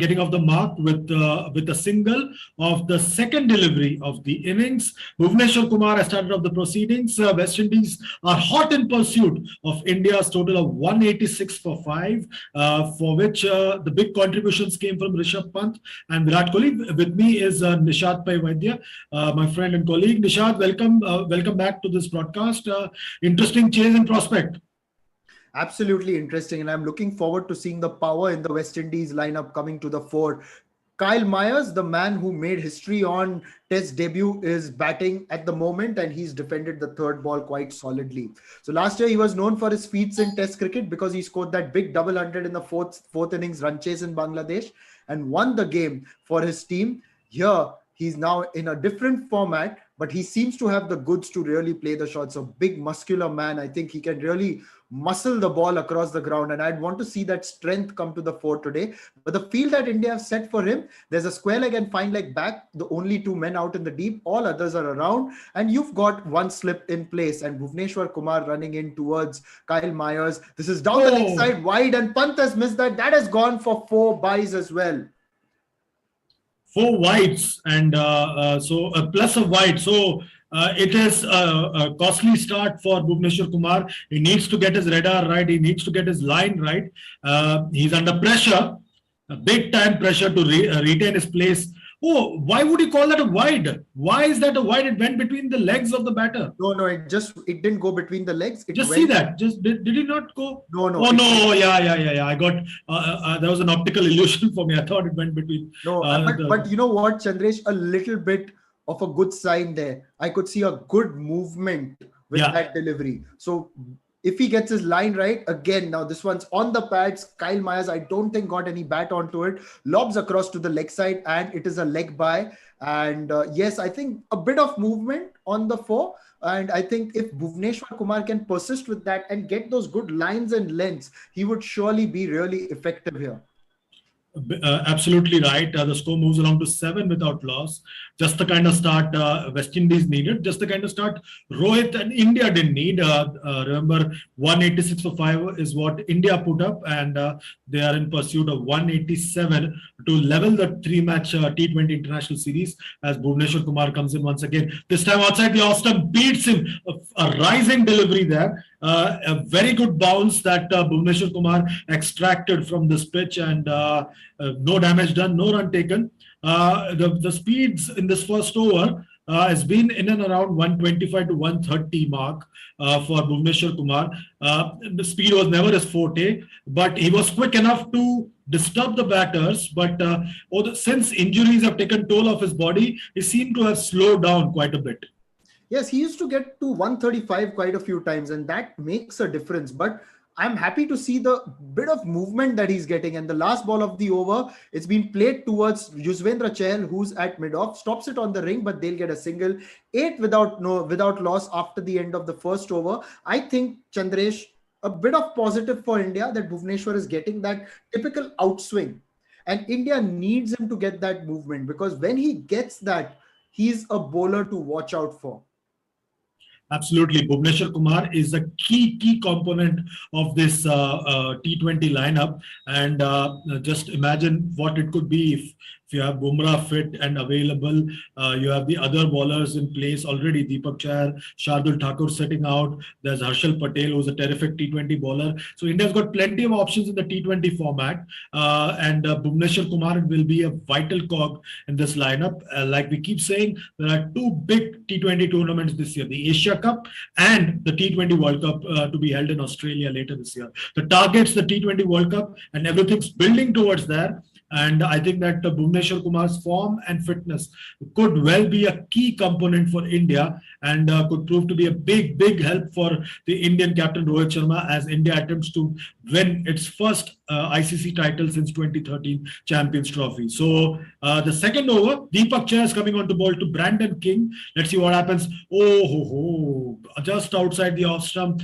getting off the mark with a single of the second delivery of the innings. Bhuvneshwar Kumar has started off the proceedings. West Indies are hot in pursuit of India's total of 186 for 5, for which the big contributions came from Rishabh Pant and Virat Kohli. With me is Nishad Pai Vaidya, my friend and colleague. Nishad, welcome back to this broadcast. Interesting change in prospect. Absolutely interesting, and I'm looking forward to seeing the power in the West Indies lineup coming to the fore. Kyle Myers, the man who made history on Test debut, is batting at the moment, and he's defended the third ball quite solidly. So last year he was known for his feats in Test cricket because he scored that big double hundred in the fourth innings run chase in Bangladesh and won the game for his team. Here he's now in a different format, but he seems to have the goods to really play the shots. A big muscular man. I think he can really muscle the ball across the ground, and I'd want to see that strength come to the fore today. But the field that India have set for him, there's a square leg and fine leg back, the only two men out in the deep, all others are around, and you've got one slip in place, and Bhuvneshwar Kumar running in towards Kyle Myers. This is down the leg side wide, and Pant has missed that. That has gone for 4 byes as well. 4 wides, and so a plus of wide. So it is a costly start for Bhuvneshwar Kumar. He needs to get his radar right. He needs to get his line right. He's under pressure, a big time pressure to retain his place. Oh, why would you call that a wide? Why is that a wide? It went between the legs of the batter. No, it didn't go between the legs. Just see that. Just did it not go? No. Oh no! Yeah. I got there was an optical illusion for me. I thought it went between. No, but you know what, Chandresh? A little bit of a good sign there. I could see a good movement with that delivery. So if he gets his line right, again, now this one's on the pads. Kyle Myers, I don't think got any bat onto it. Lobs across to the leg side, and it is a leg by. And yes, I think a bit of movement on the 4. And I think if Bhuvneshwar Kumar can persist with that and get those good lines and lengths, he would surely be really effective here. Absolutely right. The score moves along to 7 without loss. Just the kind of start West Indies needed. Just the kind of start Rohit and India didn't need. Remember, 186 for 5 is what India put up, and they are in pursuit of 187 to level the 3-match T20 international series as Bhuvneshwar Kumar comes in once again. This time outside the off-stump, beats him. A rising delivery there. A very good bounce that Bhuvneshwar Kumar extracted from this pitch, and no damage done, no run taken. The speeds in this first over has been in and around 125 to 130 mark for Bhuvneshwar Kumar. The speed was never his forte, but he was quick enough to disturb the batters. But since injuries have taken toll of his body, he seemed to have slowed down quite a bit. Yes, he used to get to 135 quite a few times, and that makes a difference. But I'm happy to see the bit of movement that he's getting. And the last ball of the over, it's been played towards Yuzvendra Chahal, who's at mid-off, stops it on the ring, but they'll get a single. 8 without loss after the end of the first over. I think, Chandresh, a bit of positive for India that Bhuvneshwar is getting that typical outswing. And India needs him to get that movement, because when he gets that, he's a bowler to watch out for. Absolutely. Bhuvneshwar Kumar is a key component of this T20 lineup. And just imagine what it could be if you have Bumrah fit and available. You have the other bowlers in place already. Deepak Chahar, Shardul Thakur sitting out. There's Harshal Patel, who's a terrific T20 bowler. So India's got plenty of options in the T20 format. And Bhuvneshwar Kumar will be a vital cog in this lineup. Like we keep saying, there are 2 big T20 tournaments this year, the Asia Cup and the T20 World Cup to be held in Australia later this year. The target's the T20 World Cup, and everything's building towards that. And I think that Bhuvneshwar Kumar's form and fitness could well be a key component for India, and could prove to be a big help for the Indian captain Rohit Sharma as India attempts to win its first ICC title since 2013 Champions Trophy. So the second over, Deepak Chahar is coming on to bowl to Brandon King. Let's see what happens. Oh, just outside the off stump,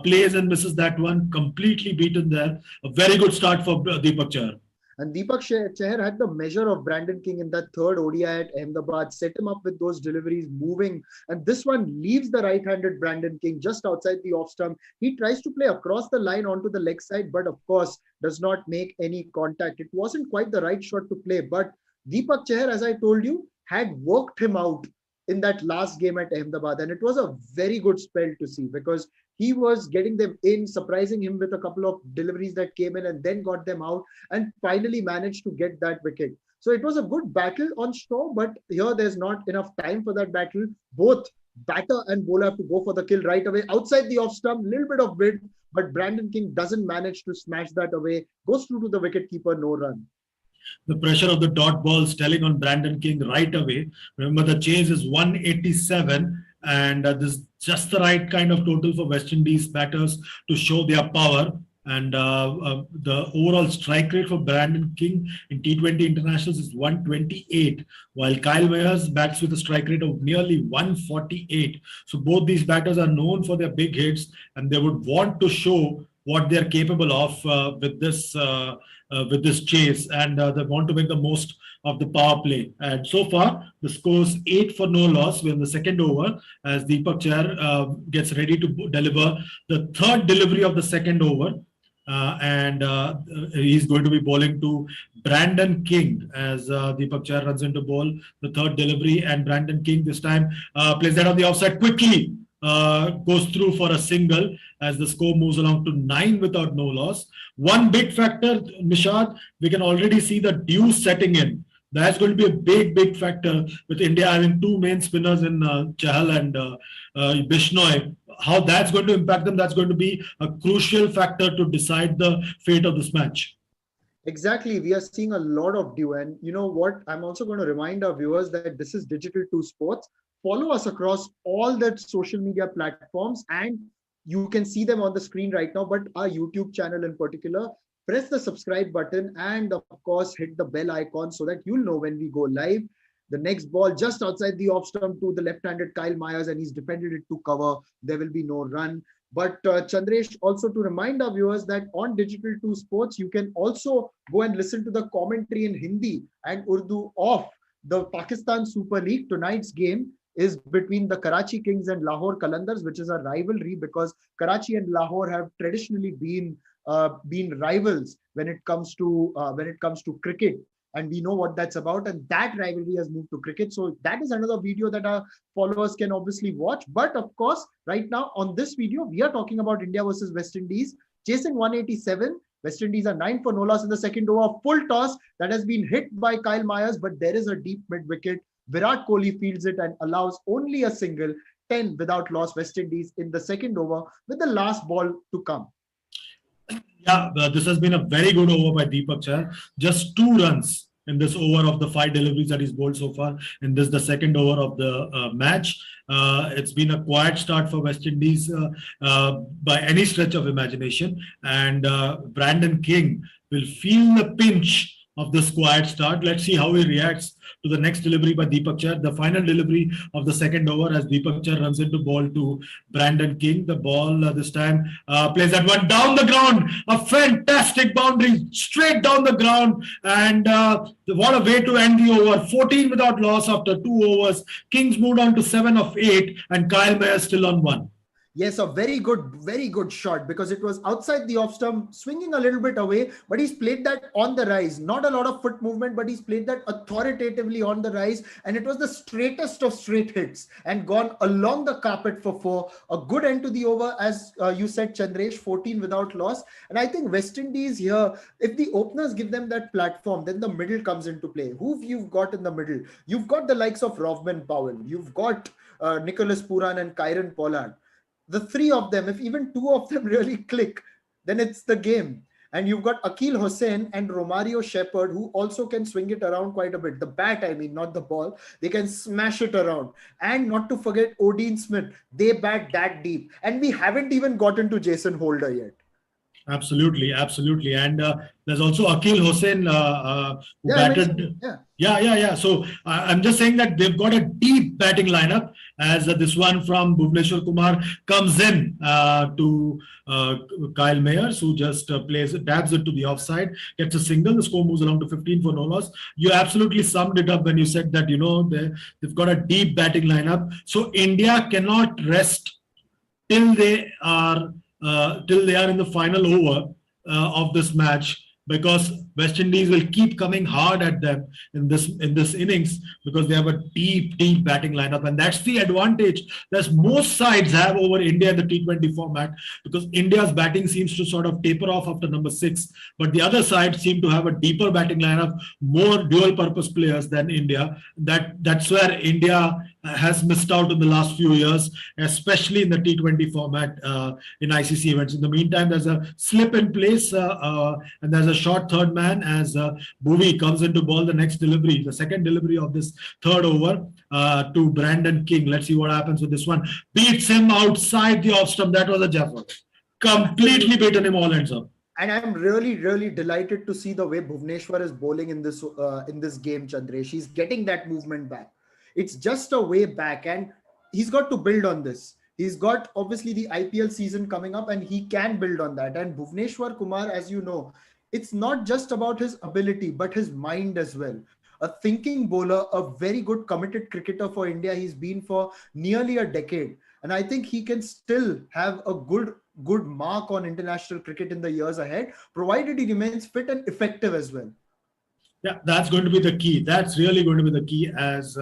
plays and misses that one. Completely beaten there. A very good start for Deepak Chahar. And Deepak Chahar had the measure of Brandon King in that third ODI at Ahmedabad, set him up with those deliveries moving. And this one leaves the right-handed Brandon King just outside the off stump. He tries to play across the line onto the leg side, but of course does not make any contact. It wasn't quite the right shot to play, but Deepak Chahar, as I told you, had worked him out in that last game at Ahmedabad. And it was a very good spell to see because he was getting them in, surprising him with a couple of deliveries that came in and then got them out and finally managed to get that wicket. So it was a good battle on straw, but here there's not enough time for that battle. Both batter and bowler have to go for the kill right away. Outside the off stump, little bit of width, but Brandon King doesn't manage to smash that away. Goes through to the wicketkeeper, no run. The pressure of the dot balls telling on Brandon King right away. Remember, the chase is 187, and this is just the right kind of total for West Indies batters to show their power. And the overall strike rate for Brandon King in T20 internationals is 128, while Kyle Mayers bats with a strike rate of nearly 148. So both these batters are known for their big hits, and they would want to show what they're capable of with this chase, and they want to make the most of the power play. And so far, the score's 8 for no loss. We're in the second over as Deepak Chahar gets ready to deliver the third delivery of the second over. And he's going to be bowling to Brandon King as Deepak Chahar runs into ball the third delivery, and Brandon King this time plays that on the offside quickly. Goes through for a single as the score moves along to 9 without no loss. One big factor, Nishad, we can already see the deuce setting in. That's going to be a big factor with India having two main spinners in Chahal and Bishnoi. How that's going to impact them, that's going to be a crucial factor to decide the fate of this match. Exactly. We are seeing a lot of dew. And you know what? I'm also going to remind our viewers that this is Digital 2 Sports. Follow us across all the social media platforms, and you can see them on the screen right now, but our YouTube channel in particular. Press the subscribe button and of course hit the bell icon so that you'll know when we go live. The next ball just outside the off stump to the left-handed Kyle Mayers, and he's defended it to cover. There will be no run. But Chandresh, also to remind our viewers that on Digital 2 Sports, you can also go and listen to the commentary in Hindi and Urdu of the Pakistan Super League. Tonight's game is between the Karachi Kings and Lahore Qalandars, which is a rivalry because Karachi and Lahore have traditionally been rivals when it comes to cricket, and we know what that's about, and that rivalry has moved to cricket. So that is another video that our followers can obviously watch. But of course, right now on this video, we are talking about India versus West Indies, chasing 187. West Indies are 9 for no loss in the second over. Full toss that has been hit by Kyle Mayers, but there is a deep mid wicket. Virat Kohli fields it and allows only a single. 10 without loss, West Indies in the second over with the last ball to come. Yeah, this has been a very good over by Deepak Chahar. Just 2 runs in this over of the 5 deliveries that he's bowled so far. In this, the second over of the match. It's been a quiet start for West Indies by any stretch of imagination. And Brandon King will feel the pinch of this quiet start. Let's see how he reacts to the next delivery by Deepak Chahar. The final delivery of the second over as Deepak Chahar runs into ball to Brandon King. The ball this time plays that one down the ground. A fantastic boundary straight down the ground. And what a way to end the over. 14 without loss after 2 overs. Kings moved on to 7 of 8 and Kyle Mayers still on 1. Yes, a very good shot because it was outside the off stump, swinging a little bit away, but he's played that on the rise. Not a lot of foot movement, but he's played that authoritatively on the rise, and it was the straightest of straight hits and gone along the carpet for 4. A good end to the over, as you said, Chandresh, 14 without loss. And I think West Indies here, if the openers give them that platform, then the middle comes into play. Who you've got in the middle? You've got the likes of Rovman Powell. You've got Nicholas Pooran and Kieron Pollard. The 3 of them, if even 2 of them really click, then it's the game. And you've got Akil Hussain and Romario Shepherd, who also can swing it around quite a bit. The bat, I mean, not the ball. They can smash it around. And not to forget Odin Smith. They bat that deep. And we haven't even gotten to Jason Holder yet. Absolutely, absolutely. And there's also Akil Hussain who Yeah, I batted. mentioned, yeah. Yeah. So I'm just saying that they've got a deep batting lineup as this one from Bhuvneshwar Kumar comes in to Kyle Mayers, who just dabs it to the offside, gets a single. The score moves along to 15 for no loss. You absolutely summed it up when you said that, they've got a deep batting lineup. So India cannot rest till they are in the final over of this match, because West Indies will keep coming hard at them in this innings, because they have a deep batting lineup, and that's the advantage that most sides have over India in the T20 format, because India's batting seems to sort of taper off after number 6, but the other side seem to have a deeper batting lineup, more dual-purpose players than India. That's where India has missed out in the last few years, especially in the T20 format in ICC events. In the meantime, there's a slip in place and there's a short third man as Bhuvi comes into ball the next delivery, the second delivery of this third over to Brandon King. Let's see what happens with this one. Beats him outside the off stump. That was a jaffer. Completely beaten him all ends up. And I'm really delighted to see the way Bhuvneshwar is bowling in this game, Chandresh. He's getting that movement back. It's just a way back, and he's got to build on this. He's got obviously the IPL season coming up, and he can build on that. And Bhuvneshwar Kumar, as you know, it's not just about his ability, but his mind as well. A thinking bowler, a very good committed cricketer for India. He's been for nearly a decade. And I think he can still have a good mark on international cricket in the years ahead, provided he remains fit and effective as well. Yeah, that's going to be the key. That's really going to be the key, as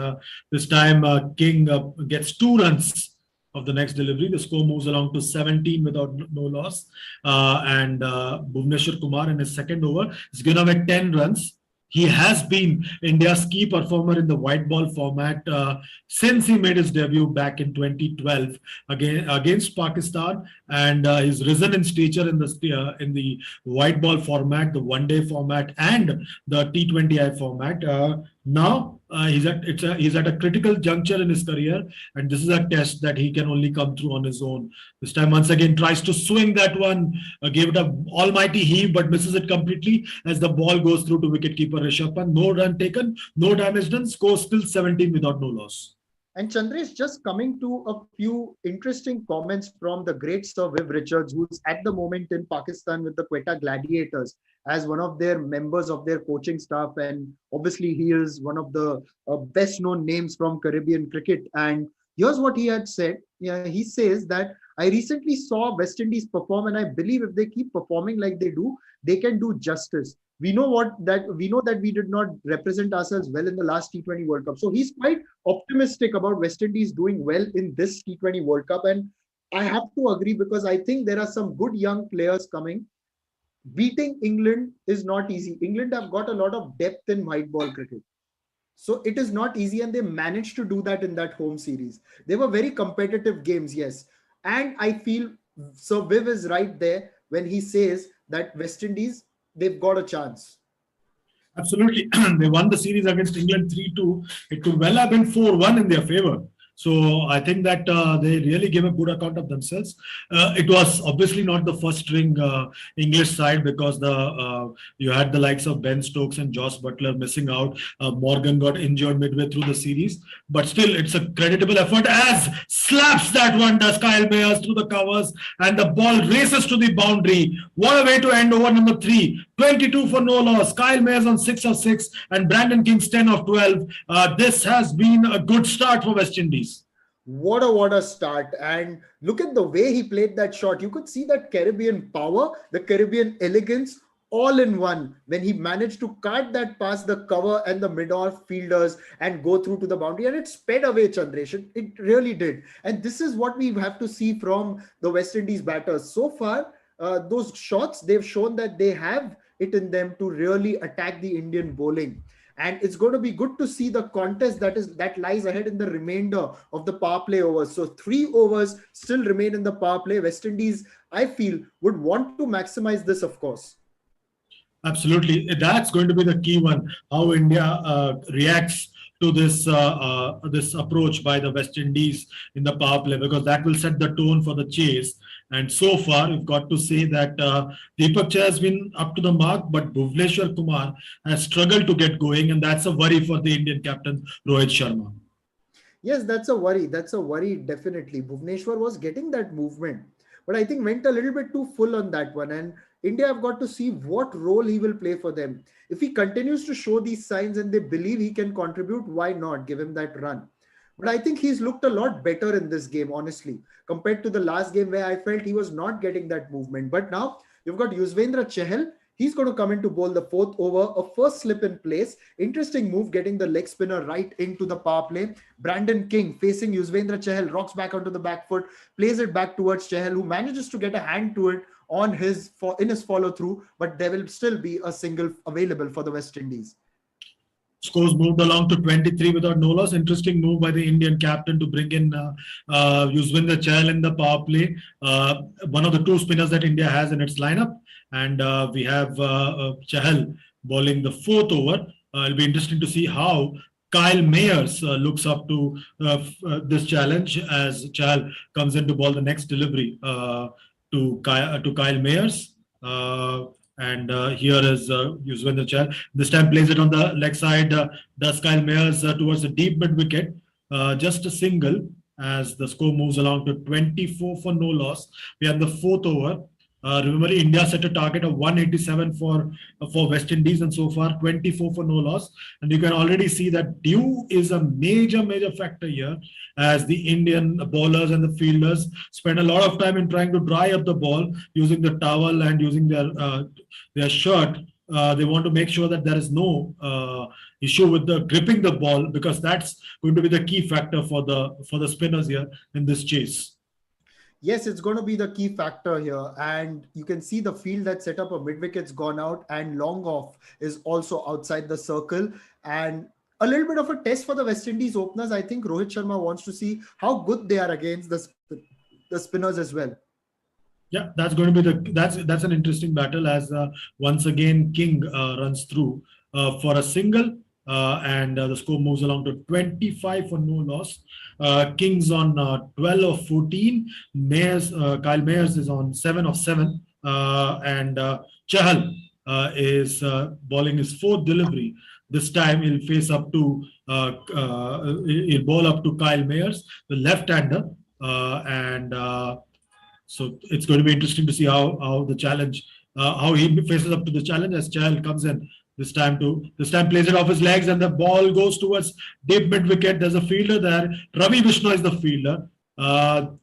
this time King gets 2 runs of the next delivery. The score moves along to 17 without no loss. And Bhuvneshwar Kumar in his second over is going to have 10 runs. He has been India's key performer in the white ball format since he made his debut back in 2012 against Pakistan, and he's risen in stature in the white ball format, the one-day format, and the T20I format. Now he's at a critical juncture in his career, and this is a test that he can only come through on his own. This time, once again, tries to swing that one, gave it an almighty heave, but misses it completely as the ball goes through to wicketkeeper Rishabh Pant. No run taken, no damage done. Score still 17 without no loss. And Chandresh, just coming to a few interesting comments from the great Sir Viv Richards, who's at the moment in Pakistan with the Quetta Gladiators as one of their members of their coaching staff. And obviously, he is one of the best known names from Caribbean cricket. And here's what he had said. Yeah, he says that I recently saw West Indies perform, and I believe if they keep performing like they do, they can do justice. We know that we did not represent ourselves well in the last T20 World Cup. So he's quite optimistic about West Indies doing well in this T20 World Cup. And I have to agree, because I think there are some good young players coming. Beating England is not easy. England have got a lot of depth in white ball cricket. So it is not easy, and they managed to do that in that home series. They were very competitive games, yes. And I feel Sir Viv is right there when he says that West Indies, they've got a chance. Absolutely. They won the series against England 3-2. It could well have been 4-1 in their favor. So I think that they really gave a good account of themselves. It was obviously not the first string English side, because you had the likes of Ben Stokes and Josh Butler missing out. Morgan got injured midway through the series. But still, it's a creditable effort, as slaps that one does Kyle Mayers through the covers, and the ball races to the boundary. What a way to end over number 3. 22 for no loss. Kyle Mayers on 6 of 6 and Brandon King's 10 of 12. This has been a good start for West Indies. What a start. And look at the way he played that shot. You could see that Caribbean power, the Caribbean elegance, all in one, when he managed to cut that past the cover and the mid-off fielders and go through to the boundary. And it sped away, Chandresh. It really did. And this is what we have to see from the West Indies batters. So far, those shots, they've shown that they have it in them to really attack the Indian bowling. And it's going to be good to see the contest that lies ahead in the remainder of the power play overs. So 3 overs still remain in the power play. West Indies, I feel, would want to maximize this, of course. Absolutely, that's going to be the key one. How India reacts to this approach by the West Indies in the power play, because that will set the tone for the chase. And so far, we've got to say that Deepak Chah has been up to the mark, but Bhuvneshwar Kumar has struggled to get going, and that's a worry for the Indian captain Rohit Sharma. Yes, that's a worry. That's a worry, definitely. Bhuvneshwar was getting that movement, but I think went a little bit too full on that one. And India have got to see what role he will play for them. If he continues to show these signs and they believe he can contribute, why not give him that run? But I think he's looked a lot better in this game, honestly, compared to the last game where I felt he was not getting that movement. But now you've got Yuzvendra Chahal. He's going to come in to bowl the fourth over, a first slip in place. Interesting move, getting the leg spinner right into the power play. Brandon King facing Yuzvendra Chahal, rocks back onto the back foot, plays it back towards Chahal, who manages to get a hand to it on in his follow through, but there will still be a single available for the West Indies. Scores moved along to 23 without no loss. Interesting move by the Indian captain to bring in Yuzvendra Chahal in the power play. One of the two spinners that India has in its lineup. And we have Chahal bowling the fourth over. It'll be interesting to see how Kyle Mayers looks up to this challenge as Chahal comes in to bowl the next delivery to Kyle Mayers. And here is Yuzvendra Chahal. This time plays it on the leg side. Does Kyle Mayers towards the deep mid wicket. Just a single as the score moves along to 24 for no loss. We have the fourth over. Remember, India set a target of 187 for West Indies, and so far 24 for no loss. And you can already see that dew is a major factor here, as the Indian bowlers and the fielders spend a lot of time in trying to dry up the ball using the towel and using their shirt. They want to make sure that there is no issue with the gripping the ball, because that's going to be the key factor for the spinners here in this chase. Yes, it's going to be the key factor here. And you can see the field that set up a mid-wicket's gone out, and long off is also outside the circle. And a little bit of a test for the West Indies openers. I think Rohit Sharma wants to see how good they are against the spinners as well. Yeah, that's going to be that's an interesting battle, as once again King runs through for a single. And the score moves along to 25 for no loss. Kings on 12 of 14. Kyle Mayers is on 7 of 7. And Chahal is bowling his fourth delivery. This time he'll face up to he'll bowl up to Kyle Mayers, the left-hander, and so it's going to be interesting to see how the challenge, how he faces up to the challenge as Chahal comes in. This time plays it off his legs, and the ball goes towards deep mid wicket. There's a fielder there. Ravi Vishnu is the fielder.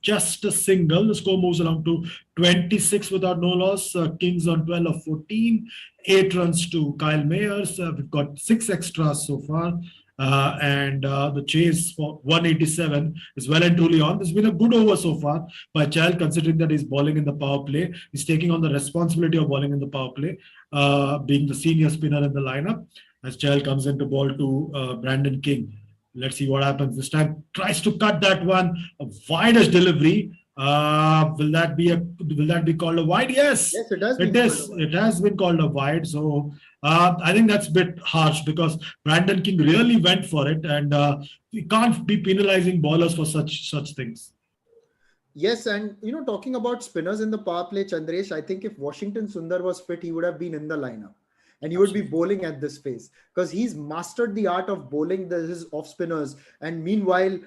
Just a single. The score moves along to 26 without no loss. Kings on 12 of 14. 8 runs to Kyle Mayers. We've got 6 extras so far. And the chase for 187 is well and truly on. This has been a good over so far by Chahal, considering that he's bowling in the power play. He's taking on the responsibility of bowling in the power play, being the senior spinner in the lineup, as Chahal comes in to bowl to Brandon King. Let's see what happens. This time tries to cut that one, a wide-ish delivery. Will that be called a wide? Yes, it does. It has been called a wide. So I think that's a bit harsh, because Brandon King really went for it, and we can't be penalizing bowlers for such things. Yes, and talking about spinners in the power play, Chandresh, I think if Washington Sundar was fit, he would have been in the lineup, and he would be bowling at this pace, because he's mastered the art of bowling his off spinners. And meanwhile,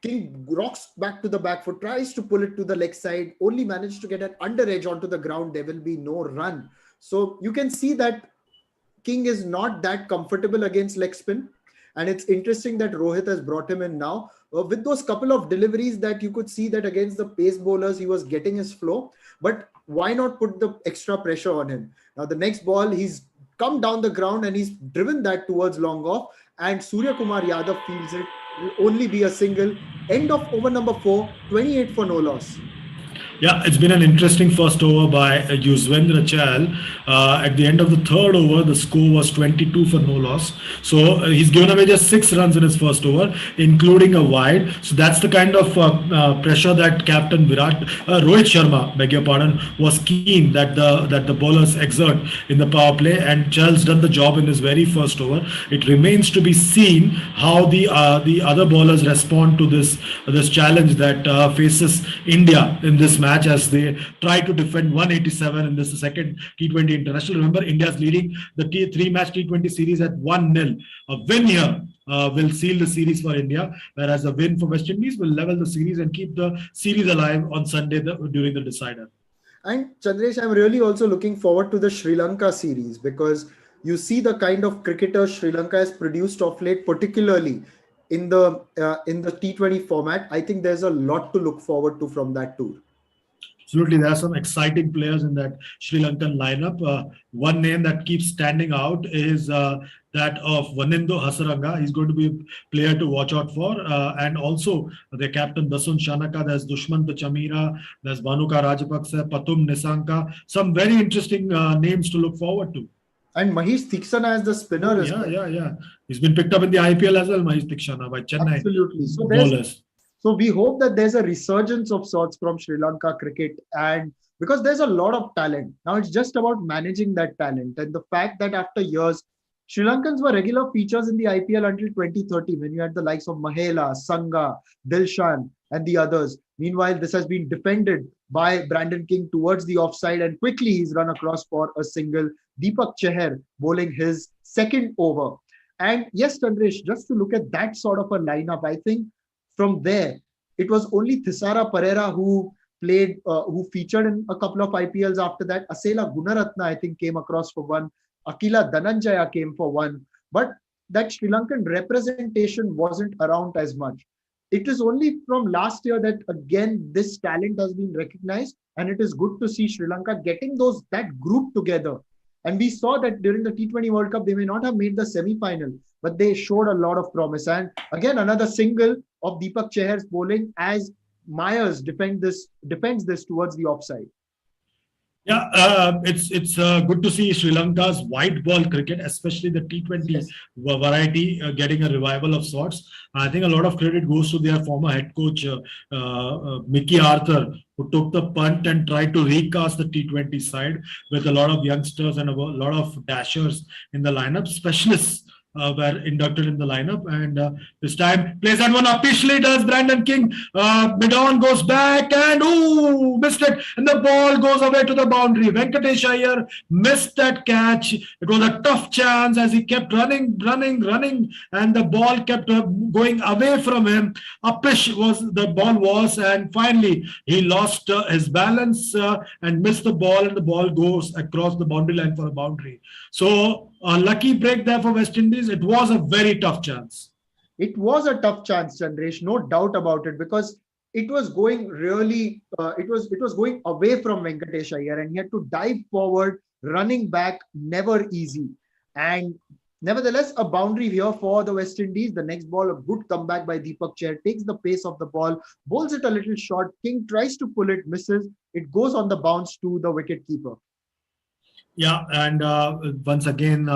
King rocks back to the back foot, tries to pull it to the leg side, only managed to get an under edge onto the ground. There will be no run. So you can see that King is not that comfortable against leg spin. And it's interesting that Rohit has brought him in now with those couple of deliveries that you could see that against the pace bowlers, he was getting his flow. But why not put the extra pressure on him? Now, the next ball, he's come down the ground and he's driven that towards long off. And Surya Kumar Yadav fields it. Will only be a single. End of over number 4, 28 for no loss. Yeah, it's been an interesting first over by Yuzvendra Chahal. At the end of the third over, the score was 22 for no loss. So he's given away just 6 runs in his first over, including a wide. So that's the kind of pressure that Captain Rohit Sharma, beg your pardon, was keen that the bowlers exert in the power play, and Chahal's done the job in his very first over. It remains to be seen how the other bowlers respond to this challenge that faces India in this match as they try to defend 187 in this second T20 international. Remember, India is leading the three-match T20 series at 1-0. A win here will seal the series for India, whereas a win for West Indies will level the series and keep the series alive on Sunday during the decider. And Chandresh, I'm really also looking forward to the Sri Lanka series because you see the kind of cricketers Sri Lanka has produced of late, particularly in the T20 format. I think there's a lot to look forward to from that tour. Absolutely, there are some exciting players in that Sri Lankan lineup. One name that keeps standing out is that of Vanindo Hasaranga. He's going to be a player to watch out for. And also their captain Dasun Shanaka, there's Dushman Chamira, there's Bhanuka Rajapaksa, Patum Nisanka. Some very interesting names to look forward to. And Mahesh Theekshana as the spinner as well. Yeah. He's been picked up in the IPL as well, Mahesh Theekshana, by Chennai. Absolutely. Bowlers. So we hope that there's a resurgence of sorts from Sri Lanka cricket, and because there's a lot of talent. Now it's just about managing that talent, and the fact that after years, Sri Lankans were regular features in the IPL until 2013 when you had the likes of Mahela, Sangha, Dilshan and the others. Meanwhile, this has been defended by Brandon King towards the offside, and quickly he's run across for a single. Deepak Chahar bowling his second over. And yes, Chandresh, just to look at that sort of a lineup, I think from there, it was only Thisara Pereira who who featured in a couple of IPLs after that. Asela Gunaratna, I think, came across for one. Akila Dhananjaya came for one. But that Sri Lankan representation wasn't around as much. It is only from last year that, again, this talent has been recognized. And it is good to see Sri Lanka getting that group together. And we saw that during the T20 World Cup, they may not have made the semi-final, but they showed a lot of promise. And again, another single of Deepak Chahar's bowling as Myers defends this towards the offside. Yeah, it's good to see Sri Lanka's white ball cricket, especially the T20 variety, getting a revival of sorts. I think a lot of credit goes to their former head coach, Mickey Arthur, who took the punt and tried to recast the T20 side with a lot of youngsters and a lot of dashers in the lineup. Specialists were inducted in the lineup, and this time plays that one officially does Brandon King. Mid-on goes back and missed it, and the ball goes away to the boundary. Venkatesh Iyer missed that catch. It was a tough chance as he kept running, and the ball kept going away from him. Upish the ball was, and finally he lost his balance and missed the ball, and the ball goes across the boundary line for a boundary. So a lucky break there for West Indies. It was a very tough chance. It was a tough chance, Chandresh, no doubt about it, because it was going really, it was going away from Venkatesh Iyer, and he had to dive forward, running back, never easy. And nevertheless, a boundary here for the West Indies. The next ball, a good comeback by Deepak Chahar, takes the pace of the ball, bowls it a little short. King tries to pull it, misses. It goes on the bounce to the wicket keeper. Yeah, and once again,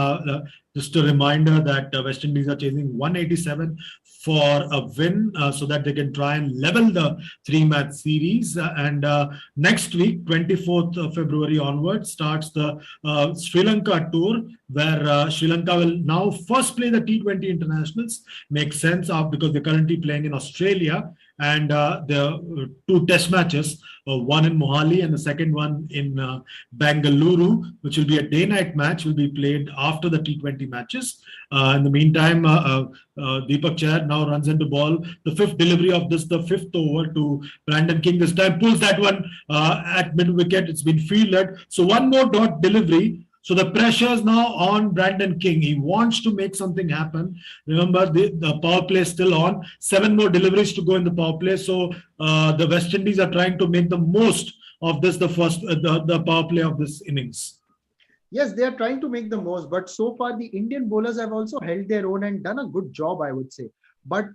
just a reminder that West Indies are chasing 187 for a win so that they can try and level the three-match series. And next week, 24th of February onwards, starts the Sri Lanka tour, where Sri Lanka will now first play the T20 internationals. Makes sense because they're currently playing in Australia, and there are two test matches, one in Mohali and the second one in Bengaluru, which will be a day-night match, will be played after the T20 matches. In the meantime, Deepak Chahar now runs into ball. The fifth delivery of the fifth over to Brandon King. This time pulls that one at mid-wicket. It's been fielded. So one more dot delivery. So the pressure is now on Brandon King. He wants to make something happen. Remember, the power play is still on. 7 more deliveries to go in the power play. So the West Indies are trying to make the most of this, the power play of this innings. Yes, they are trying to make the most, but so far the Indian bowlers have also held their own and done a good job, I would say. But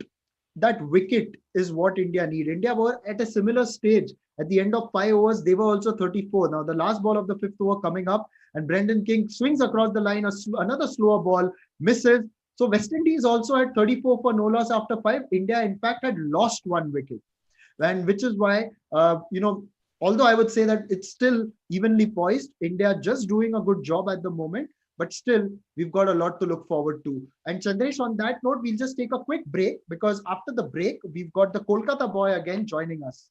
that wicket is what India need. India were at a similar stage. At the end of 5 overs, they were also 34. Now, the last ball of the fifth over coming up, and Brendan King swings across the line, another slower ball, misses. So, West Indies also had 34 for no loss after 5. India, in fact, had lost 1 wicket. And which is why, although I would say that it's still evenly poised, India just doing a good job at the moment. But still, we've got a lot to look forward to. And Chandresh, on that note, we'll just take a quick break because after the break, we've got the Kolkata boy again joining us.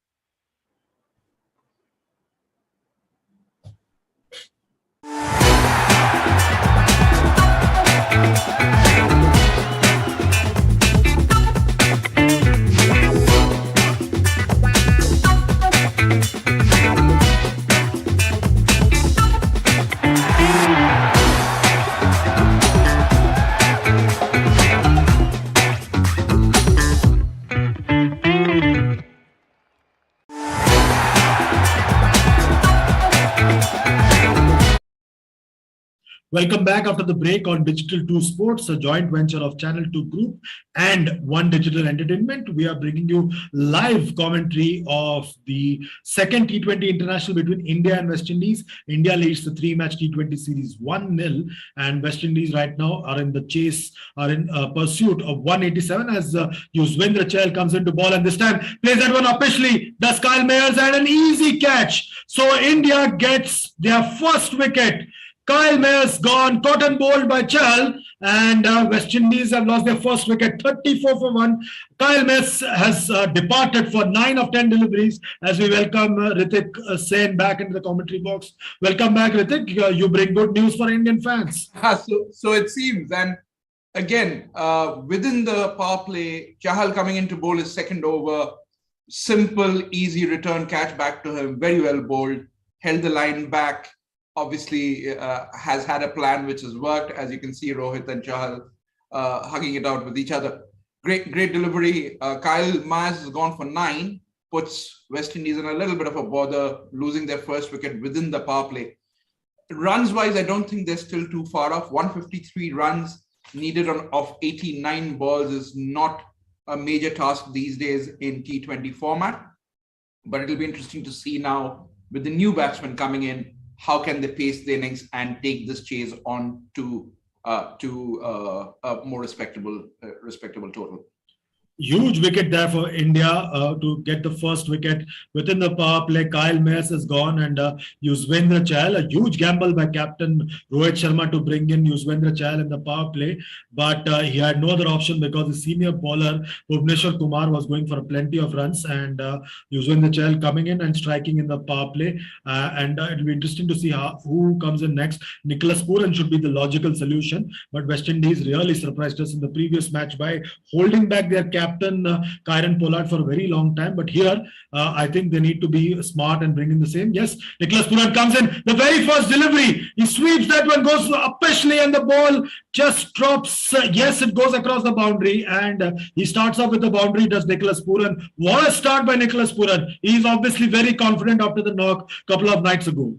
Welcome back after the break on Digital 2 Sports, a joint venture of Channel 2 Group and One Digital Entertainment. We are bringing you live commentary of the second T20 international between India and West Indies. India leads the 3-match T20 series 1-0, and West Indies right now are in the chase, are in pursuit of 187 as Yuzvendra Chahal comes into ball, and this time plays that one officially. Does Kyle Mayers and an easy catch. So India gets their first wicket. Kyle Mayers gone, caught and bowled by Chahal, and West Indies have lost their first wicket, 34 for 1. Kyle Mayers has departed for 9 of 10 deliveries as we welcome Ritik Sen back into the commentary box. Welcome back, Ritik. You bring good news for Indian fans. So it seems, and again, within the power play, Chahal coming in to bowl his second over, simple, easy return catch back to him, very well bowled, held the line back. Obviously, has had a plan which has worked. As you can see, Rohit and Chahal hugging it out with each other. Great delivery. Kyle Mayers has gone for 9, puts West Indies in a little bit of a bother, losing their first wicket within the power play. Runs-wise, I don't think they're still too far off. 153 runs needed of 89 balls is not a major task these days in T20 format. But it'll be interesting to see now with the new batsman coming in, how can they pace the innings and take this chase on to a more respectable total? Huge wicket there for India to get the first wicket within the power play. Kyle Mayers is gone, and Yuzvendra Chahal, a huge gamble by captain Rohit Sharma to bring in Yuzvendra Chahal in the power play, but he had no other option because the senior bowler Bhuvneshwar Kumar was going for plenty of runs, and Yuzvendra Chahal coming in and striking in the power play, and it'll be interesting to see who comes in next. Nicholas Pooran should be the logical solution, but West Indies really surprised us in the previous match by holding back their captain Kieron Pollard for a very long time. But here, I think they need to be smart and bring in the same. Yes, Nicholas Pooran comes in. The very first delivery, he sweeps that one, goes upishly, and the ball just drops. Yes, it goes across the boundary, and he starts off with the boundary. Does Nicholas Pooran? What a start by Nicholas Pooran. He's obviously very confident after the knock a couple of nights ago.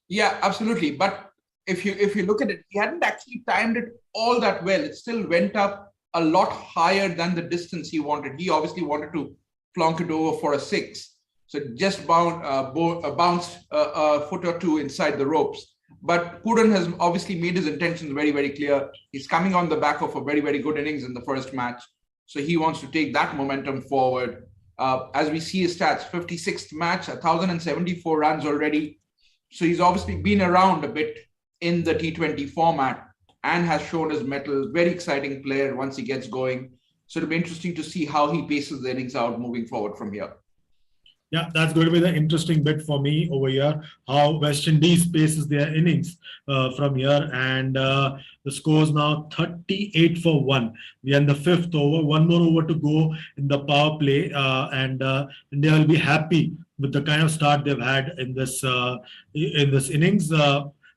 Yeah, absolutely. But if you look at it, he hadn't actually timed it all that well. It still went up a lot higher than the distance he wanted. He obviously wanted to plonk it over for a 6. So it just bounced a foot or two inside the ropes. But Pooran has obviously made his intentions very, very clear. He's coming on the back of a very, very good innings in the first match. So he wants to take that momentum forward. As we see his stats, 56th match, 1,074 runs already. So he's obviously been around a bit in the T20 format and has shown his mettle. Very exciting player once he gets going. So it'll be interesting to see how he paces the innings out moving forward from here. Yeah, that's going to be the interesting bit for me over here, how West Indies paces their innings from here. And the score is now 38 for 1. We are in the 5th over, one more over to go in the power play. And India will be happy with the kind of start they've had in this innings.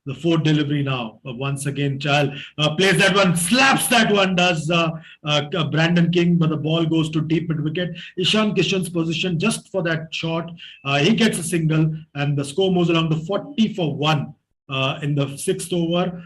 The 4th delivery now. Once again, Chahal plays that one, slaps that one, does Brandon King, but the ball goes to deep mid wicket. Ishan Kishan's position just for that shot. He gets a single, and the score moves along to 40 for 1. in the sixth over.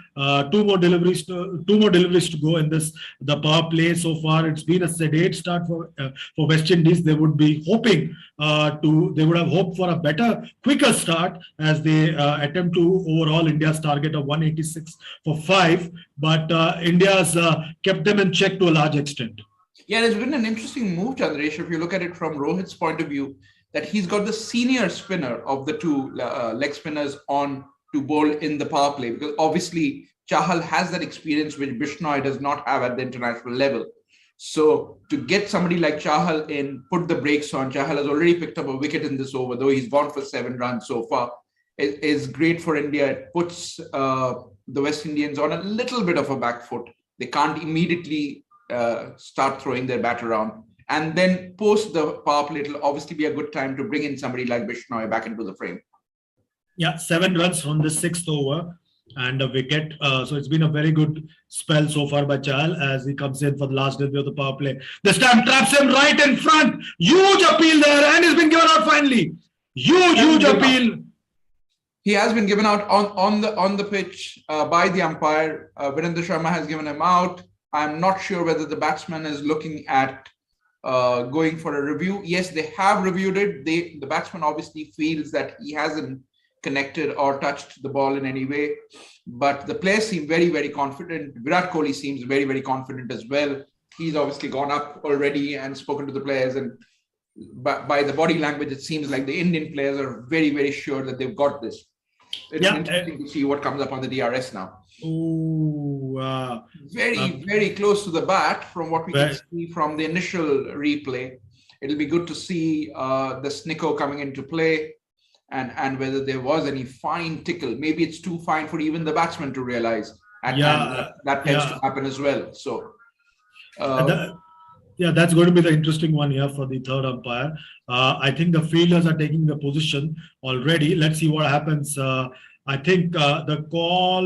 Two more deliveries to go in the power play. So far, it's been a sedate start for West Indies. They would be hoping they would have hoped for a better, quicker start as they attempt to overall India's target of 186 for 5. But India's kept them in check to a large extent. Yeah, it's been an interesting move, Chandresh, if you look at it from Rohit's point of view, that he's got the senior spinner of the two leg spinners on to bowl in the power play, because obviously Chahal has that experience which Bishnoi does not have at the international level. So to get somebody like Chahal in, put the brakes on. Chahal has already picked up a wicket in this over, though he's gone for 7 runs so far. It is great for India. It puts the West Indians on a little bit of a back foot. They can't immediately start throwing their bat around. And then post the power play, it'll obviously be a good time to bring in somebody like Bishnoi back into the frame. Yeah, 7 runs from the sixth over and a wicket. So it's been a very good spell so far by Chahal as he comes in for the last delivery of the power play. This time traps him right in front. Huge appeal there, and he's been given out finally. Huge appeal. He has been given out on the pitch by the umpire. Virendra Sharma has given him out. I'm not sure whether the batsman is looking at going for a review. Yes, they have reviewed it. The batsman obviously feels that he hasn't connected or touched the ball in any way. But the players seem very, very confident. Virat Kohli seems very, very confident as well. He's obviously gone up already and spoken to the players. And by the body language, it seems like the Indian players are very, very sure that they've got this. It's interesting to see what comes up on the DRS now. Very close to the bat from what we can see from the initial replay. It'll be good to see the Snicko coming into play and whether there was any fine tickle. Maybe it's too fine for even the batsman to realize. And that tends to happen as well. So, that's going to be the interesting one here for the third umpire. I think the fielders are taking the position already. Let's see what happens. I think the call,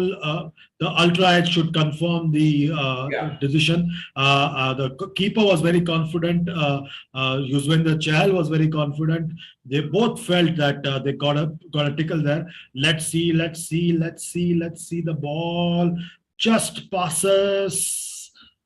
the ultra edge should confirm the decision. The keeper was very confident. Yuzvendra Chahal was very confident. They both felt that they got a tickle there. Let's see. The ball just passes.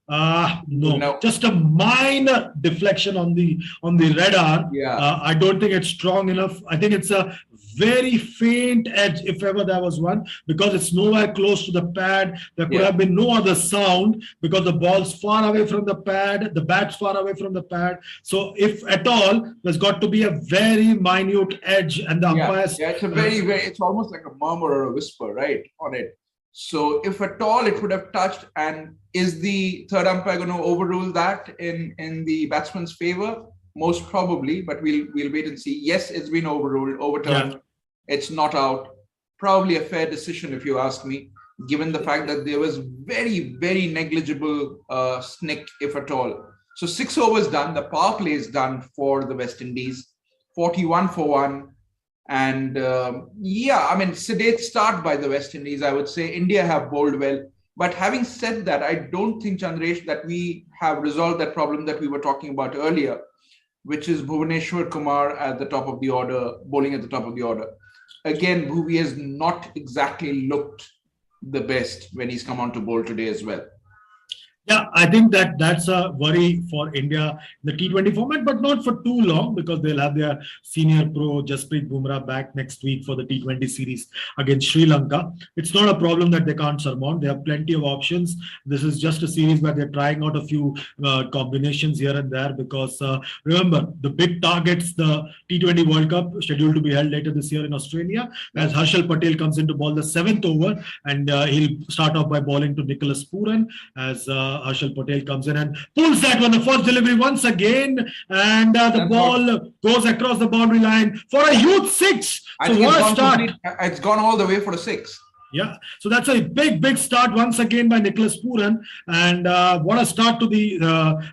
No, just a minor deflection on the radar. I don't think it's strong enough. I think it's a very faint edge, if ever there was one, because it's nowhere close to the pad. There could have been no other sound because the ball's far away from the pad, the bat's far away from the pad. So if at all, there's got to be a very minute edge, and the umpires. It's a very it's almost like a murmur or a whisper, right, on it. So if at all it would have touched, and is the third umpire going to overrule that in the batsman's favor? Most probably, but we'll wait and see. Yes, it's been overturned. It's not out. Probably a fair decision, if you ask me, given the fact that there was very, very negligible snick, if at all. So 6 overs done. The power play is done for the West Indies, 41 for 1. And sedate start by the West Indies, I would say. India have bowled well. But having said that, I don't think, Chandresh, that we have resolved that problem that we were talking about earlier, which is Bhuvneshwar Kumar at the top of the order, bowling at the top of the order. Again, Bhuvi has not exactly looked the best when he's come on to bowl today as well. Yeah, I think that's a worry for India in the T20 format, but not for too long because they'll have their senior pro Jasprit Bumrah back next week for the T20 series against Sri Lanka. It's not a problem that they can't surmount. They have plenty of options. This is just a series where they're trying out a few combinations here and there because remember, the big targets, the T20 World Cup scheduled to be held later this year in Australia, as Harshal Patel comes in to bowl the 7th over, and he'll start off by bowling to Nicholas Pooran as Harshal Patel comes in and pulls that one, the first delivery once again, and the ball goes across the boundary line for a huge 6. So what a start. It's gone all the way for a 6. Yeah, so that's a big start once again by Nicholas Pooran, and what a start to the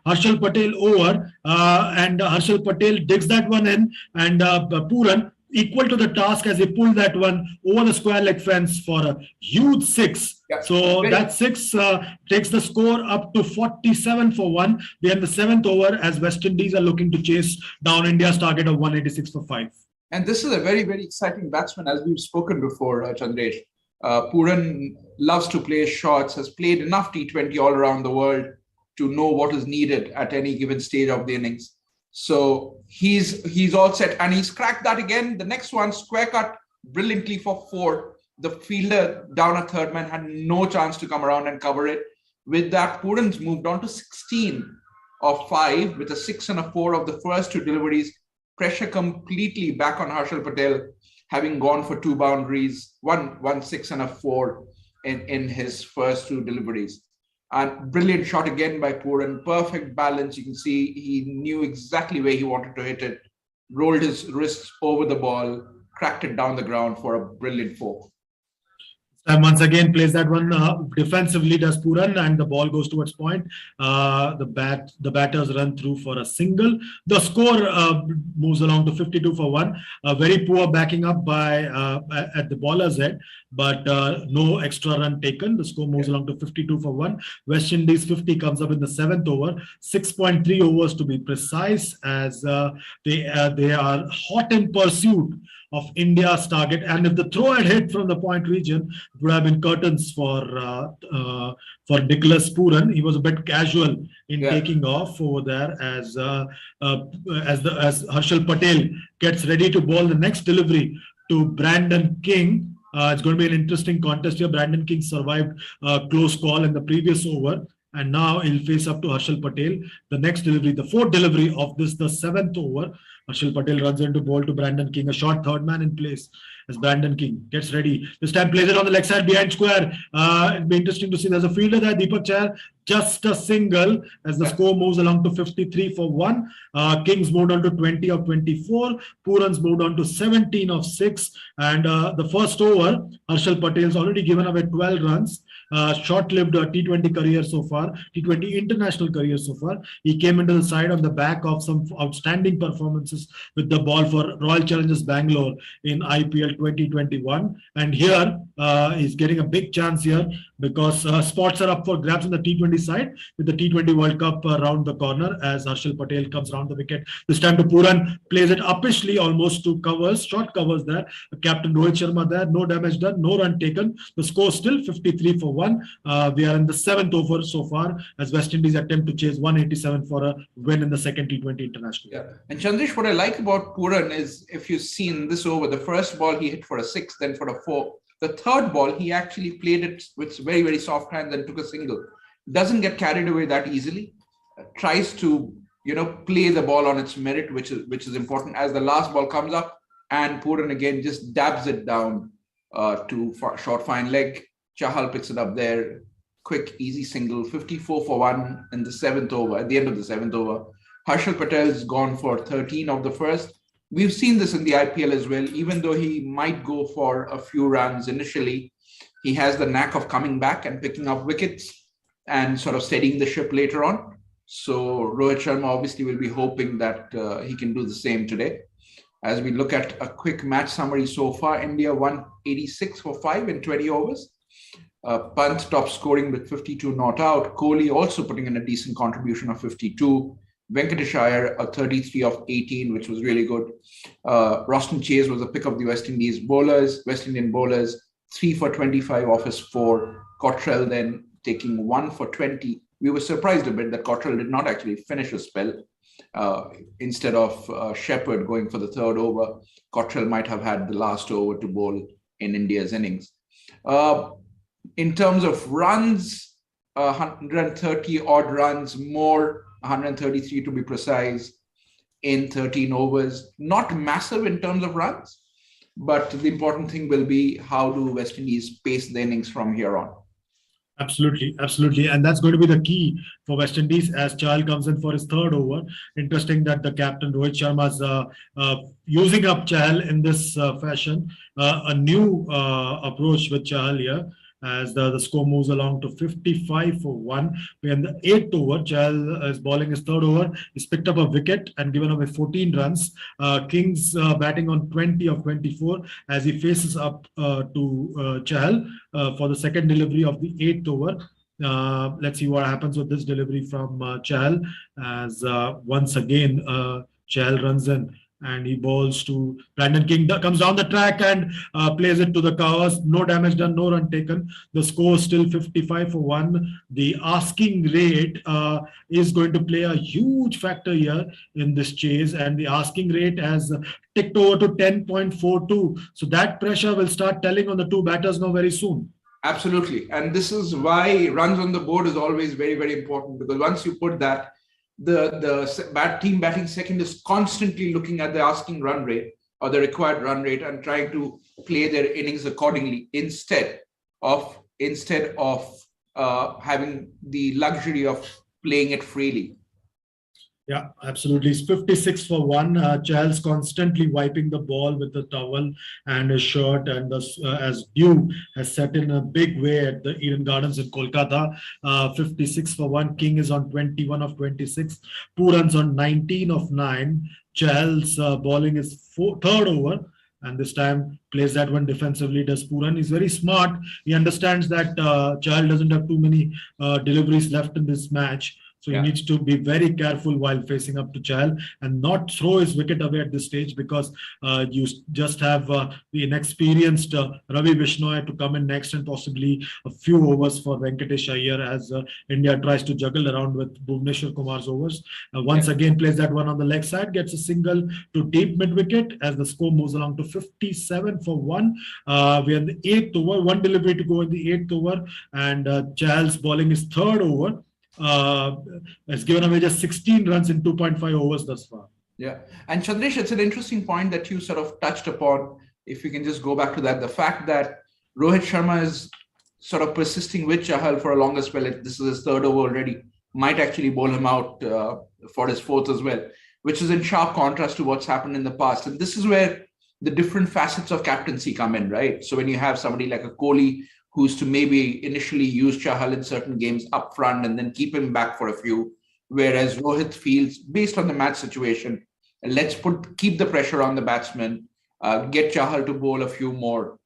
Harshal Patel over, and Harshal Patel digs that one in, and Pooran equal to the task as he pulled that one over the square leg fence for a huge 6. Yeah. So that 6 takes the score up to 47 for 1. They're in the 7th over as West Indies are looking to chase down India's target of 186 for 5. And this is a very, very exciting batsman, as we've spoken before, Chandresh. Puran loves to play shots, has played enough T20 all around the world to know what is needed at any given stage of the innings. So he's all set, and he's cracked that again. The next one, square cut brilliantly for 4. The fielder down a third man had no chance to come around and cover it. With that, Puran's moved on to 16 of 5 with a 6 and a 4 of the first 2 deliveries. Pressure completely back on Harshal Patel, having gone for 2 boundaries, one 6 and a 4 in his first 2 deliveries. And brilliant shot again by Puran, perfect balance. You can see he knew exactly where he wanted to hit it, rolled his wrists over the ball, cracked it down the ground for a brilliant 4. And once again plays that one defensively, does Puran, and the ball goes towards point. The batters run through for a single. The score moves along to 52 for 1. Very poor backing up by at the bowler's end, but no extra run taken. The score moves along to 52 for 1. West Indies 50 comes up in the 7th over, 6.3 overs to be precise, as they are hot in pursuit of India's target. And if the throw had hit from the point region, it would have been curtains for Nicholas Puran. He was a bit casual in taking off over there as Harshal Patel gets ready to bowl the next delivery to Brandon King. It's going to be an interesting contest here. Brandon King survived a close call in the previous over, and now he'll face up to Harshal Patel. The next delivery, the 4th delivery of this, the 7th over, Harshal Patel runs into ball to Brandon King, a short third man in place as Brandon King gets ready. This time plays it on the leg side behind square. It'll be interesting to see. There's a fielder there, Deepak Chahar, just a single as the score moves along to 53 for 1. Kings moved on to 20 of 24. Puran's moved on to 17 of 6. And the first over, Harshal Patel's already given away 12 runs. Short-lived T20 career so far, T20 international career so far. He came into the side on the back of some outstanding performances with the ball for Royal Challengers Bangalore in IPL 2021. And here he's getting a big chance here because spots are up for grabs on the T20 side with the T20 World Cup around the corner as Harshal Patel comes around the wicket. This time to Puran, plays it uppishly almost to covers, short covers there. Captain Rohit Sharma there, no damage done, no run taken. The score still 53 for 1. We are in the 7th over so far as West Indies attempt to chase 187 for a win in the second T20 international. Yeah. And Chandrish, what I like about Puran is if you've seen this over, the first ball he hit for a 6, then for a 4. The third ball, he actually played it with very, very soft hands and took a single. Doesn't get carried away that easily. Tries to, play the ball on its merit, which is important. As the last ball comes up, and Puran again just dabs it down to short fine leg. Chahal picks it up there. Quick, easy single, 54 for 1 in the 7th over, at the end of the 7th over. Harshal Patel's gone for 13 of the first. We've seen this in the IPL as well. Even though he might go for a few runs initially, he has the knack of coming back and picking up wickets and sort of steadying the ship later on. So Rohit Sharma obviously will be hoping that he can do the same today. As we look at a quick match summary so far, India won 86 for 5 in 20 overs. Pant top scoring with 52 not out. Kohli also putting in a decent contribution of 52. Venkatesh Iyer a 33 of 18, which was really good. Roston Chase was a pick of the West Indian bowlers, 3 for 25 off his 4. Cottrell then taking 1 for 20. We were surprised a bit that Cottrell did not actually finish a spell. Instead of Shepherd going for the 3rd over, Cottrell might have had the last over to bowl in India's innings. In terms of runs, 130 odd runs more, 133 to be precise, in 13 overs. Not massive in terms of runs, but the important thing will be how do West Indies pace the innings from here on. Absolutely, absolutely. And that's going to be the key for West Indies as Chahal comes in for his 3rd over. Interesting that the captain Rohit Sharma is using up Chahal in this fashion. A new approach with Chahal here as the score moves along to 55 for 1. We're in the 8th over. Chahal is bowling his 3rd over. He's picked up a wicket and given away 14 runs. Kings batting on 20 of 24 as he faces up to Chahal for the second delivery of the 8th over. Let's see what happens with this delivery from Chahal as once again Chahal runs in and he bowls to Brandon King. That comes down the track and plays it to the covers. No damage done, no run taken. The score is still 55 for 1. The asking rate is going to play a huge factor here in this chase, and the asking rate has ticked over to 10.42. So that pressure will start telling on the two batters now very soon. Absolutely. And this is why runs on the board is always very, very important, because once you put that, the team batting second is constantly looking at the asking run rate or the required run rate and trying to play their innings accordingly instead of having the luxury of playing it freely. Yeah, absolutely. It's 56 for 1. Chahal constantly wiping the ball with the towel and his shirt, and as dew has set in a big way at the Eden Gardens in Kolkata. 56 for 1. King is on 21 of 26. Pooran's on 19 of 9. Chahal's bowling is third over, and this time plays that one defensively. Does Pooran? He's very smart. He understands that Chahal doesn't have too many deliveries left in this match. So he needs to be very careful while facing up to Chahal and not throw his wicket away at this stage, because you just have the inexperienced Ravi Bishnoi to come in next, and possibly a few overs for Venkatesh Iyer as India tries to juggle around with Bhuvneshwar Kumar's overs. Once again plays that one on the leg side, gets a single to deep mid wicket as the score moves along to 57 for 1. We are in the 8th over, one delivery to go in the 8th over, and Chahal's bowling is third over. Has given away just 16 runs in 2.5 overs thus far. Yeah. And Chandresh, it's an interesting point that you sort of touched upon. If we can just go back to that, the fact that Rohit Sharma is sort of persisting with Chahal for a longer spell. This is his third over already. Might actually bowl him out for his fourth as well, which is in sharp contrast to what's happened in the past. And this is where the different facets of captaincy come in, right? So when you have somebody like a Kohli, who's to maybe initially use Chahal in certain games up front and then keep him back for a few, whereas Rohit feels, based on the match situation, let's keep the pressure on the batsman, get Chahal to bowl a few more,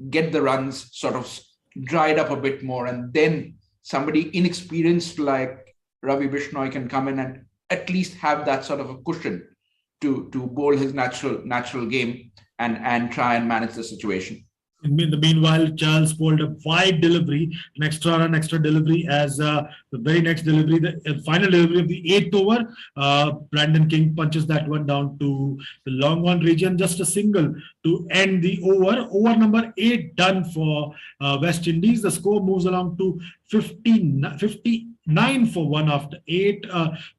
get the runs sort of dried up a bit more, and then somebody inexperienced like Ravi Bishnoi can come in and at least have that sort of a cushion to bowl his natural game and try and manage the situation. In the meanwhile, Charles bowled a wide delivery, an extra run, extra delivery as the very next delivery, the final delivery of the 8th over. Brandon King punches that one down to the long on region, just a single to end the over. Over number 8 done for West Indies. The score moves along to 59 for 1 after 8.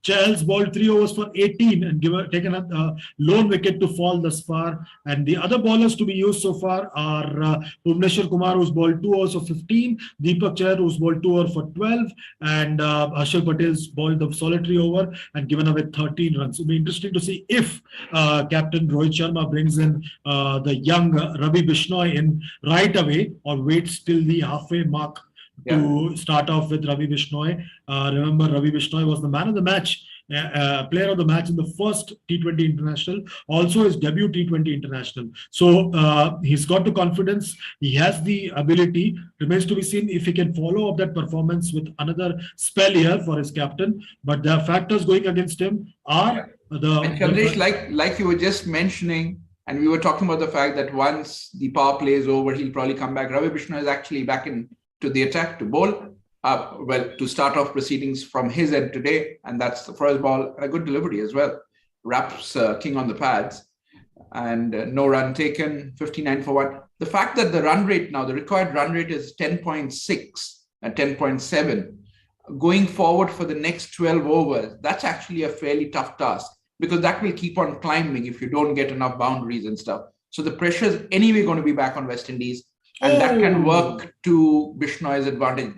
Charles bowled 3 overs for 18 and taken a lone wicket to fall thus far. And the other bowlers to be used so far are Bhuvneshwar Kumar, who's bowled 2 overs for 15, Deepak Chahar, who's bowled 2 overs for 12, and Harshal Patel's bowled the solitary over and given away 13 runs. It'll be interesting to see if Captain Rohit Sharma brings in the young Ravi Bishnoi in right away or waits till the halfway mark to start off with Ravi Bishnoi. Remember, Ravi Bishnoi was the man of the match, player of the match in the first T20 international, also his debut T20 international. So he's got the confidence, he has the ability. Remains to be seen if he can follow up that performance with another spell here for his captain. But the factors going against him are and Chandresh, like you were just mentioning, and we were talking about the fact that once the power play is over, he'll probably come back. Ravi Bishnoi is actually back to the attack to bowl. To start off proceedings from his end today, and that's the first ball and a good delivery as well. Wraps King on the pads, and no run taken, 59 for 1. The fact that the run rate now, the required run rate is 10.6 and 10.7. Going forward for the next 12 overs, that's actually a fairly tough task, because that will keep on climbing if you don't get enough boundaries and stuff. So the pressure is anyway going to be back on West Indies, and that can work to Bishnoi's advantage.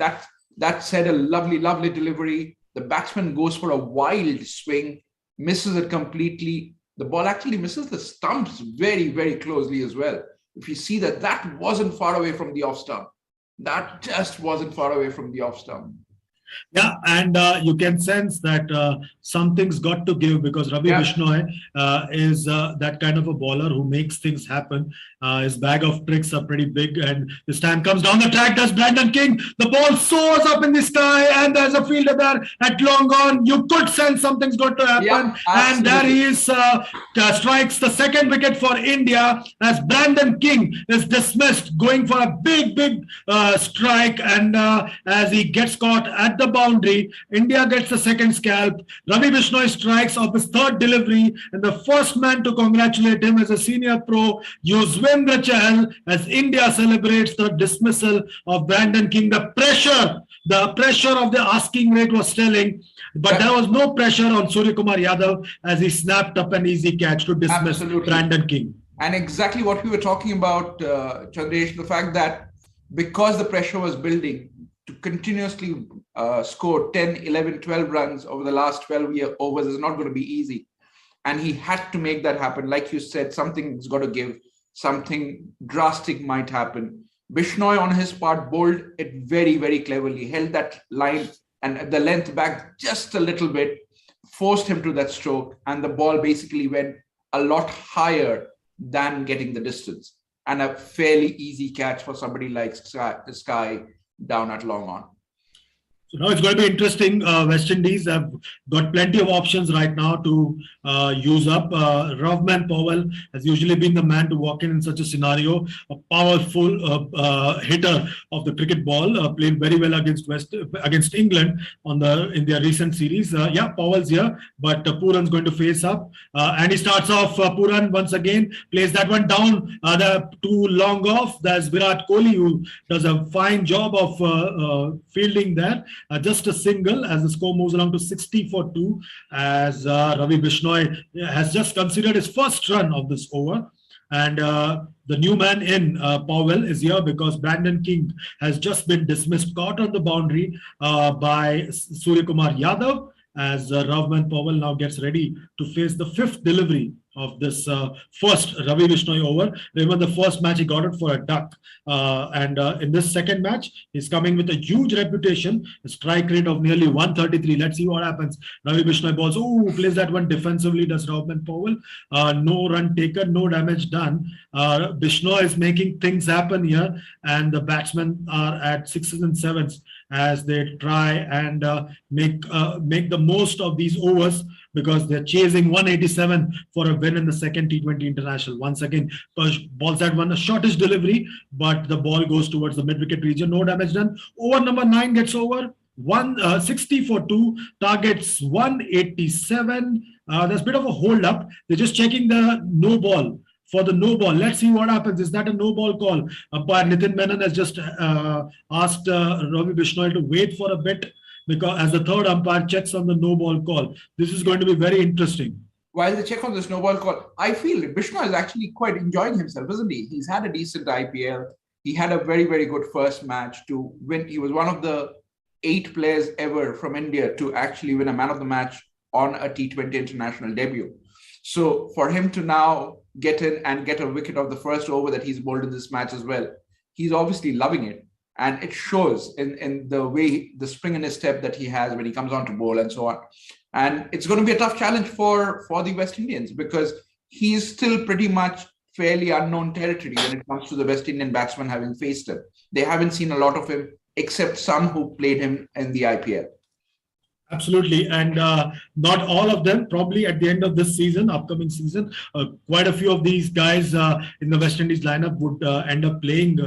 That said, a lovely delivery. The batsman goes for a wild swing, misses it completely. The ball actually misses the stumps very, very closely as well. If you see that wasn't far away from the off stump. That just wasn't far away from the off stump. Yeah, and you can sense that something's got to give because Ravi Yeah, Bishnoi is that kind of a bowler who makes things happen. His bag of tricks are pretty big, and this time comes down the track. Does Brandon King? The ball soars up in the sky, and there's a fielder there at long on. You could sense something's got to happen, yeah, and there absolutely. he is. Strikes the second wicket for India as Brandon King is dismissed, going for a big strike, and as he gets caught at the boundary, India gets the second scalp. Ravi Bishnoi strikes off his third delivery, and the first man to congratulate him is a senior pro, Yuzvendra Chahal, as India celebrates the dismissal of Brandon King. The pressure of the asking rate was telling, but there was no pressure on Surya Kumar Yadav as he snapped up an easy catch to dismiss Absolutely. Brandon King. And exactly what we were talking about, Chandresh, the fact that because the pressure was building to continuously score 10, 11, 12 runs over the last 12 overs is not going to be easy. And he had to make that happen. Like you said, something's got to give, something drastic might happen. Bishnoi on his part bowled it very cleverly, held that line and the length back just a little bit, forced him to that stroke, and the ball basically went a lot higher than getting the distance. And a fairly easy catch for somebody like Sky down at long on. So now it's going to be interesting. West Indies have got plenty of options right now to use up. Rovman Powell has usually been the man to walk in such a scenario. A powerful hitter of the cricket ball, played very well against England in their recent series. Yeah, Powell's here, but Pooran's going to face up, and he starts off. Pooran once again plays that one down. Too long off. There's Virat Kohli who does a fine job of fielding there. Just a single as the score moves along to 60 for 2 as Ravi Bishnoi has just considered his first run of this over. And the new man in, Powell, is here because Brandon King has just been dismissed, caught on the boundary by Surya Kumar Yadav, as Rovman Powell now gets ready to face the fifth delivery of this first Ravi Bishnoi over. Remember, the first match he got it for a duck. And in this second match, he's coming with a huge reputation, a strike rate of nearly 133. Let's see what happens. Ravi Bishnoi balls, plays that one defensively, does Rovman Powell. No run taken, no damage done. Bishnoi is making things happen here, and the batsmen are at sixes and sevens as they try and make the most of these overs, because they're chasing 187 for a win in the second T20 international. Once again, balls that one, a shortish delivery, but the ball goes towards the mid-wicket region. No damage done. Over number 9 gets over. 160 for 2, targets 187. There's a bit of a hold up. They're just checking the no ball. For the no ball, let's see what happens. Is that a no ball call? Umpire Nitin Menon has just asked Ravi Bishnoi to wait for a bit, because as the third umpire checks on the no ball call. This is going to be very interesting. While they check on this no ball call, I feel Bishnoi is actually quite enjoying himself, isn't he? He's had a decent IPL. He had a very good first match to win. He was one of the 8 players ever from India to actually win a man of the match on a T20 international debut. So for him to now get in and get a wicket of the first over that he's bowled in this match as well, he's obviously loving it. And it shows in the way, the spring in his step that he has when he comes on to bowl and so on. And it's going to be a tough challenge for the West Indians, because he's still pretty much fairly unknown territory when it comes to the West Indian batsmen having faced him. They haven't seen a lot of him, except some who played him in the IPL. Absolutely, and not all of them. Probably at the end of this season, upcoming season, quite a few of these guys in the West Indies lineup would end up playing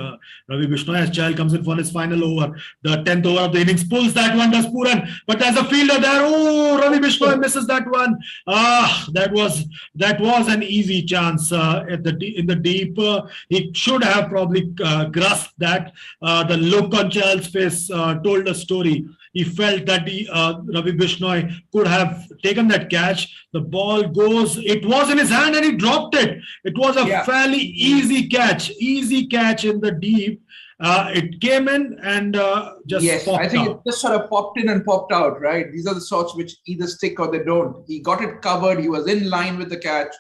Ravi Bishnoi as Chahal comes in for his final over. The 10th over of the innings, pulls that one, does Pooran, but there's a fielder there. Ravi Bishnoi misses that one. That was an easy chance in the deep. He should have probably grasped that. The look on Chahal's face told a story. He felt that Ravi Bishnoi could have taken that catch. The ball goes, it was in his hand and he dropped it. It was a fairly easy catch in the deep. It came in and just popped I think out. It just sort of popped in and popped out, right? These are the sorts which either stick or they don't. He got it covered. He was in line with the catch,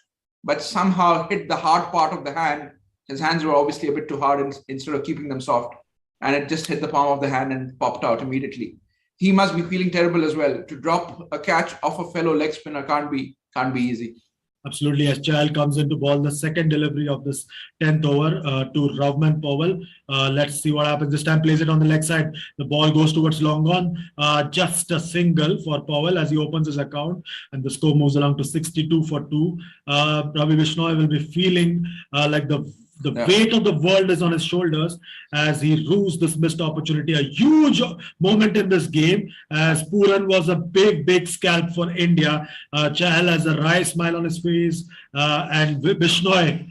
but somehow hit the hard part of the hand. His hands were obviously a bit too hard instead of keeping them soft. And it just hit the palm of the hand and popped out immediately. he must be feeling terrible as well. To drop a catch off a fellow leg spinner can't be easy. Absolutely, as Chahal comes into ball, the second delivery of this 10th over to Ravman Powell. Let's see what happens. This time plays it on the leg side. The ball goes towards long on. Just a single for Powell as he opens his account, and the score moves along to 62 for 2. Ravi Bishnoi will be feeling like the weight of the world is on his shoulders as he rues this missed opportunity. A huge moment in this game as Pooran was a big scalp for India. Chahal has a wry smile on his face and Bishnoi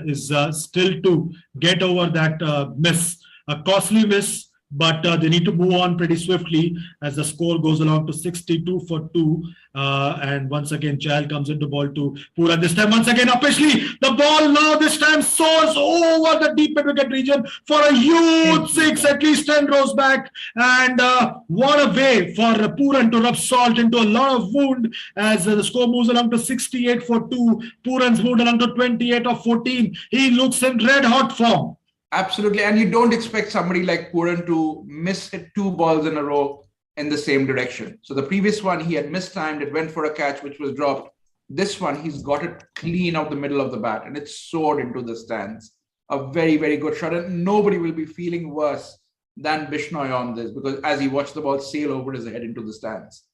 is still to get over that miss. A costly miss, but they need to move on pretty swiftly as the score goes along to 62 for 2. And once again, Chahal comes into ball to Pooran. This time, once again, officially, the ball now this time soars over the deep mid-wicket region for a huge six, at least 10 rows back. And what a way for Pooran to rub salt into a lot of wound as the score moves along to 68 for 2. Pooran's moved along to 28 of 14. He looks in red-hot form. Absolutely. And you don't expect somebody like Pooran to miss 2 balls in a row in the same direction. So the previous one, he had mistimed, it went for a catch, which was dropped. This one, he's got it clean out the middle of the bat and it soared into the stands. A very good shot. And nobody will be feeling worse than Bishnoi on this because as he watched the ball sail over his head into the stands.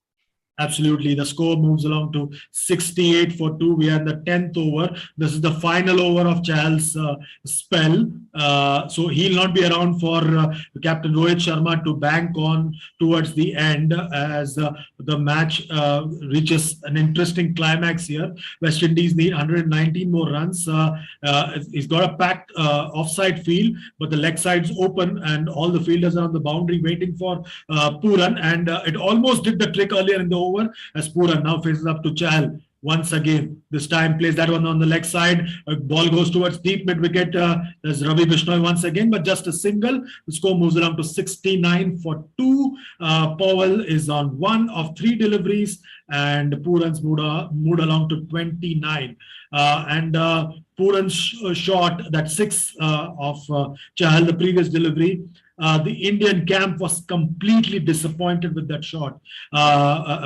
Absolutely. The score moves along to 68 for 2. We are in the 10th over. This is the final over of Chahal's spell. So he'll not be around for Captain Rohit Sharma to bank on towards the end as the match reaches an interesting climax here. West Indies need 119 more runs. He's got a packed offside field, but the leg side's open and all the fielders are on the boundary waiting for Pooran. And it almost did the trick earlier in the over as Pooran now faces up to Chahal once again. This time plays that one on the leg side. A ball goes towards deep mid-wicket. There's Ravi Bishnoi once again, but just a single. The score moves along to 69 for 2. Powell is on 1 of 3 deliveries and Pooran's moved along to 29. Pooran's shot, that 6 of Chahal, the previous delivery, the Indian camp was completely disappointed with that shot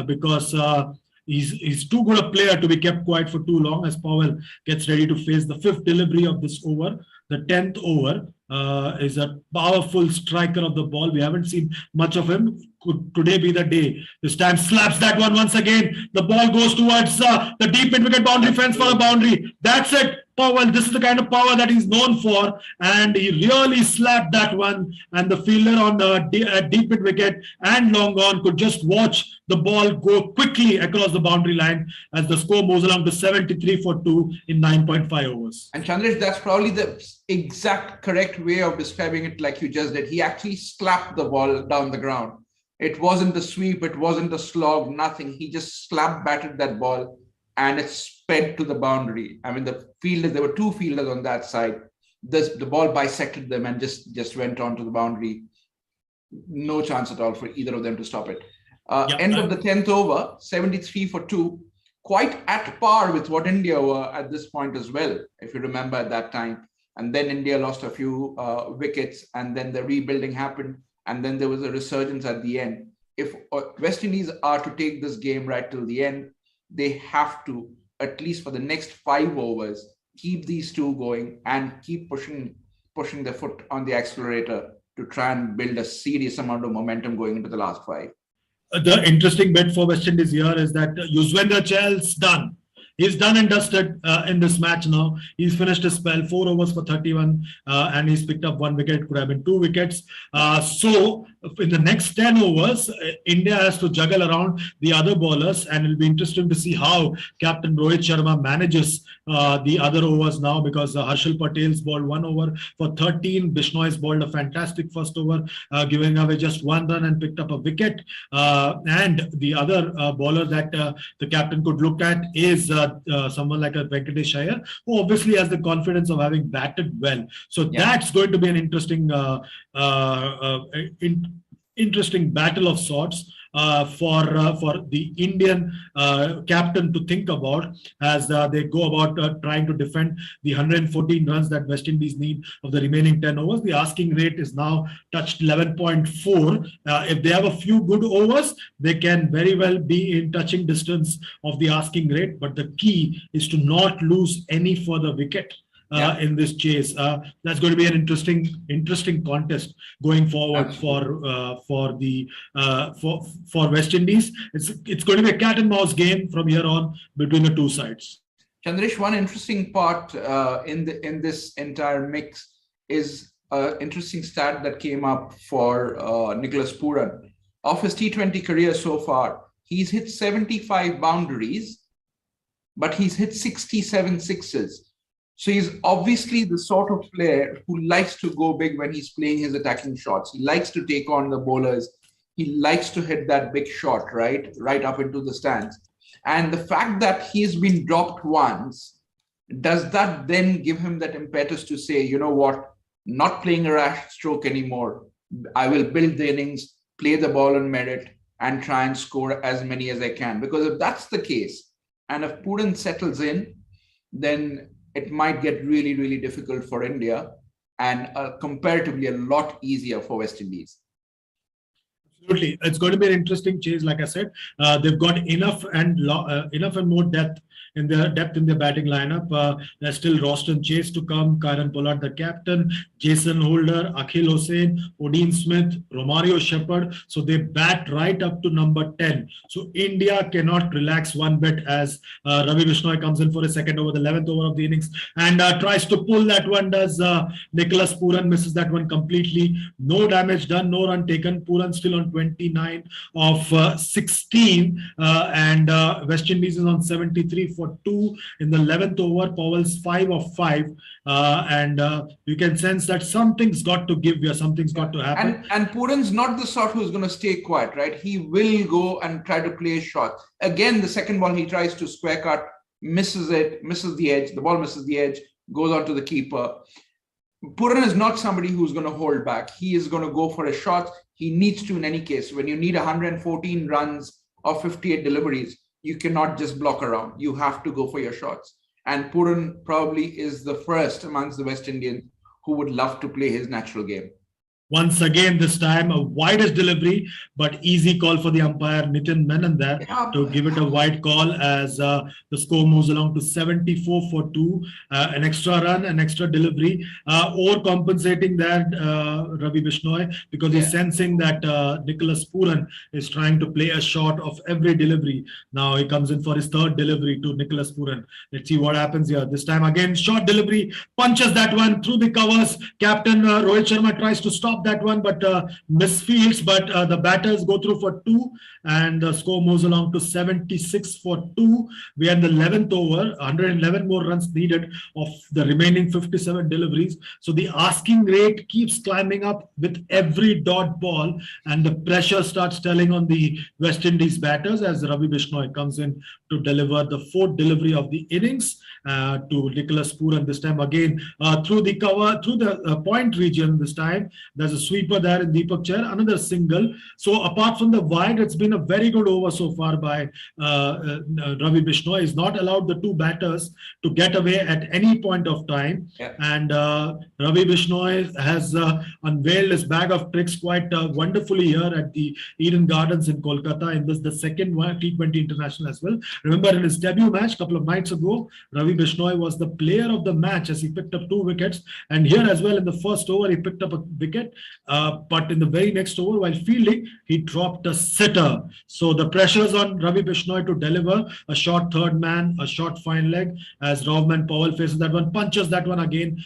because he's too good a player to be kept quiet for too long as Powell gets ready to face the 5th delivery of this over. The 10th over is a powerful striker of the ball. We haven't seen much of him. Could today be the day? This time slaps that one once again. The ball goes towards the deep mid-wicket boundary fence for a boundary. That's it. Powell, this is the kind of power that he's known for, and he really slapped that one. And the fielder on the deep mid wicket and long on could just watch the ball go quickly across the boundary line as the score moves along to 73 for 2 in 9.5 overs. And Chandresh, that's probably the exact correct way of describing it, like you just did. He actually slapped the ball down the ground. It wasn't the sweep, it wasn't the slog, nothing. He just slap batted that ball and it sped to the boundary. I mean, the fielders, there were 2 fielders on that side. The ball bisected them and just went on to the boundary. No chance at all for either of them to stop it. End of the 10th over, 73 for 2. Quite at par with what India were at this point as well, if you remember at that time. And then India lost a few wickets and then the rebuilding happened. And then there was a resurgence at the end. If West Indies are to take this game right till the end, they have to, at least for the next 5 overs, keep these 2 going and keep pushing their foot on the accelerator to try and build a serious amount of momentum going into the last 5. The interesting bit for West Indies here is that Yuzvendra Chahal's done. He's done and dusted in this match now. He's finished his spell, 4 overs for 31, and he's picked up 1 wicket. Could have been 2 wickets. So in the next 10 overs, India has to juggle around the other bowlers, and it'll be interesting to see how Captain Rohit Sharma manages the other overs now, because Harshal Patel's bowled 1 over for 13. Bishnoi's bowled a fantastic first over, giving away just 1 run and picked up a wicket. And the other bowler that the captain could look at is someone like a Venkatesh Iyer, who obviously has the confidence of having batted well. So that's going to be an interesting interesting battle of sorts. for the Indian captain to think about as they go about trying to defend the 114 runs that West Indies need of the remaining 10 overs. The asking rate is now touched 11.4. If they have a few good overs, they can very well be in touching distance of the asking rate. But the key is to not lose any further wicket in this chase. That's going to be an interesting contest going forward for West Indies. It's going to be a cat and mouse game from here on between the two sides. Chandresh, one interesting part in this entire mix is an interesting stat that came up for Nicholas Pooran. Of his T20 career so far, he's hit 75 boundaries, but he's hit 67 sixes. So he's obviously the sort of player who likes to go big when he's playing his attacking shots. He likes to take on the bowlers. He likes to hit that big shot, right up into the stands. And the fact that he's been dropped once, does that then give him that impetus to say, you know what, not playing a rash stroke anymore. I will build the innings, play the ball on merit, and try and score as many as I can. Because if that's the case, and if Pooran settles in, then it might get really, really difficult for India and comparatively a lot easier for West Indies. Absolutely. It's going to be an interesting chase. Like I said, they've got enough and more depth in their batting lineup. There's still Roston Chase to come, Kieron Pollard, the captain, Jason Holder, Akhil Hossain, Odin Smith, Romario Shepherd. So they bat right up to number 10. So India cannot relax one bit as Ravi Bishnoi comes in for a second over, the 11th over of the innings, and tries to pull that one. Does Nicholas Pooran misses that one completely. No damage done, no run taken. Pooran still on 29 of 16, and West Indies is on 73 for 2 in the 11th over. Powell's 5 of 5, and you can sense that something's got to give here, something's got to happen. And Pooran's not the sort who's going to stay quiet, right? He will go and try to play a shot. Again, the second ball he tries to square cut, misses it, misses the edge, the ball misses the edge, goes on to the keeper. Pooran is not somebody who's going to hold back. He is going to go for a shot. He needs to in any case. When you need 114 runs or 58 deliveries, you cannot just block around. You have to go for your shots. And Pooran probably is the first amongst the West Indians who would love to play his natural game. Once again, this time a widest delivery, but easy call for the umpire Nitin Menon there to give it a wide call as the score moves along to 74 for 2. An extra run, an extra delivery, overcompensating that Ravi Bishnoi, because he's sensing that Nicholas Pooran is trying to play a shot of every delivery. Now he comes in for his third delivery to Nicholas Pooran. Let's see what happens here. This time again, short delivery, punches that one through the covers. Captain Rohit Sharma tries to stop that one, but misfields, but the batters go through for 2, and the score moves along to 76 for 2. We are in the 11th over, 111 more runs needed of the remaining 57 deliveries. So the asking rate keeps climbing up with every dot ball, and the pressure starts telling on the West Indies batters as Ravi Bishnoi comes in to deliver the 4th delivery of the innings to Nicholas Pooran. This time again through the cover, through the point region. This time there's a sweeper there in Deepak Chair, another single. So apart from the wide, it's been a very good over so far by Ravi Bishnoi. He's not allowed the two batters to get away at any point of time. And Ravi Bishnoi has unveiled his bag of tricks quite wonderfully here at the Eden Gardens in Kolkata in this, the second T20 international as well. Remember, in his debut match a couple of nights ago, Ravi Bishnoi was the player of the match as he picked up 2 wickets. And here as well in the first over, he picked up a wicket. But in the very next over, while fielding, he dropped a sitter. So the pressure's on Ravi Bishnoi to deliver a short third man, a short fine leg, as Rovman Powell faces that one, punches that one again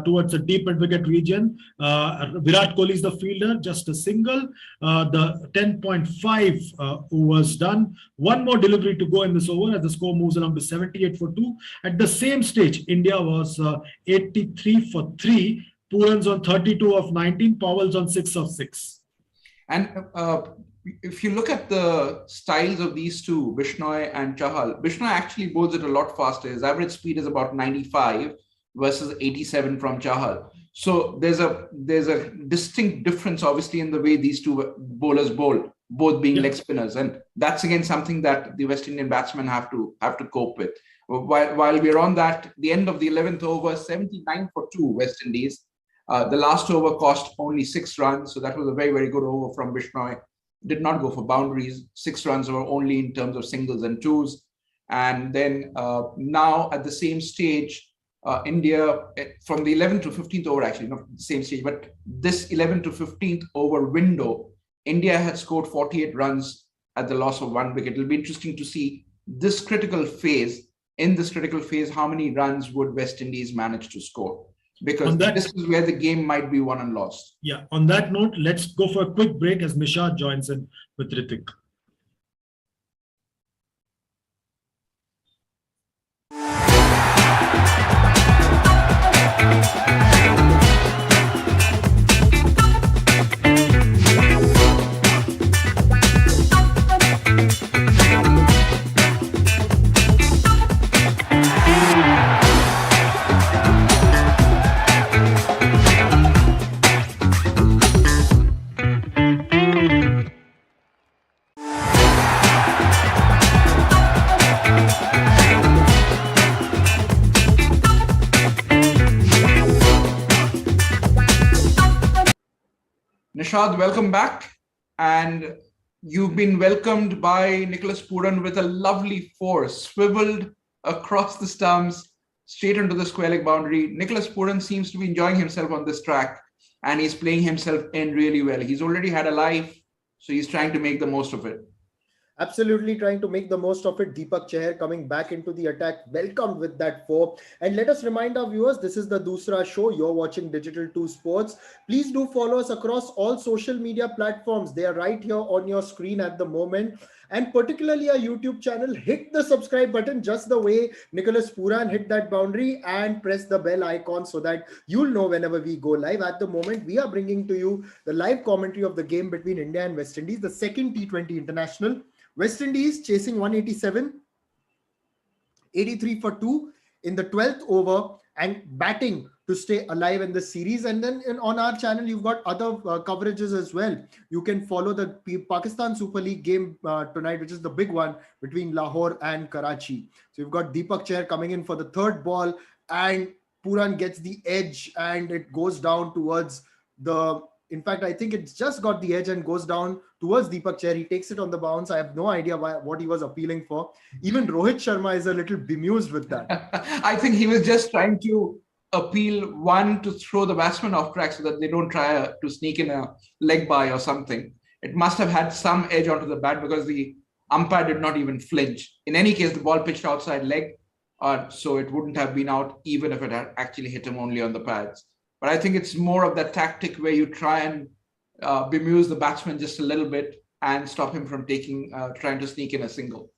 towards the deep mid-wicket region. Virat Kohli is the fielder, just a single. The 10.5 overs done. One more delivery to go in this over as the score moves along to 78 for 2. At the same stage, India was 83 for 3. Pooran's on 32 of 19, Powell's on 6 of 6. And if you look at the styles of these two, Bishnoi and Chahal, Bishnoi actually bowls it a lot faster. His average speed is about 95 versus 87 from Chahal. So there's a distinct difference, obviously, in the way these two bowlers bowl. both being leg spinners, and that's again something that the West Indian batsmen have to cope with. While we're on that, the end of the 11th over, 79 for 2 West Indies. The last over cost only 6 runs, so that was a very, very good over from Bishnoi. Did not go for boundaries. 6 runs were only in terms of singles and twos. And then now at the same stage, India, from the 11th to 15th over, actually, not the same stage, but this 11th to 15th over window, India had scored 48 runs at the loss of 1 wicket. It'll be interesting to see this critical phase. In this critical phase, how many runs would West Indies manage to score? Because this is where the game might be won and lost. Yeah, on that note, let's go for a quick break as Nishad joins in with Ritik. Nishad, welcome back. And you've been welcomed by Nicholas Pooran with a lovely 4, swiveled across the stumps, straight into the square leg boundary. Nicholas Pooran seems to be enjoying himself on this track, and he's playing himself in really well. He's already had a life, so he's trying to make the most of it. Absolutely trying to make the most of it. Deepak Chahar coming back into the attack, welcomed with that 4. And let us remind our viewers, this is the Doosra Show. You're watching Digital 2 Sports. Please do follow us across all social media platforms. They are right here on your screen at the moment. And particularly our YouTube channel, hit the subscribe button just the way Nicholas Pooran hit that boundary, and press the bell icon so that you'll know whenever we go live. At the moment, we are bringing to you the live commentary of the game between India and West Indies, the second T20 international. West Indies chasing 187, 83 for 2 in the 12th over, and batting to stay alive in the series. And then on our channel, you've got other coverages as well. You can follow the Pakistan Super League game tonight, which is the big one between Lahore and Karachi. So you've got Deepak Chahar coming in for the 3rd ball, and Pooran gets the edge, and it goes down towards the... In fact, I think it's just got the edge and goes down towards Deepak Chahar. He takes it on the bounce. I have no idea what he was appealing for. Even Rohit Sharma is a little bemused with that. I think he was just trying to appeal, one, to throw the batsman off track so that they don't try to sneak in a leg by or something. It must have had some edge onto the bat because the umpire did not even flinch. In any case, the ball pitched outside leg, so it wouldn't have been out even if it had actually hit him only on the pads. But I think it's more of that tactic where you try and bemuse the batsman just a little bit and stop him from trying to sneak in a single.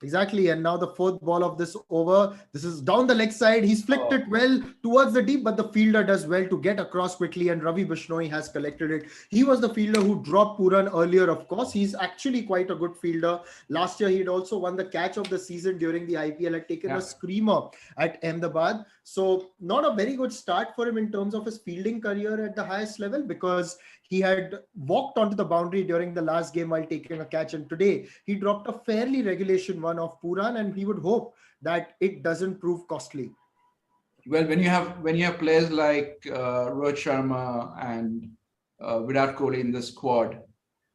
Exactly. And now the 4th ball of this over. This is down the leg side. He's flicked it well towards the deep, but the fielder does well to get across quickly, and Ravi Bishnoi has collected it. He was the fielder who dropped Pooran earlier, of course. He's actually quite a good fielder. Last year, he'd also won the catch of the season during the IPL, had taken a screamer at Ahmedabad. So not a very good start for him in terms of his fielding career at the highest level, because he had walked onto the boundary during the last game while taking a catch. And today he dropped a fairly regulation one of Pooran, and he would hope that it doesn't prove costly. Well, when you have players like Rohit Sharma and Virat Kohli in the squad,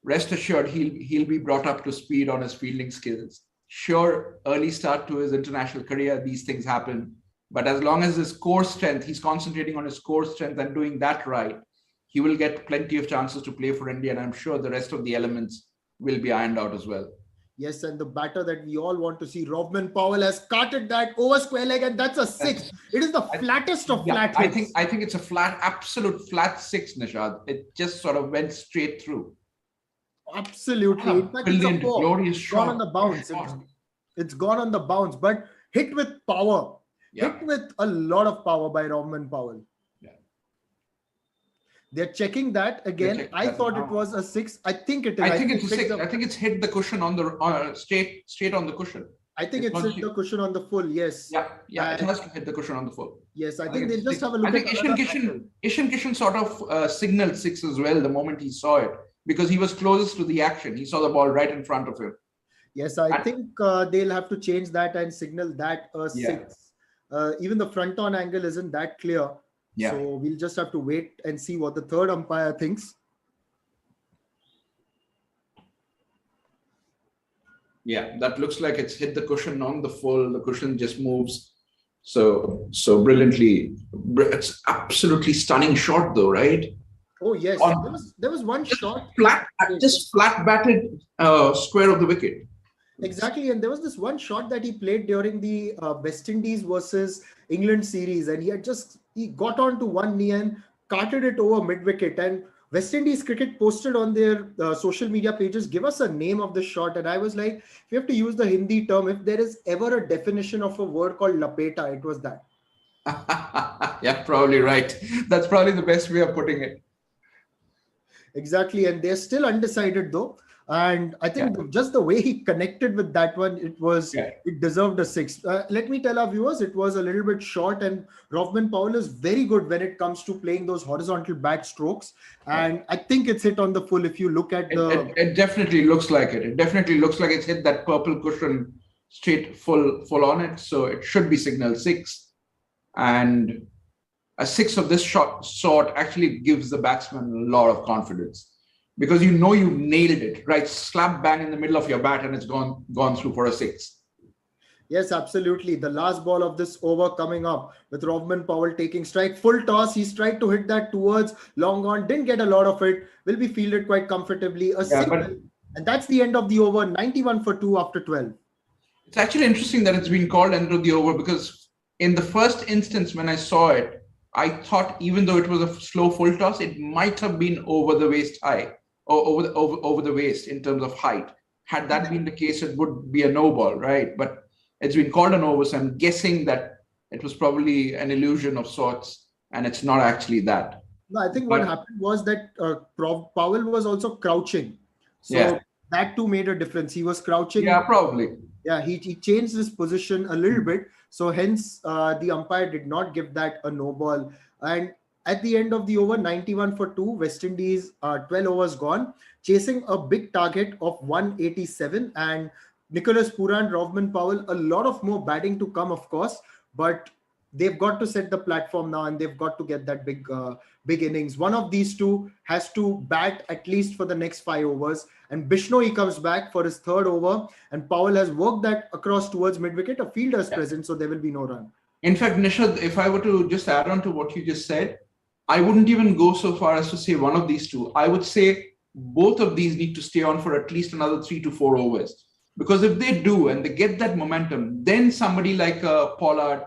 rest assured he'll be brought up to speed on his fielding skills. Sure, early start to his international career, these things happen. But as long as his core strength, he's concentrating on his core strength and doing that right, he will get plenty of chances to play for India. And I'm sure the rest of the elements will be ironed out as well. Yes, and the batter that we all want to see, Rovman Powell, has carted that over square leg, and that's a 6. It is the flattest of flat hits. I think it's a absolute flat 6, Nishad. It just sort of went straight through. Absolutely. In fact, Brilliant, it's a 4. glorious shot. Gone on the bounce. It's gone on the bounce, but hit with power. Yeah. Hit with a lot of power by Rovman Powell. They're checking that again. I thought it was a 6. I think it is. I think it's a 6. I think it's hit the cushion on the straight on the cushion. I think it's hit the cushion on the full. Yes. Yeah. It has to hit the cushion on the full. Yes, I think they'll just have a look. I think Ishan Kishan sort of signaled 6 as well the moment he saw it. because he was closest to the action. He saw the ball right in front of him. Yes, I think they'll have to change that and signal that a six. Even the front on angle isn't that clear. Yeah. So we'll just have to wait and see what the third umpire thinks. Yeah, that looks like it's hit the cushion on the full. The cushion just moves so brilliantly. It's absolutely stunning shot, though, right? Oh yes, there was one shot just flat batted square of the wicket. Exactly, and there was this one shot that he played during the West Indies versus England series, and he got onto one knee and carted it over mid wicket. And West Indies cricket posted on their social media pages, give us a name of the shot. And I was like, if you have to use the Hindi term, if there is ever a definition of a word called lapeta, it was that. Yeah, probably right. That's probably the best way of putting it. Exactly, and they're still undecided though. And I think just the way he connected with that one, it deserved a six. Let me tell our viewers, it was a little bit short, and Rovman Powell is very good when it comes to playing those horizontal bat strokes. And I think it's hit on the full. If you look at it definitely looks like it. It definitely looks like it's hit that purple cushion straight full on it. So it should be signal six. And a six of this sort actually gives the batsman a lot of confidence, because you know you nailed it, right? Slap bang in the middle of your bat and it's gone through for a six. Yes, absolutely. The last ball of this over coming up with Rovman Powell taking strike. Full toss. He's tried to hit that towards long on. Didn't get a lot of it. Will be fielded quite comfortably. And that's the end of the over. 91 for 2 after 12. It's actually interesting that it's been called end of the over, because in the first instance when I saw it, I thought even though it was a slow full toss, it might have been over the waist high, or over the waist in terms of height. Had that been the case, it would be a no ball, right? But it's been called an over, so I'm guessing that it was probably an illusion of sorts, and it's not actually that. No, I think what happened was that Powell was also crouching. So that too made a difference. He was crouching. Yeah, probably. Yeah, he changed his position a little bit. So hence the umpire did not give that a no ball. And at the end of the over, 91 for 2, West Indies 12 overs gone, chasing a big target of 187. And Nicholas Pooran, Rovman Powell, a lot of more batting to come, of course, but they've got to set the platform now, and they've got to get that big innings. One of these two has to bat at least for the next 5 overs. And Bishnoi comes back for his third over, and Powell has worked that across towards mid-wicket. A fielder's present, so there will be no run. In fact, Nishad, if I were to just add on to what you just said, I wouldn't even go so far as to say one of these two. I would say both of these need to stay on for at least another 3 to 4 overs. Because if they do and they get that momentum, then somebody like a Pollard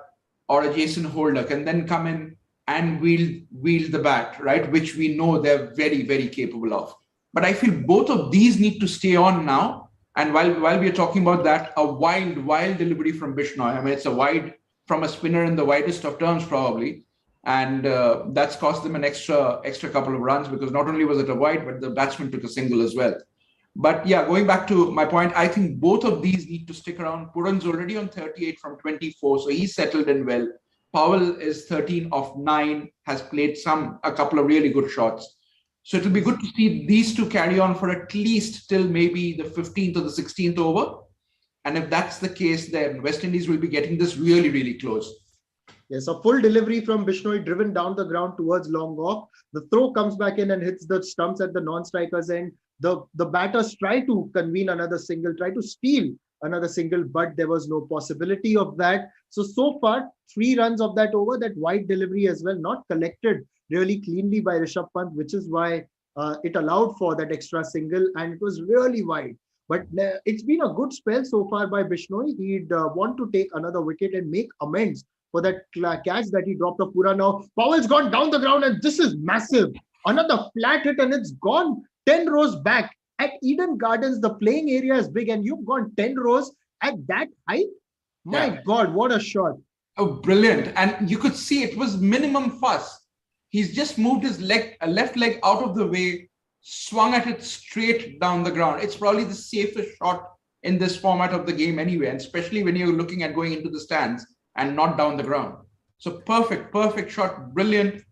or a Jason Holder can then come in and wield the bat, right? Which we know they're very, very capable of. But I feel both of these need to stay on now. And while we are talking about that, a wild delivery from Bishnoi. I mean, it's a wide from a spinner in the widest of terms, probably. And that's cost them an extra couple of runs, because not only was it a wide, but the batsman took a single as well. But yeah, going back to my point, I think both of these need to stick around. Pooran's already on 38 from 24, so he's settled in well. Powell is 13 of 9, has played a couple of really good shots. So it'll be good to see these two carry on for at least till maybe the 15th or the 16th over. And if that's the case, then West Indies will be getting this really, really close. Yes, a full delivery from Bishnoi, driven down the ground towards long off. The throw comes back in and hits the stumps at the non-strikers end. The batters try to convene another single, try to steal another single, but there was no possibility of that. So far, 3 runs of that over, that wide delivery as well, not collected really cleanly by Rishabh Pant, which is why it allowed for that extra single, and it was really wide. But it's been a good spell so far by Bishnoi. He'd want to take another wicket and make amends for that catch that he dropped of Pura. Now, Powell's gone down the ground, and this is massive. Another flat hit, and it's gone 10 rows back. At Eden Gardens, the playing area is big, and you've gone 10 rows at that height. My God, what a shot. Oh, brilliant. And you could see it was minimum fuss. He's just moved his left leg out of the way, swung at it straight down the ground. It's probably the safest shot in this format of the game anyway, and especially when you're looking at going into the stands and not down the ground. So perfect shot, brilliant.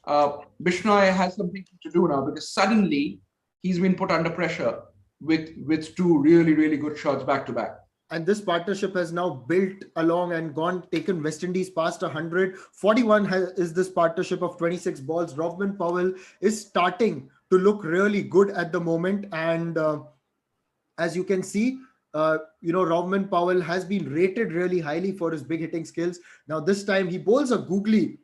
Bishnoi has something to do now, because suddenly he's been put under pressure with two really, really good shots back to back. And this partnership has now built along and taken West Indies past 100. 41 is this partnership of 26 balls. Rovman Powell is starting to look really good at the moment. And as you can see, Rovman Powell has been rated really highly for his big hitting skills. Now, this time he bowls a googly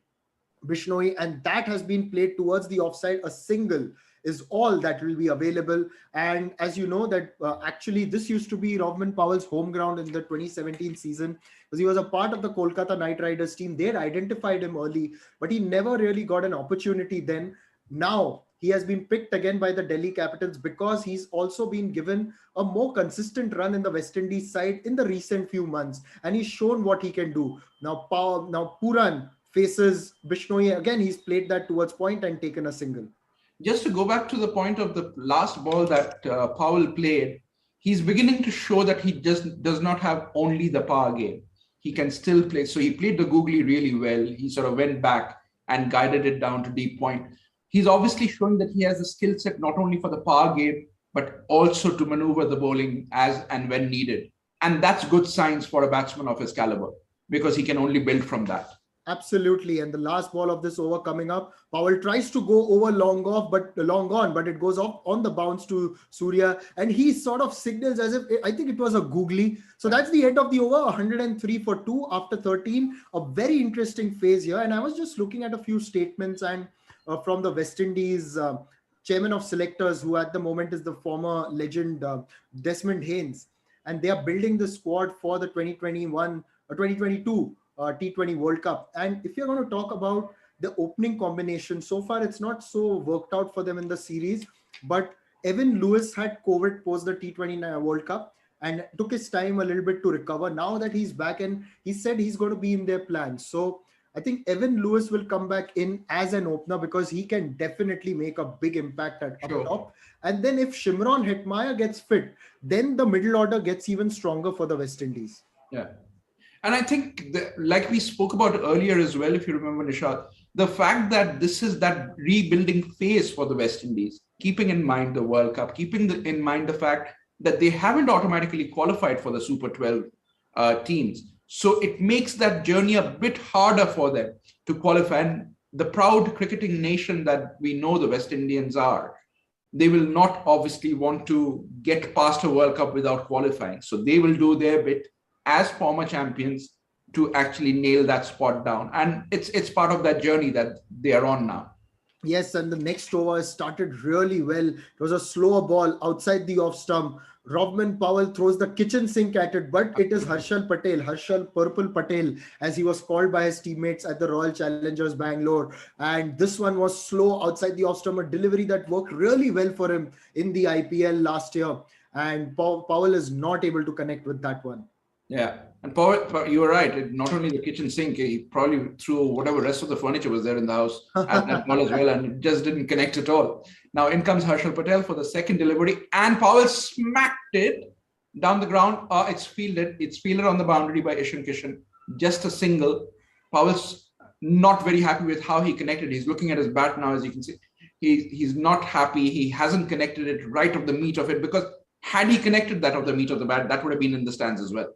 Bishnoi, and that has been played towards the offside. A single is all that will be available. And as you know, that actually this used to be Rovman Powell's home ground in the 2017 season, because he was a part of the Kolkata Knight Riders team. They had identified him early, but he never really got an opportunity then. Now he has been picked again by the Delhi Capitals because he's also been given a more consistent run in the West Indies side in the recent few months, and he's shown what he can do. Now Puran faces Bishnoi again. He's played that towards point and taken a single. Just to go back to the point of the last ball that Powell played, he's beginning to show that he just does not have only the power game. He can still play. So he played the googly really well. He sort of went back and guided it down to deep point. He's obviously showing that he has the skill set not only for the power game, but also to maneuver the bowling as and when needed. And that's good signs for a batsman of his caliber, because he can only build from that. Absolutely. And the last ball of this over coming up, Powell tries to go over long on, but it goes off on the bounce to Surya. And he sort of signals as if, I think it was a googly. So that's the end of the over, 103 for 2 after 13. A very interesting phase here. And I was just looking at a few statements and from the West Indies chairman of selectors, who at the moment is the former legend Desmond Haynes. And they are building the squad for the 2022 T20 World Cup. And if you're going to talk about the opening combination, so far it's not so worked out for them in the series, but Evan Lewis had COVID post the T20 World Cup and took his time a little bit to recover. Now that he's back, and he said he's going to be in their plans. So I think Evan Lewis will come back in as an opener because he can definitely make a big impact at up top. And then if Shimron Hetmyer gets fit, then the middle order gets even stronger for the West Indies. Yeah. And I think, like we spoke about earlier as well, if you remember, Nishad, the fact that this is that rebuilding phase for the West Indies, keeping in mind the World Cup, keeping in mind the fact that they haven't automatically qualified for the Super 12 teams. So it makes that journey a bit harder for them to qualify. And the proud cricketing nation that we know the West Indians are, they will not obviously want to get past a World Cup without qualifying. So they will do their bit as former champions to actually nail that spot down. And it's part of that journey that they are on now. Yes, and the next over started really well. It was a slower ball outside the off stump. Rovman Powell throws the kitchen sink at it, but it is Harshal Purple Patel, as he was called by his teammates at the Royal Challengers Bangalore. And this one was slow outside the off stump, a delivery that worked really well for him in the IPL last year. And Powell is not able to connect with that one. Yeah, and Powell, you were right. Not only the kitchen sink, he probably threw whatever rest of the furniture was there in the house at that ball as well, and it just didn't connect at all. Now in comes Harshal Patel for the second delivery, and Powell smacked it down the ground. It's fielded. It's fielded on the boundary by Ishan Kishan. Just a single. Powell's not very happy with how he connected. He's looking at his bat now, as you can see. He's not happy. He hasn't connected it right of the meat of it, because had he connected that of the meat of the bat, that would have been in the stands as well.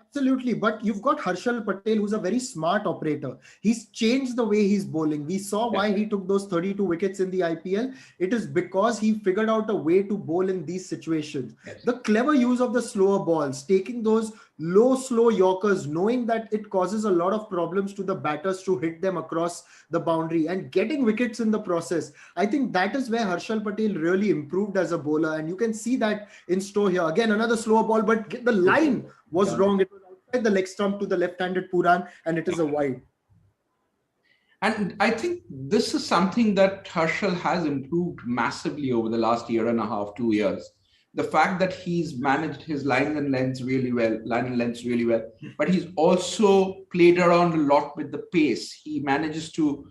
Absolutely, but you've got Harshal Patel, who's a very smart operator. He's changed the way he's bowling. We saw why he took those 32 wickets in the IPL. It is because he figured out a way to bowl in these situations. Yes. The clever use of the slower balls, taking those low, slow Yorkers, knowing that it causes a lot of problems to the batters to hit them across the boundary and getting wickets in the process. I think that is where Harshal Patel really improved as a bowler. And you can see that in store here. Again, another slower ball, but the line was wrong. It was outside the leg stump to the left-handed Puran, and it is a wide. And I think this is something that Harshal has improved massively over the last year and a half, 2 years. The fact that he's managed his line and lengths really well, but he's also played around a lot with the pace. He manages to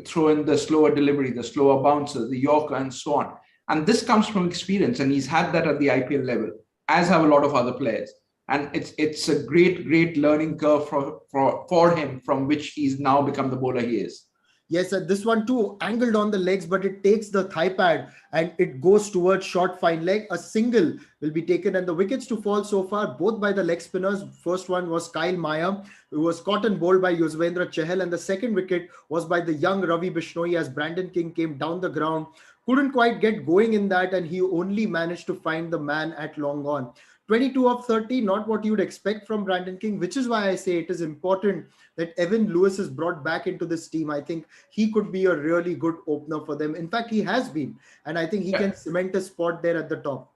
throw in the slower delivery, the slower bouncer, the Yorker, and so on. And this comes from experience, and he's had that at the IPL level, as have a lot of other players. And it's a great learning curve for him, from which he's now become the bowler he is. Yes, and this one too, angled on the legs, but it takes the thigh pad and it goes towards short fine leg. A single will be taken, and the wickets to fall so far, both by the leg spinners. First one was Kyle Maya, who was caught and bowled by Yuzvendra Chahal, and the second wicket was by the young Ravi Bishnoi as Brandon King came down the ground. Couldn't quite get going in that, and he only managed to find the man at long on. 22 of 30, not what you would expect from Brandon King, which is why I say it is important that Evan Lewis is brought back into this team. I think he could be a really good opener for them. In fact, he has been, and I think he can cement a spot there at the top.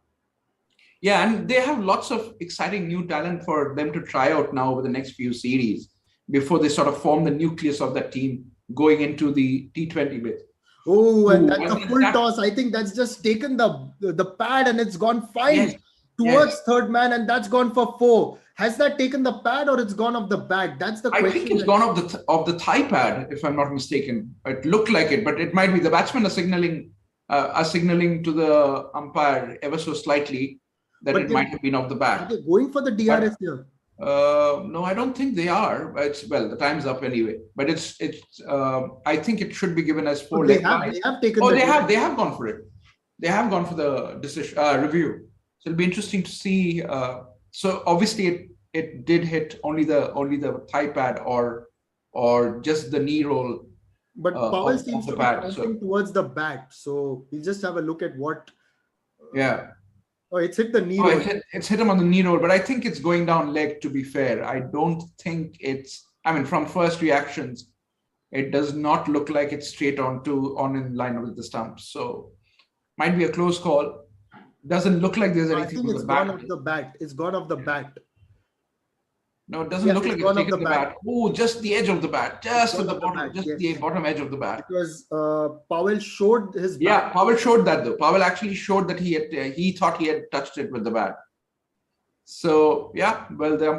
Yeah, and they have lots of exciting new talent for them to try out now over the next few series before they sort of form the nucleus of that team going into the T20 bit. Oh, and that's a full toss. I think that's just taken the pad and it's gone fine towards third man, and that's gone for 4. Has that taken the pad or it's gone off the bat? That's the question. I think it's gone off the thigh pad, if I'm not mistaken. It looked like it, but it might be the batsmen are signaling to the umpire ever so slightly that it might have been off the bat. Are they going for the DRS here? No, I don't think they are. The time's up anyway. But it's. I think it should be given as 4 leg byes. They have taken. They have gone for it. They have gone for the decision review. So it'll be interesting to see. So obviously it did hit only the thigh pad or just the knee roll. But Powell seems to be pointing towards the bat. So we'll just have a look at what. Yeah. Oh, it's hit the knee roll. It's hit him on the knee roll, but I think it's going down leg, to be fair. I don't think from first reactions, it does not look like it's straight on in line with the stumps. So might be a close call. Doesn't look like there's anything with the bat. Gone off the bat. It's gone off the bat. No, it doesn't look like it's taken the bat. Oh, just the edge of the bat. Just at the bottom, the bottom edge of the bat. Because Powell showed his bat. Yeah, Powell showed that though. Powell actually showed that he thought he had touched it with the bat. So yeah, well, the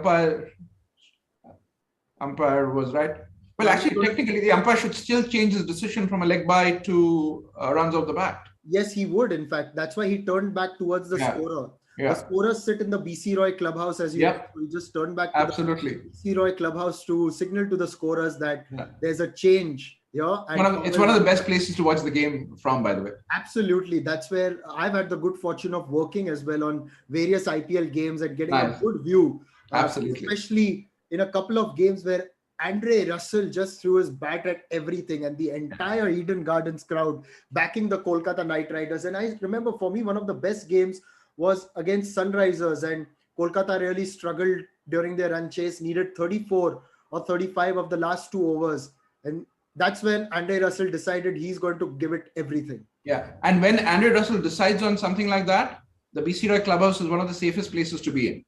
umpire was right. Well, actually, technically, the umpire should still change his decision from a leg bye to runs off the bat. Yes, he would. In fact, that's why he turned back towards the scorer. Yeah. The scorers sit in the BC Roy clubhouse, as you know. We just turn back to the BC Roy clubhouse to signal to the scorers that there's a change. Yeah, it's one of the best places to watch the game from, by the way. Absolutely. That's where I've had the good fortune of working as well on various IPL games and getting a good view. Absolutely. Especially in a couple of games where Andre Russell just threw his bat at everything, and the entire Eden Gardens crowd backing the Kolkata Knight Riders. And I remember, for me, one of the best games was against Sunrisers, and Kolkata really struggled during their run chase, needed 34 or 35 of the last 2 overs. And that's when Andre Russell decided he's going to give it everything. Yeah. And when Andre Russell decides on something like that, the BC Roy clubhouse is one of the safest places to be in.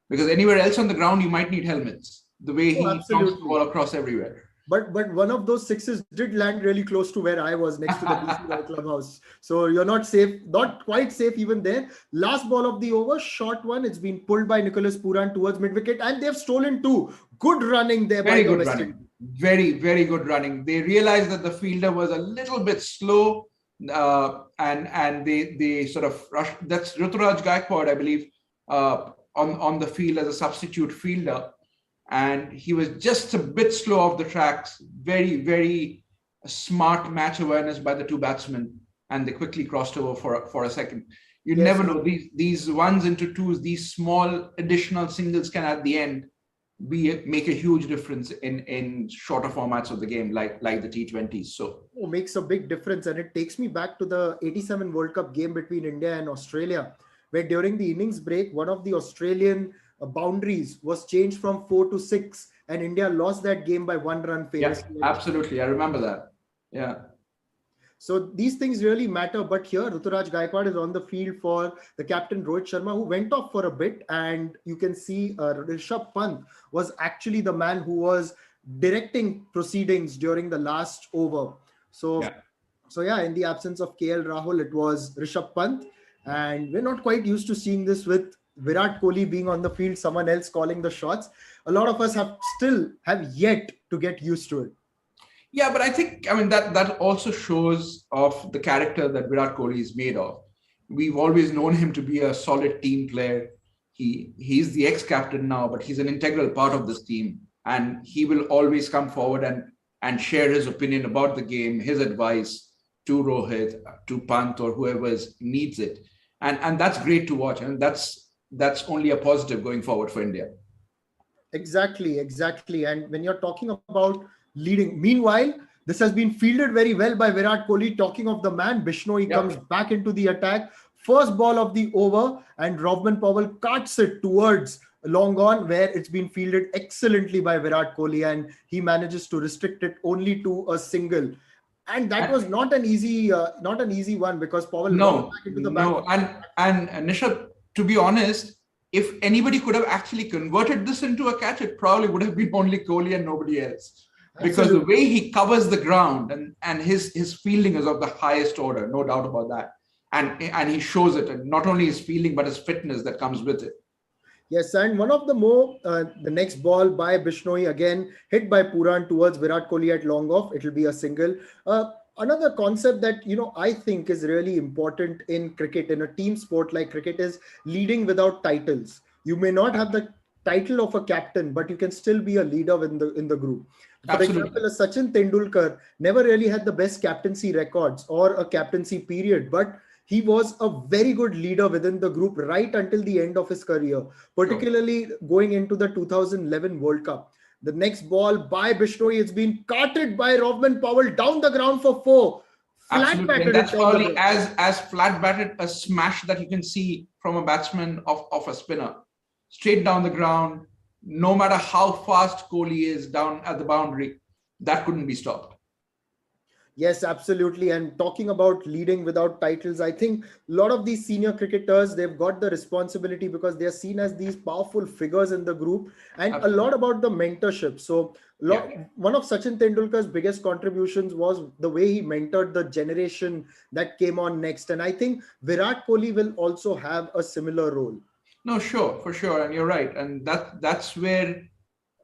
Because anywhere else on the ground, you might need helmets. The way he comes the ball across everywhere. But one of those sixes did land really close to where I was, next to the BC Roy clubhouse. So you're not safe, not quite safe even there. Last ball of the over, short one. It's been pulled by Nicholas Pooran towards mid-wicket, and they've stolen 2. Good running there by the West Indies. Very, very good running. They realized that the fielder was a little bit slow, and they sort of rushed. That's Ruturaj Gaikwad, I believe, on the field as a substitute fielder. And he was just a bit slow off the tracks. Very, very smart match awareness by the 2 batsmen. And they quickly crossed over for a second. You never know. These 1s into 2s, these small additional singles can at the end make a huge difference in shorter formats of the game, like the T20s. So it makes a big difference. And it takes me back to the 87 World Cup game between India and Australia, where during the innings break, one of the Australian boundaries was changed from 4 to 6, and India lost that game by 1 run famously. Yeah, absolutely. I remember that. Yeah. So these things really matter. But here, Ruturaj Gaikwad is on the field for the captain Rohit Sharma, who went off for a bit. And you can see Rishabh Pant was actually the man who was directing proceedings during the last over. So in the absence of KL Rahul, it was Rishabh Pant. And we're not quite used to seeing this with Virat Kohli being on the field, someone else calling the shots. A lot of us have yet to get used to it. Yeah, but I think, that also shows of the character that Virat Kohli is made of. We've always known him to be a solid team player. He's the ex-captain now, but he's an integral part of this team. And he will always come forward and and share his opinion about the game, his advice to Rohit, to Pant, or whoever needs it. And that's great to watch. And that's only a positive going forward for India. Exactly, exactly. And when you're talking about leading, meanwhile, this has been fielded very well by Virat Kohli. Talking of the man, Bishnoi comes back into the attack. First ball of the over, and Rovman Powell cuts it towards long on, where it's been fielded excellently by Virat Kohli, and he manages to restrict it only to a single. And that was not an easy one, because Powell rolled back into the back. And Nishat, to be honest, if anybody could have actually converted this into a catch, it probably would have been only Kohli and nobody else. Because the way he covers the ground and his fielding is of the highest order, no doubt about that. And he shows it, and not only his fielding, but his fitness that comes with it. Yes, and one of the next ball by Bishnoi, again hit by Puran towards Virat Kohli at long off. It will be a single. Another concept that I think is really important in cricket, in a team sport like cricket, is leading without titles. You may not have the title of a captain, but you can still be a leader in the group. For example, Sachin Tendulkar never really had the best captaincy records or a captaincy period, but he was a very good leader within the group right until the end of his career, particularly going into the 2011 World Cup. The next ball by Bishnoi, it's been carted by Rovman Powell down the ground for 4. Absolutely. That's probably as flat batted a smash that you can see from a batsman of a spinner. Straight down the ground, no matter how fast Kohli is down at the boundary, that couldn't be stopped. Yes, absolutely. And talking about leading without titles, I think a lot of these senior cricketers, they've got the responsibility because they're seen as these powerful figures in the group, and a lot about the mentorship. So one of Sachin Tendulkar's biggest contributions was the way he mentored the generation that came on next. And I think Virat Kohli will also have a similar role. No, sure, for sure. And you're right. And that's where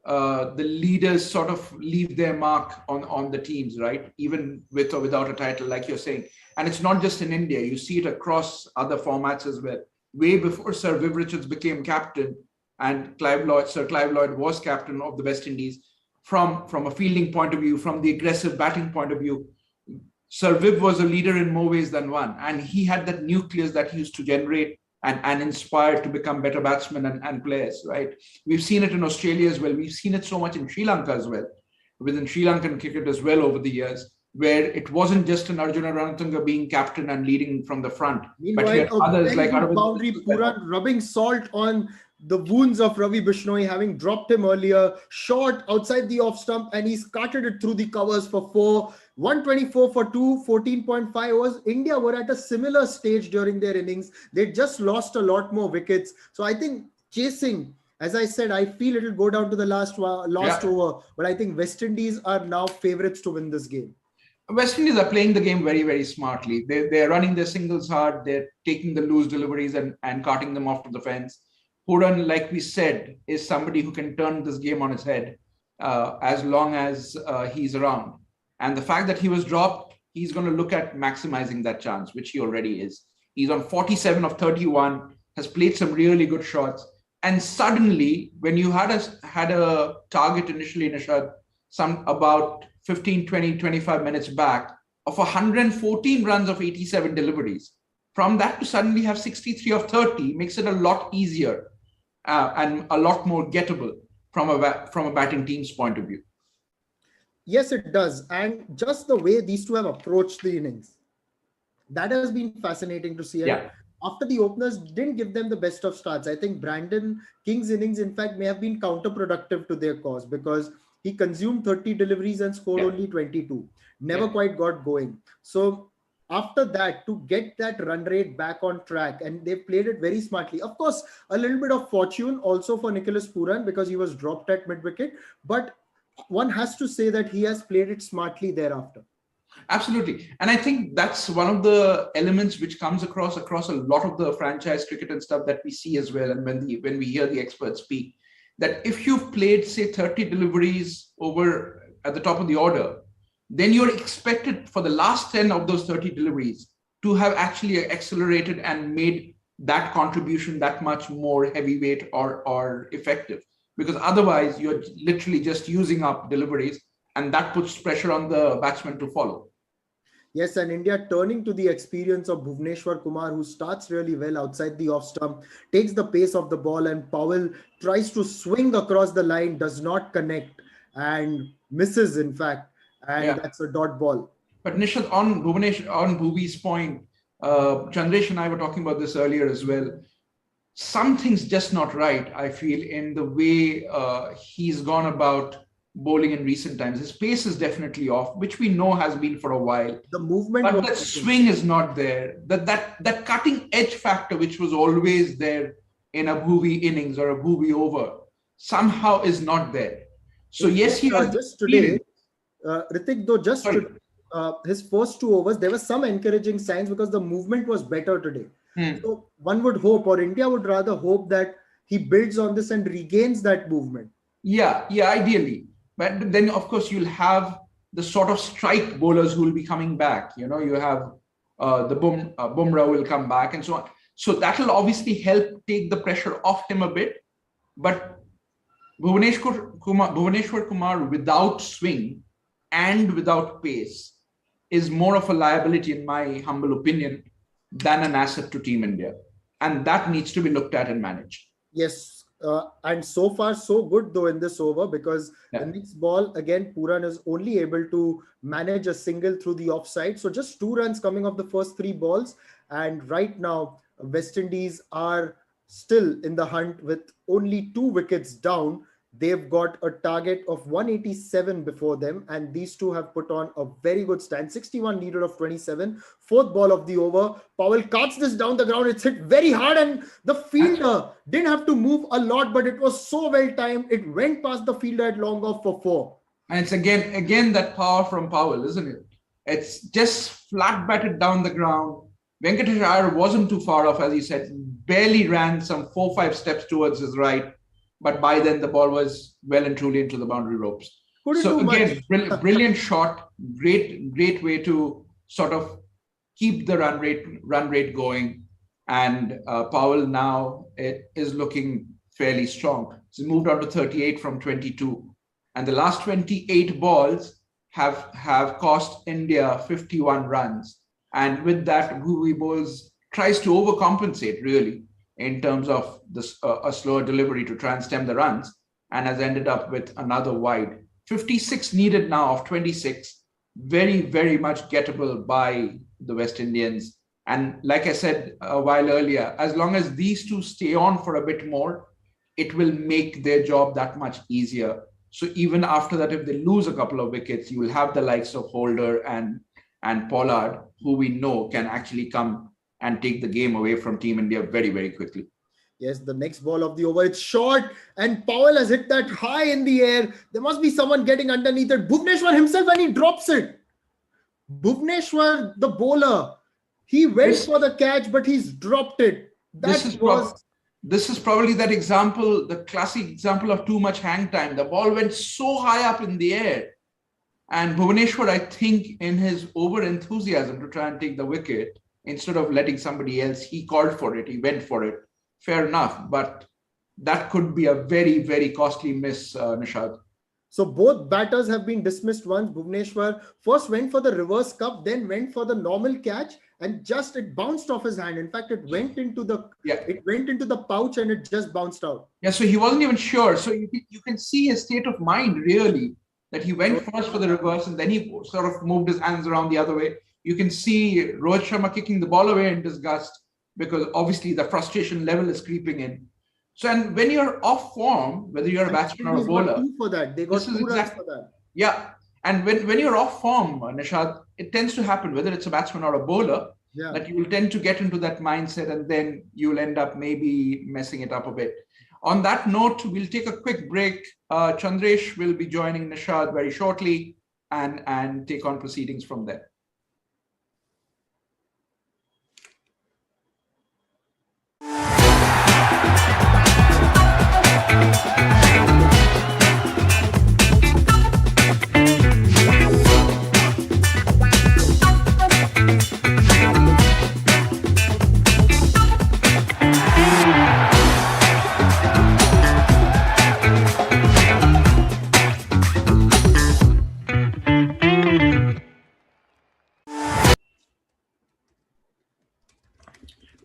the leaders sort of leave their mark on the teams, right? Even with or without a title, like you're saying. And it's not just in India. You see it across other formats as well. Way before Sir Viv Richards became captain and Sir Clive Lloyd was captain of the West Indies, from a fielding point of view, from the aggressive batting point of view, Sir Viv was a leader in more ways than one. And he had that nucleus that he used to generate and inspired to become better batsmen and players, right? We've seen it in Australia as well. We've seen it so much in Sri Lanka as well, within Sri Lankan cricket as well over the years, where it wasn't just an Arjuna Ranatunga being captain and leading from the front. Meanwhile, but he had others like boundary Puran rubbing salt on the wounds of Ravi Bishnoi, having dropped him earlier, short outside the off stump, and he's carted it through the covers for 4. 124 for 2, 14.5 overs. India were at a similar stage during their innings. They just lost a lot more wickets. So I think chasing, as I said, I feel it'll go down to the last over. But I think West Indies are now favorites to win this game. West Indies are playing the game very, very smartly. They're running their singles hard. They're taking the loose deliveries and carting them off to the fence. Puran, like we said, is somebody who can turn this game on its head as long as he's around. And the fact that he was dropped, he's going to look at maximizing that chance, which he already is. He's on 47 of 31, has played some really good shots. And suddenly, when you had a target initially, Nishad, about 15, 20, 25 minutes back of 114 runs of 87 deliveries, from that to suddenly have 63 of 30 makes it a lot easier and a lot more gettable from a batting team's point of view. Yes, it does. And just the way these two have approached the innings, that has been fascinating to see. Yeah. After the openers didn't give them the best of starts, I think Brandon King's innings, in fact, may have been counterproductive to their cause, because he consumed 30 deliveries and scored only 22. Never quite got going. So after that, to get that run rate back on track, and they played it very smartly. Of course, a little bit of fortune also for Nicholas Puran, because he was dropped at mid-wicket. But one has to say that he has played it smartly thereafter. Absolutely. And I think that's one of the elements which comes across a lot of the franchise cricket and stuff that we see as well. And when we hear the experts speak, that if you've played, say, 30 deliveries over at the top of the order, then you're expected for the last 10 of those 30 deliveries to have actually accelerated and made that contribution that much more heavyweight or effective. Because otherwise, you're literally just using up deliveries and that puts pressure on the batsman to follow. Yes, and India turning to the experience of Bhuvneshwar Kumar, who starts really well outside the off stump, takes the pace of the ball, and Powell tries to swing across the line, does not connect, and misses, in fact, and that's a dot ball. But Nishad, on Bhuvi's point, Chandresh and I were talking about this earlier as well. Something's just not right, I feel, in the way he's gone about bowling in recent times. His pace is definitely off, which we know has been for a while. The movement, but the swing is not there. That cutting edge factor, which was always there in a Bhuvi innings or a Bhuvi over, somehow is not there. So yes, he has just today, Ritik, though just today, his first 2 overs, there were some encouraging signs because the movement was better today. So one would hope, or India would rather hope, that he builds on this and regains that movement. Yeah, ideally. But then, of course, you'll have the sort of strike bowlers who will be coming back. You know, you have the Bumrah will come back and so on. So that will obviously help take the pressure off him a bit. But Bhuvneshwar Kumar without swing and without pace is more of a liability, in my humble opinion, than an asset to Team India. And that needs to be looked at and managed. Yes. And so far, so good, though, in this over, because the next ball, again, Pooran is only able to manage a single through the offside. So just 2 runs coming off the first 3 balls. And right now, West Indies are still in the hunt with only 2 wickets down. They've got a target of 187 before them, and these 2 have put on a very good stand. 61 needed of 27. 4th ball of the over. Powell cuts this down the ground. It's hit very hard, and the fielder didn't have to move a lot, but it was so well timed. It went past the fielder at long off for 4. And it's again that power from Powell, isn't it? It's just flat batted down the ground. Venkatesh Iyer wasn't too far off, as he said, barely ran some 4-5 steps towards his right. But by then the ball was well and truly into the boundary ropes. So again, brilliant shot, great way to sort of keep the run rate going. And Powell now is looking fairly strong. He's moved on to 38 from 22. And the last 28 balls have cost India 51 runs. And with that, Bhuvi Bowles tries to overcompensate, really, in terms of a slower delivery to try and stem the runs, and has ended up with another wide. 56 needed now of 26, very, very much gettable by the West Indians. And like I said a while earlier, as long as these 2 stay on for a bit more, it will make their job that much easier. So even after that, if they lose a couple of wickets, you will have the likes of Holder and Pollard, who we know can actually come and take the game away from Team India very, very quickly. Yes, the next ball of the over, it's short, and Powell has hit that high in the air. There must be someone getting underneath it. Bhuvneshwar himself, when he drops it. Bhuvneshwar, the bowler, he went for the catch, but he's dropped it. This is probably that example, the classic example of too much hang time. The ball went so high up in the air. And Bhuvneshwar, I think, in his over enthusiasm to try and take the wicket, instead of letting somebody else, he called for it. He went for it. Fair enough. But that could be a very, very costly miss, Nishad. So both batters have been dismissed once. Bhuvneshwar first went for the reverse cup, then went for the normal catch, and just it bounced off his hand. In fact, it went into the pouch and it just bounced out. Yeah, so he wasn't even sure. So you can see his state of mind, really, that he went first for the reverse and then he sort of moved his hands around the other way. You can see Rohit Sharma kicking the ball away in disgust, because obviously the frustration level is creeping in. So, and when you're off form, whether you're a batsman or a bowler, they got 2 runs for that. Yeah, and when you're off form, Nishad, it tends to happen, whether it's a batsman or a bowler, that you will tend to get into that mindset, and then you'll end up maybe messing it up a bit. On that note, we'll take a quick break. Chandresh will be joining Nishad very shortly and take on proceedings from there.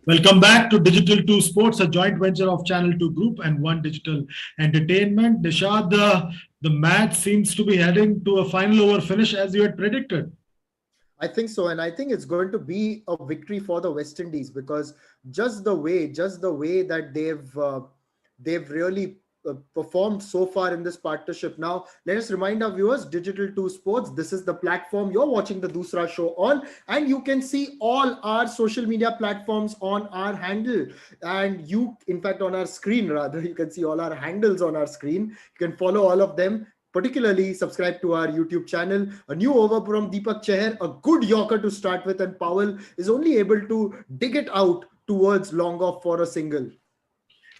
Welcome back to Digital 2 Sports, a joint venture of Channel 2 Group and One Digital Entertainment. Nishad, the match seems to be heading to a final over finish as you had predicted. I think so, and I think it's going to be a victory for the West Indies because just the way that they've really performed so far in this partnership. Now, let us remind our viewers: Digital Two Sports. This is the platform you're watching the Doosra Show on, and you can see all our social media platforms on our handle. And in fact, on our screen, rather, you can see all our handles on our screen. You can follow all of them. Particularly subscribe to our YouTube channel. A new over from Deepak Chahar, a good Yorker to start with, and Powell is only able to dig it out towards long off for a single.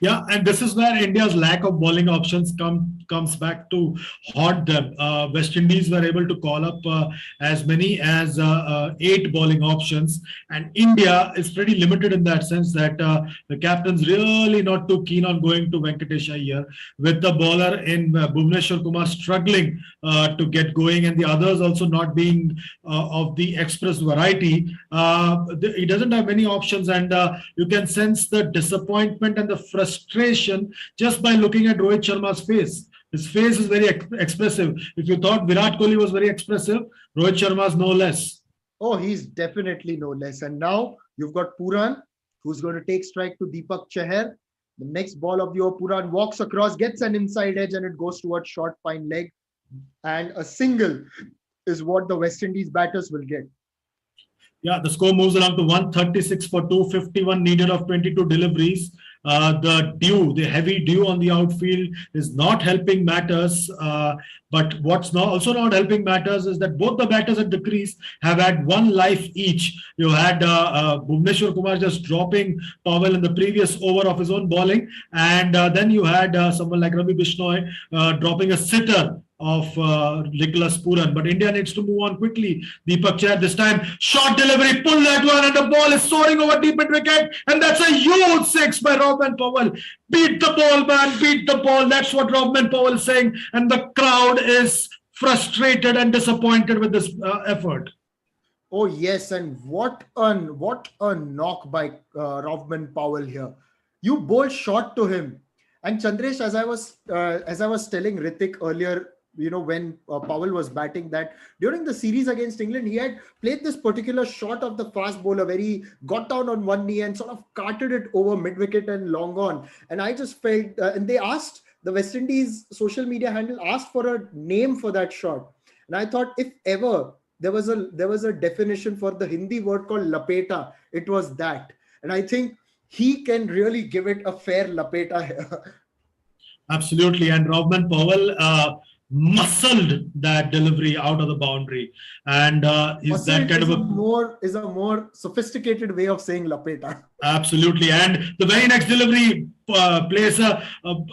Yeah, and this is where India's lack of bowling options comes back to haunt them. West Indies were able to call up as many as 8 bowling options, and India is pretty limited in that sense that the captain's really not too keen on going to Venkatesh Iyer, with the bowler in Bhuvneshwar Kumar struggling to get going, and the others also not being of the express variety. He doesn't have many options, and you can sense the disappointment and the frustration just by looking at Rohit Sharma's face. His face is very expressive. If you thought Virat Kohli was very expressive, Rohit Sharma is no less. Oh, he's definitely no less. And now you've got Puran, who's going to take strike to Deepak Chahar. The next ball of the over, Puran walks across, gets an inside edge, and it goes towards short fine leg. And a single is what the West Indies batters will get. Yeah, the score moves along to 136 for 251 needed of 22 deliveries. The heavy dew on the outfield is not helping matters. But what's also not helping matters is that both the batters at the crease have had 1 life each. You had Bhuvneshwar Kumar just dropping Powell in the previous over of his own bowling, and then you had someone like Ravi Bishnoi dropping a sitter of Nicholas Puran. But India needs to move on quickly. Deepak Chahar this time, short delivery, pull that one, and the ball is soaring over deep mid wicket, and that's a huge 6 by Robman Powell. Beat the ball, man, beat the ball. That's what Robman Powell is saying, and the crowd is frustrated and disappointed with this effort. Oh yes, and what a knock by Robman Powell here. You bowl short to him, and Chandresh, as I was telling Ritik earlier, when Powell was batting, that during the series against England, he had played this particular shot of the fast bowler where he got down on one knee and sort of carted it over mid wicket and long on. And I just felt, and they asked, the West Indies social media handle asked for a name for that shot. And I thought, if ever there was a definition for the Hindi word called lapeta, it was that. And I think he can really give it a fair lapeta here. Absolutely. And Robman Powell muscled that delivery out of the boundary, and is that kind of a more sophisticated way of saying lapeta. Absolutely. And the very next delivery plays a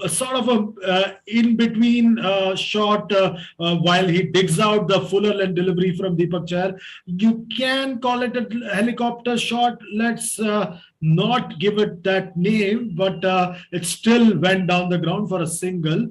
sort of a in between shot while he digs out the fuller length delivery from Deepak Chahar. You can call it a helicopter shot. Let's not give it that name, but it still went down the ground for a single.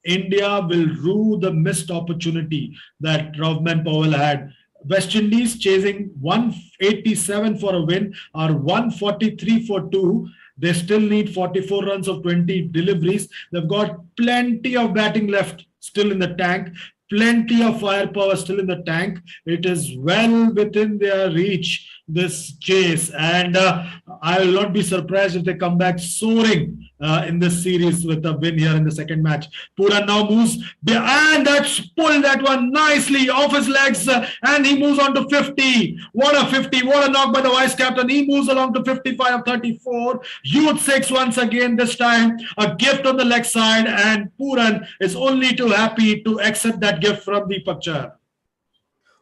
India will rue the missed opportunity that Robman Powell had. West Indies chasing 187 for a win or 143 for 2. They still need 44 runs of 20 deliveries. They've got plenty of batting left still in the tank. Plenty of firepower still in the tank. It is well within their reach, this chase. And I will not be surprised if they come back soaring in this series with a win here in the second match. Puran now moves and that's pulled that one nicely off his legs and he moves on to 50. What a 50. What a knock by the vice captain. He moves along to 55 of 34. Huge 6 once again, this time a gift on the leg side, and Puran is only too happy to accept that gift from Deepak Chahar.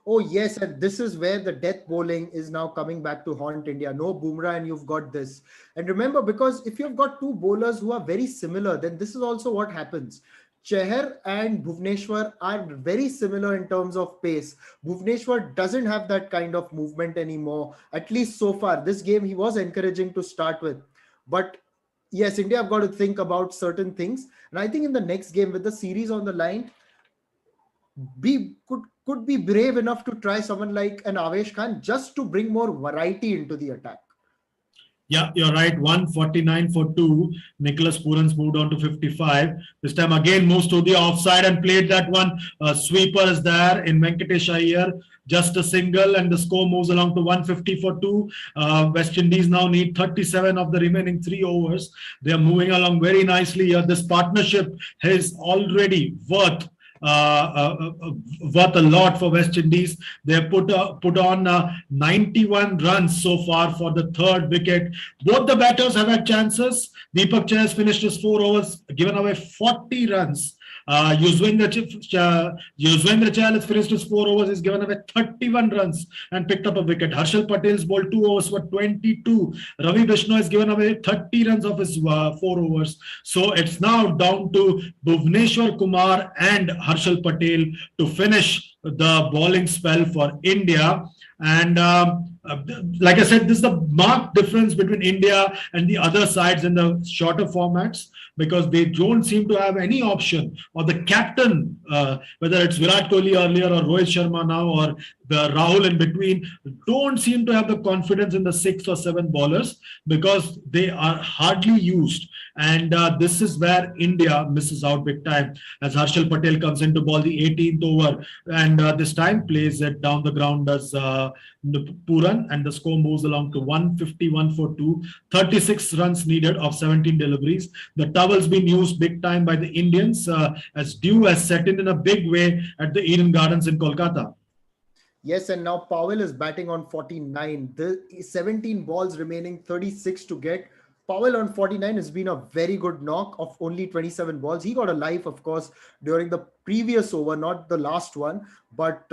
Oh yes, and this is where the death bowling is now coming back to haunt India. No Bumrah and you've got this. And remember, because if you've got two bowlers who are very similar, then this is also what happens. Chahar and Bhuvneshwar are very similar in terms of pace. Bhuvneshwar doesn't have that kind of movement anymore, at least so far. This game he was encouraging to start with. But yes, India have got to think about certain things. And I think in the next game with the series on the line, could be brave enough to try someone like an Avesh Khan just to bring more variety into the attack. Yeah, you're right. 149 for two. Nicholas Puran's moved on to 55. This time again moves to the offside and played that one. Sweeper is there in Venkatesh Iyer. Just a single, and the score moves along to 150 for two. West Indies now need 37 of the remaining 3 overs. They are moving along very nicely here. This partnership is already worth a lot for West Indies. They have put on 91 runs so far for the third wicket. Both the batters have had chances. Deepak Chahar has finished his 4 overs, given away 40 runs. Yuzvendra Chahal has finished his 4 overs. He's given away 31 runs and picked up a wicket. Harshal Patel's bowled 2 overs for 22. Ravi Bishnoi has given away 30 runs of his 4 overs. So it's now down to Bhuvneshwar Kumar and Harshal Patel to finish the bowling spell for India. And like I said, this is the marked difference between India and the other sides in the shorter formats, because they don't seem to have any option, or the captain, whether it's Virat Kohli earlier or Rohit Sharma now or the Rahul in between, don't seem to have the confidence in the 6 or 7 bowlers, because they are hardly used. And this is where India misses out big time, as Harshal Patel comes in to bowl the 18th over, and this time plays it down the ground as Puran, and the score moves along to 151 for 2. 36 runs needed of 17 deliveries. The towel's been used big time by the Indians, as Dew has set in a big way at the Eden Gardens in Kolkata. Yes, and now Powell is batting on 49. The 17 balls remaining, 36 to get. Powell on 49 has been a very good knock of only 27 balls. He got a life, of course, during the previous over, not the last one. But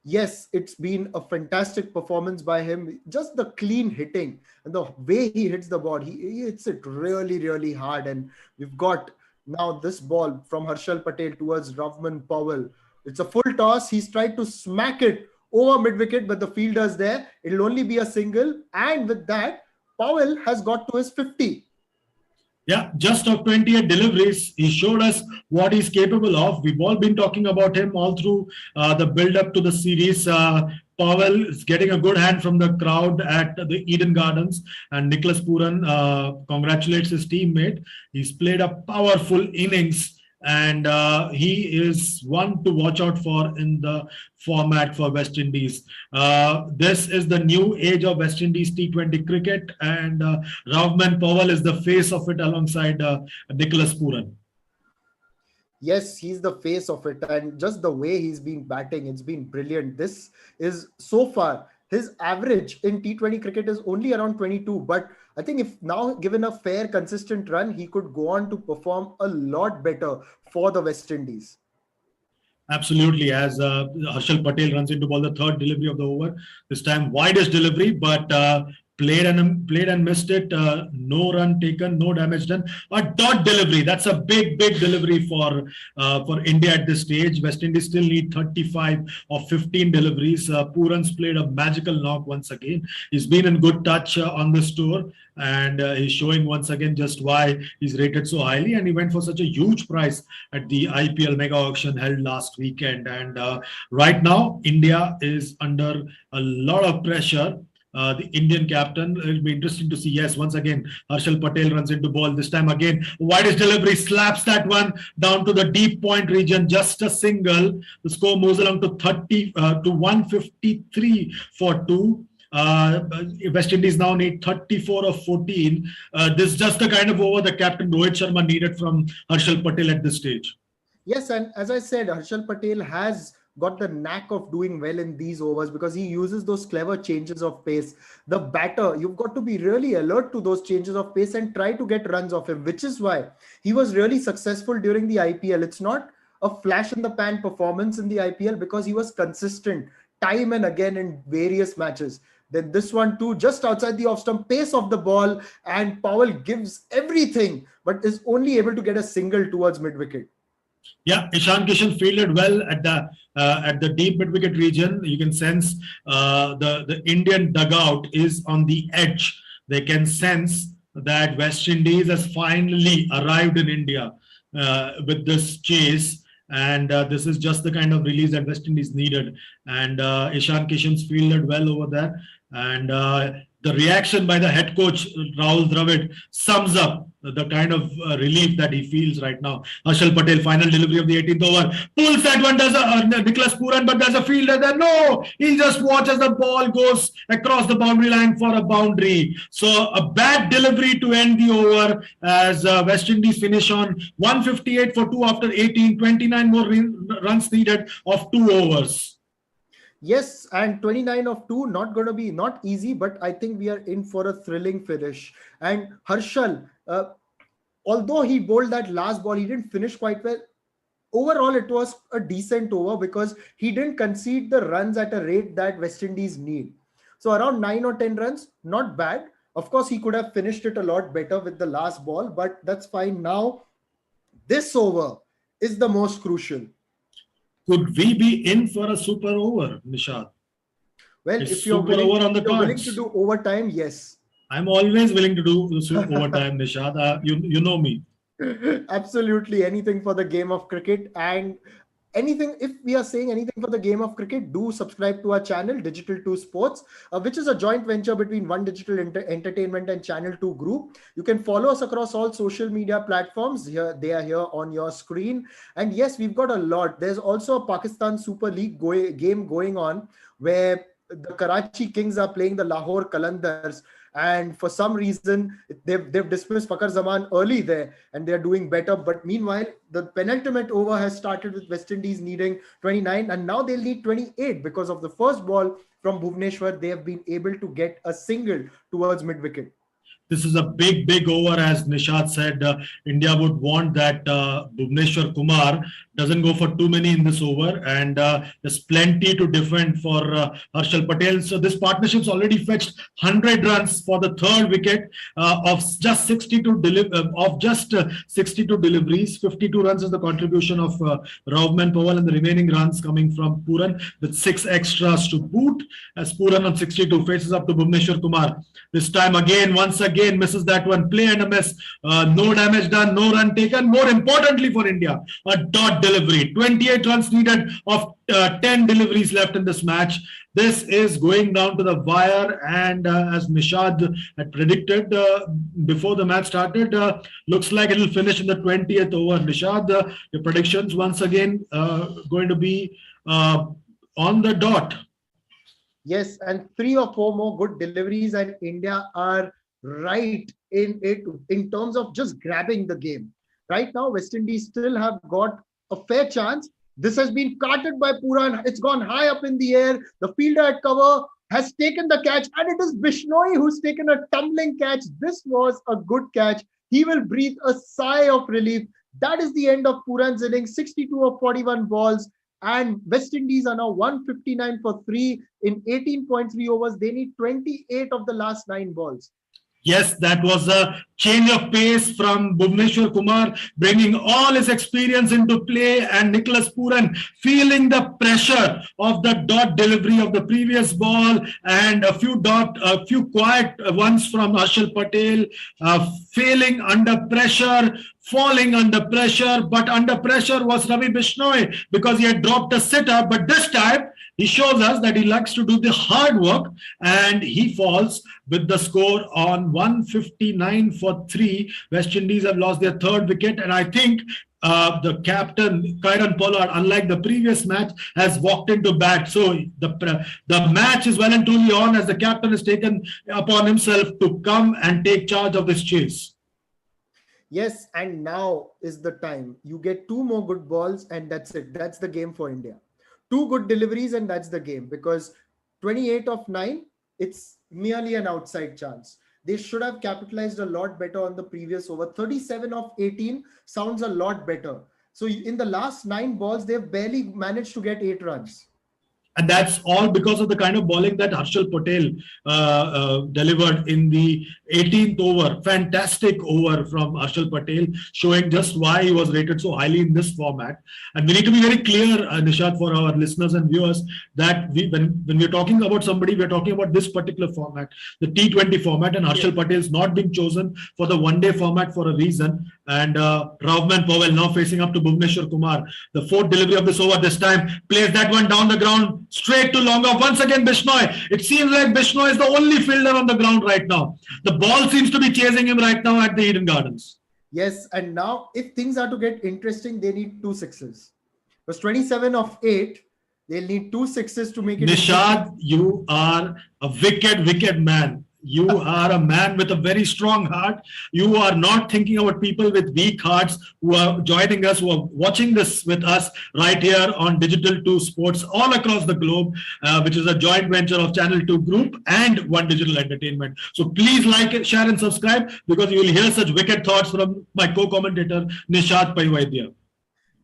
yes, it's been a fantastic performance by him. Just the clean hitting and the way he hits the ball, he hits it really, really hard. And we've got now this ball from Harshal Patel towards Ravman Powell. It's a full toss. He's tried to smack it over mid-wicket, but the fielder's there. It'll only be a single. And with that, Powell has got to his 50. Yeah, just of 28 deliveries, he showed us what he's capable of. We've all been talking about him all through the build-up to the series. Powell is getting a good hand from the crowd at the Eden Gardens, and Nicholas Puran congratulates his teammate. He's played a powerful innings, and he is one to watch out for in the format for West Indies. This is the new age of West Indies T20 cricket, and Ravman Powell is the face of it alongside Nicholas Puran. Yes, he's the face of it, and just the way he's been batting, it's been brilliant. This is so far, his average in T20 cricket is only around 22, but I think if now given a fair, consistent run, he could go on to perform a lot better for the West Indies. Absolutely, as Harshal Patel runs into ball, the third delivery of the over. This time, widest delivery, but played and missed it. No run taken, no damage done. A dot delivery. That's a big delivery for India at this stage. West Indies still need 35 of 15 deliveries. Puran's played a magical knock once again. He's been in good touch on this tour, and he's showing once again just why he's rated so highly. And he went for such a huge price at the IPL mega auction held last weekend. And right now, India is under a lot of pressure. The Indian captain, it'll be interesting to see. Yes, once again, Harshal Patel runs into ball. This time again, widest delivery, slaps that one down to the deep point region. Just a single. The score moves along to 153 for 2. West Indies now need 34 of 14. This is just the kind of over the captain Rohit Sharma needed from Harshal Patel at this stage. Yes, and as I said, Harshal Patel has got the knack of doing well in these overs because he uses those clever changes of pace. The batter, you've got to be really alert to those changes of pace and try to get runs off him, which is why he was really successful during the IPL. It's not a flash in the pan performance in the IPL because he was consistent time and again in various matches. Then this one too, just outside the off stump, pace of the ball, and Powell gives everything, but is only able to get a single towards mid-wicket. Yeah, Ishan Kishan fielded well at the deep mid-wicket region. You can sense the Indian dugout is on the edge. They can sense that West Indies has finally arrived in India with this chase. And this is just the kind of release that West Indies needed. And Ishan Kishan's fielded well over there. And the reaction by the head coach, Rahul Dravid, sums up the kind of relief that he feels right now. Harshal Patel, final delivery of the 18th over, pulls that one, does Nicholas Puran, but there's a fielder there. No, he just watches the ball goes across the boundary line for a boundary. So a bad delivery to end the over as West Indies finish on 158 for 2 after 18, 29 more runs needed of 2 overs. Yes, and 29 of 2, not going to be not easy, but I think we are in for a thrilling finish. And Harshal, although he bowled that last ball, he didn't finish quite well. Overall, it was a decent over because he didn't concede the runs at a rate that West Indies need. So around 9 or 10 runs, not bad. Of course, he could have finished it a lot better with the last ball, but that's fine. Now, this over is the most crucial. Could we be in for a super over, Nishad? Well, if you're willing to do overtime, yes. I'm always willing to do overtime, Nishad. You know me. Absolutely, anything for the game of cricket. And anything, if we are saying anything for the game of cricket, do subscribe to our channel, Digital 2 Sports, which is a joint venture between One Digital Entertainment and Channel 2 Group. You can follow us across all social media platforms. Here, they are here on your screen. And yes, we've got a lot. There's also a Pakistan Super League game going on where the Karachi Kings are playing the Lahore Qalandars. And for some reason, they've dismissed Fakar Zaman early there, and they're doing better. But meanwhile, the penultimate over has started with West Indies needing 29, and now they'll need 28 because of the first ball from Bhuvneshwar. They have been able to get a single towards mid-wicket. This is a big over, as Nishad said. India would want that Bhuvneshwar Kumar doesn't go for too many in this over, and there's plenty to defend for Harshal Patel. So this partnership's already fetched 100 runs for the third wicket of just 62 deliveries. 52 runs is the contribution of Ravman Powell, and the remaining runs coming from Puran with 6 extras to boot. As Puran on 62 faces up to Bhuvneshwar Kumar. This time once again misses that one. Play and a miss. No damage done, no run taken. More importantly for India, a dot delivery. 28 runs needed of 10 deliveries left in this match. This is going down to the wire, and as Nishad had predicted before the match started, looks like it will finish in the 20th over. Nishad, your predictions once again going to be on the dot. Yes, and 3 or 4 more good deliveries, and India are right in it in terms of just grabbing the game. Right now, West Indies still have got a fair chance. This has been carted by Puran. It's gone high up in the air. The fielder at cover has taken the catch, and it is Bishnoi who's taken a tumbling catch. This was a good catch. He will breathe a sigh of relief. That is the end of Puran's innings, 62 of 41 balls. And West Indies are now 159 for 3 in 18.3 overs. They need 28 of the last 9 balls. Yes, that was a change of pace from Bhuvneshwar Kumar, bringing all his experience into play, and Nicholas Puran feeling the pressure of the dot delivery of the previous ball, and a few quiet ones from Harshal Patel, failing under pressure, falling under pressure, but under pressure was Ravi Bishnoi because he had dropped a sitter, but this time he shows us that he likes to do the hard work, and he falls with the score on 159 for 3. West Indies have lost their third wicket, and I think the captain, Kieron Pollard, unlike the previous match, has walked into bat. So the match is well and truly on, as the captain has taken upon himself to come and take charge of this chase. Yes, and now is the time. You get 2 more good balls, and that's it. That's the game for India. 2 good deliveries, and that's the game, because 28 of 9, it's merely an outside chance. They should have capitalized a lot better on the previous over. 37 of 18 sounds a lot better. So in the last 9 balls, they've barely managed to get 8 runs. And that's all because of the kind of bowling that Harshal Patel delivered in the 18th over. Fantastic over from Harshal Patel, showing just why he was rated so highly in this format. And we need to be very clear, Nishad, for our listeners and viewers, that when we're talking about somebody, we're talking about this particular format, the T20 format, and Harshal Patel is not being chosen for the one-day format for a reason. And Ravman Powell now facing up to Bhuvneshwar Kumar. The fourth delivery of this over this time plays that one down the ground straight to long off. Once again Bishnoi. It seems like Bishnoi is the only fielder on the ground right now. The ball seems to be chasing him right now at the Eden Gardens. Yes, and now if things are to get interesting, they need 2 sixes. Because 27 of 8, they'll need 2 sixes to make it. Nishad, you are a wicked man. You are a man with a very strong heart. You are not thinking about people with weak hearts who are joining us, who are watching this with us right here on Digital 2 Sports all across the globe, which is a joint venture of Channel 2 Group and One Digital Entertainment. So please like, share and subscribe, because you will hear such wicked thoughts from my co-commentator Nishad Paivaidya.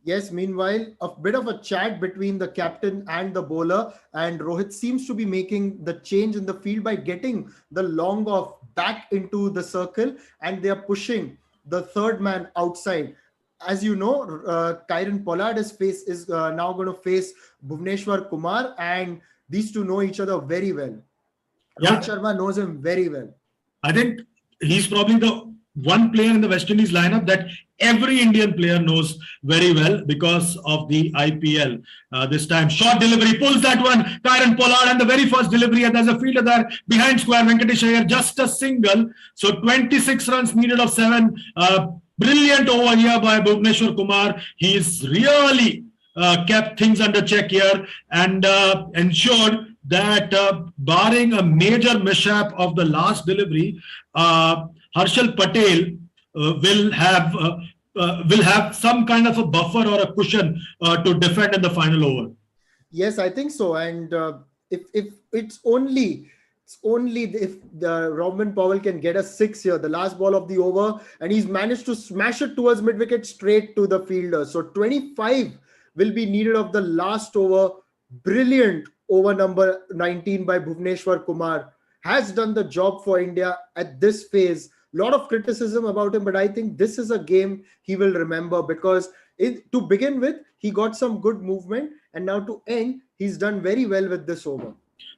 Yes, meanwhile, a bit of a chat between the captain and the bowler, and Rohit seems to be making the change in the field by getting the long off back into the circle, and they are pushing the third man outside. As you know, Kieron Pollard is now going to face Bhuvneshwar Kumar, and these two know each other very well. Rohit Sharma knows him very well. I think he's probably the one player in the West Indies lineup that every Indian player knows very well because of the IPL. This time, short delivery, pulls that one, Kieron Pollard, and the very first delivery, and there's a fielder there behind square, Venkatesh Iyer, just a single. So 26 runs needed of 7. Brilliant over here by Bhuvneshwar Kumar. He's really kept things under check here and ensured that barring a major mishap of the last delivery, Harshal Patel will have some kind of a buffer or a cushion to defend in the final over. Yes, I think so. And if it's only if the Ravman Powell can get a 6 here, the last ball of the over, and he's managed to smash it towards mid-wicket straight to the fielder. So 25 will be needed of the last over. Brilliant over number 19 by Bhuvneshwar Kumar. Has done the job for India at this phase. Lot of criticism about him, but I think this is a game he will remember, because to begin with, he got some good movement, and now to end, he's done very well with this over.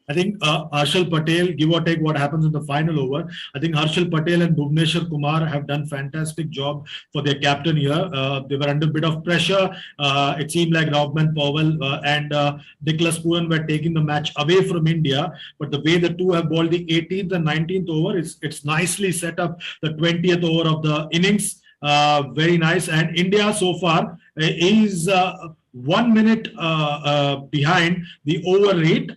I think Harshal Patel, give or take what happens in the final over, I think Harshal Patel and Bhuvneshwar Kumar have done fantastic job for their captain here. They were under a bit of pressure. It seemed like Ravman Powell and Nicholas Pooran were taking the match away from India. But the way the two have bowled the 18th and 19th over, it's nicely set up the 20th over of the innings. Very nice. And India so far is 1 minute behind the over rate,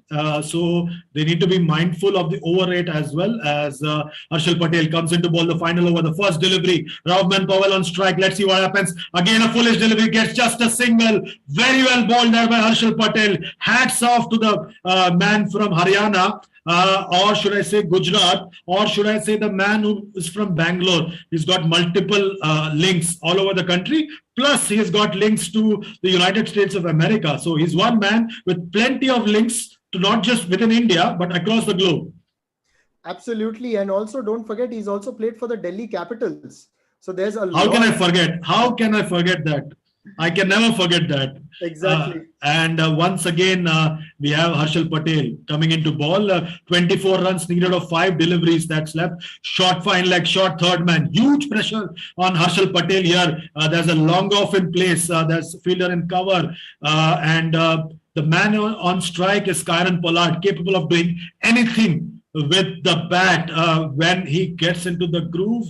so they need to be mindful of the over rate as well. As Harshal Patel comes into ball the final over, the first delivery, Ravman Powell on strike. Let's see what happens. Again a foolish delivery, gets just a single. Very well bowled there by Harshal Patel. Hats off to the man from Haryana, or should I say Gujarat, or should I say the man who is from Bangalore. He's got multiple links all over the country. Plus, he has got links to the United States of America. So he's one man with plenty of links to not just within India, but across the globe. Absolutely. And also, don't forget, he's also played for the Delhi Capitals. So there's a lot. How can I forget? How can I forget that? I can never forget that. Exactly. And once again, we have Harshal Patel coming into ball. 24 runs needed of 5 deliveries that's left. Short fine leg, short third man. Huge pressure on Harshal Patel here. There's a long off in place. There's fielder in cover. And the man on strike is Kieron Pollard, capable of doing anything with the bat when he gets into the groove.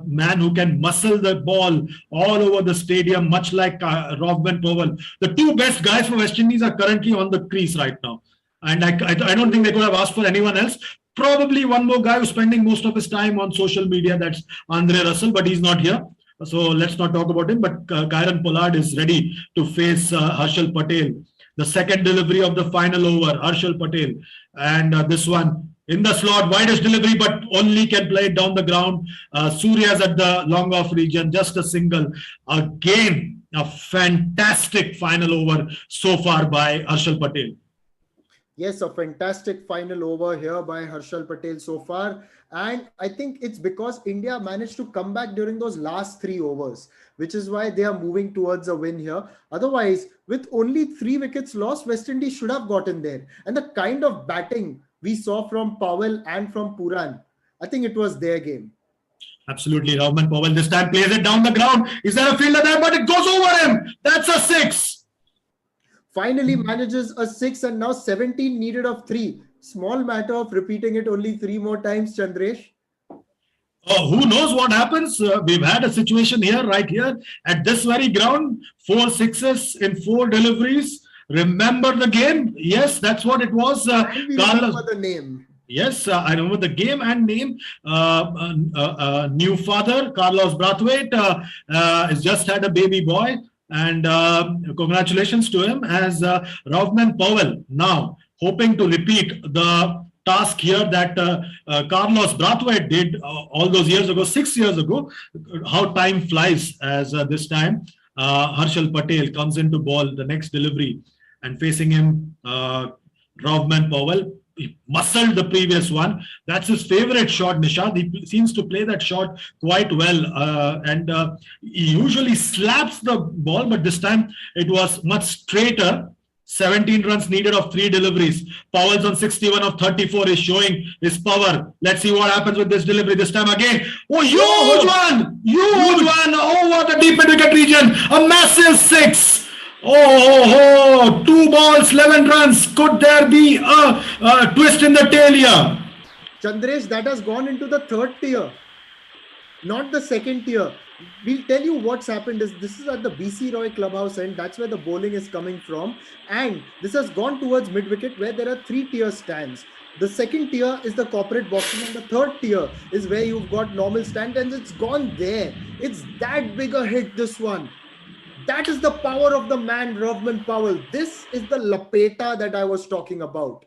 Man who can muscle the ball all over the stadium, much like Ravman Powell. The two best guys for West Indies are currently on the crease right now. And I don't think they could have asked for anyone else. Probably one more guy who's spending most of his time on social media, that's Andre Russell, but he's not here. So let's not talk about him. But Kieron Pollard is ready to face Harshal Patel. The second delivery of the final over, Harshal Patel. And this one, in the slot, widest delivery, but only can play it down the ground. Surya's at the long off region, just a single. Again, a fantastic final over so far by Harshal Patel. Yes, a fantastic final over here by Harshal Patel so far. And I think it's because India managed to come back during those last 3 overs, which is why they are moving towards a win here. Otherwise, with only 3 wickets lost, West Indies should have gotten there. And the kind of batting we saw from Powell and from Pooran, I think it was their game. Absolutely, Ravman Powell this time plays it down the ground. Is there a fielder there? But it goes over him. That's a six. Finally manages a 6 and now 17 needed of 3. Small matter of repeating it only 3 more times, Chandresh. Oh, who knows what happens? We've had a situation here, right here, at this very ground. 4 sixes in 4 deliveries. Remember the game? Yes, that's what it was. And we remember the name. Yes, I remember the game and name. New father, Carlos Brathwaite, has just had a baby boy. And congratulations to him as Ravman Powell now hoping to repeat the task here that Carlos Brathwaite did all those years ago, 6 years ago. How time flies as this time Harshal Patel comes into ball, the next delivery, and facing him, Ravman Powell. He muscled the previous one. That's his favorite shot, Nishad. He seems to play that shot quite well. And he usually slaps the ball, but this time it was much straighter. 17 runs needed of 3 deliveries. Powell's on 61 of 34 is showing his power. Let's see what happens with this delivery this time again. Oh, huge one! Huge one over the deep mid-wicket region. A massive 6. Oh, 2 balls, 11 runs. Could there be a twist in the tail here? Chandresh, that has gone into the 3rd tier, not the 2nd tier. We'll tell you what's happened is this is at the BC Roy clubhouse end. That's where the bowling is coming from. And this has gone towards mid-wicket where there are 3 tier stands. The 2nd tier is the corporate boxing and the 3rd tier is where you've got normal stand, and it's gone there. It's that big a hit, this one. That is the power of the man, Ravman Powell. This is the lapeta that I was talking about.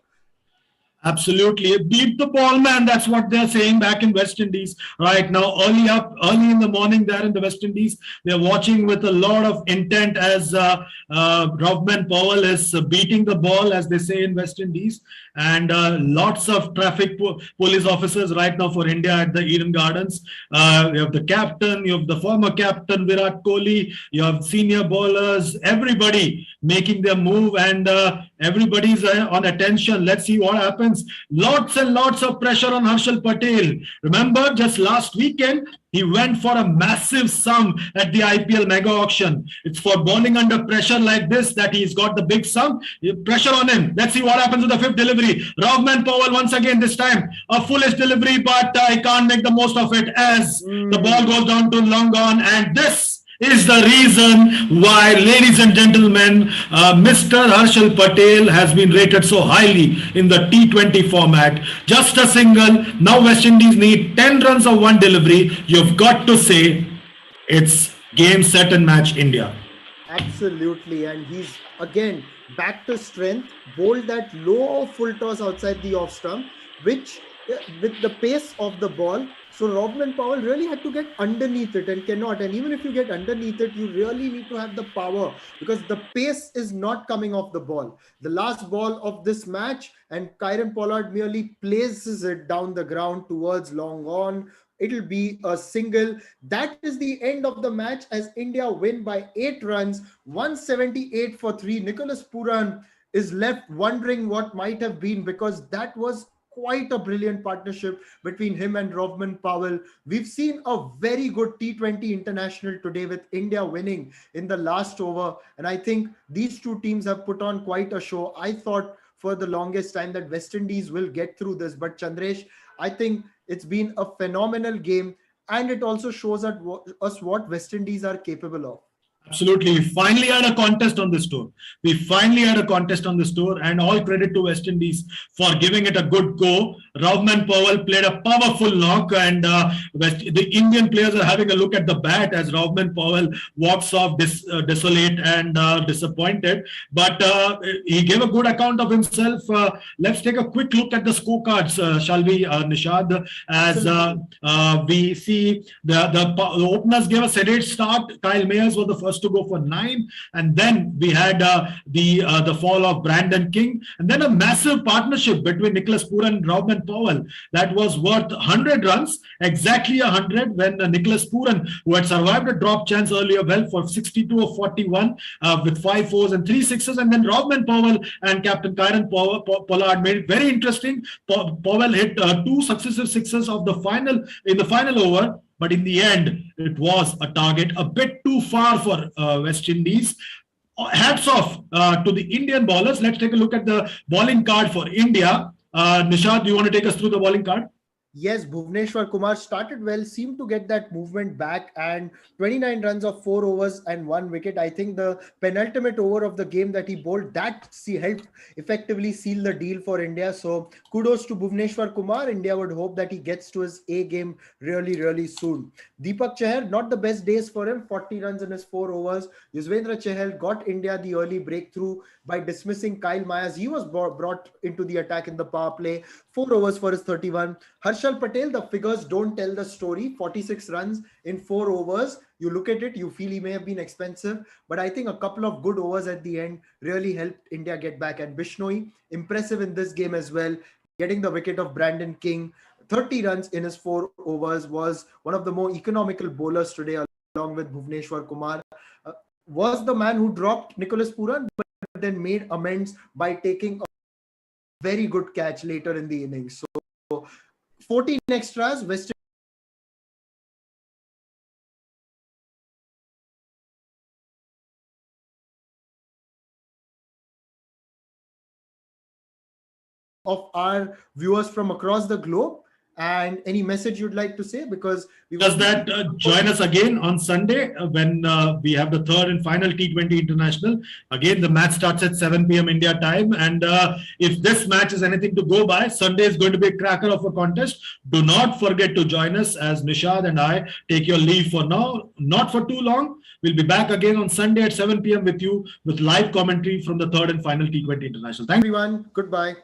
Absolutely. Beat the ball, man. That's what they're saying back in West Indies right now. Early in the morning there in the West Indies, they're watching with a lot of intent as Ravman Powell is beating the ball, as they say in West Indies. And lots of traffic police officers right now for India at the Eden Gardens. You have the captain, you have the former captain Virat Kohli, you have senior bowlers, everybody making their move, and everybody's on attention. Let's see what happens. Lots and lots of pressure on Harshal Patel. Remember, just last weekend, he went for a massive sum at the IPL mega auction. It's for bowling under pressure like this that he's got the big sum. Pressure on him. Let's see what happens with the 5th delivery. Ravman Powell once again, this time a foolish delivery, but I can't make the most of it as the ball goes down to long gone. And this is the reason why, ladies and gentlemen, Mr. Harshal Patel has been rated so highly in the T20 format. Just a single. Now West Indies need 10 runs of 1 delivery. You've got to say it's game, set and match India. Absolutely. And he's again back to strength. Bowled that low full toss outside the off stump, which with the pace of the ball. So Ravman Powell really had to get underneath it and cannot. And even if you get underneath it, you really need to have the power because the pace is not coming off the ball. The last ball of this match, and Kieron Pollard merely places it down the ground towards long on. It'll be a single. That is the end of the match as India win by 8 runs, 178 for 3. Nicholas Pooran is left wondering what might have been because that was quite a brilliant partnership between him and Ravman Powell. We've seen a very good T20 international today with India winning in the last over. And I think these two teams have put on quite a show. I thought for the longest time that West Indies will get through this. But Chandresh, I think it's been a phenomenal game. And it also shows us what West Indies are capable of. Absolutely. We finally had a contest on this tour. And all credit to West Indies for giving it a good go. Ravman Powell played a powerful knock, and the Indian players are having a look at the bat as Ravman Powell walks off desolate and disappointed. But he gave a good account of himself. Let's take a quick look at the scorecards, shall we, Nishad? As we see the openers gave a sedate start. Kyle Mayers was the first to go for 9, and then we had the fall of Brandon King, and then a massive partnership between Nicholas Pooran and Ravman Powell that was worth 100 runs, exactly 100, when Nicholas Pooran, who had survived a drop chance earlier, well for 62 of 41 with 5 fours and 3 sixes, and then Ravman Powell and Captain Kieron Pollard made it very interesting. Powell hit 2 successive sixes of the final over. but in the end, it was a target a bit too far for West Indies. Hats off to the Indian bowlers. Let's take a look at the bowling card for India. Nishad, do you want to take us through the bowling card? Yes, Bhuvneshwar Kumar started well, seemed to get that movement back, and 29 runs of 4 overs and 1 wicket. I think the penultimate over of the game that he bowled, that helped effectively seal the deal for India. So kudos to Bhuvneshwar Kumar. India would hope that he gets to his A game really, really soon. Deepak Chahar, not the best days for him, 40 runs in his 4 overs. Yuzvendra Chahal got India the early breakthrough by dismissing Kyle Mayers. He was brought into the attack in the power play. 4 overs for his 31. Harshal Patel, the figures don't tell the story. 46 runs in 4 overs. You look at it, you feel he may have been expensive, but I think a couple of good overs at the end really helped India get back. And Bishnoi, impressive in this game as well, getting the wicket of Brandon King. 30 runs in his 4 overs, was one of the more economical bowlers today, along with Bhuvneshwar Kumar. Was the man who dropped Nicholas Puran, but then made amends by taking a very good catch later in the innings. So 14 extras, West of our viewers from across the globe. And any message you'd like to say? Because we Does that join us again on Sunday when we have the third and final T20 International? Again, the match starts at 7 p.m. India time. And if this match is anything to go by, Sunday is going to be a cracker of a contest. Do not forget to join us as Nishad and I take your leave for now. Not for too long. We'll be back again on Sunday at 7 p.m. with you with live commentary from the third and final T20 International. Thank you, everyone. Goodbye.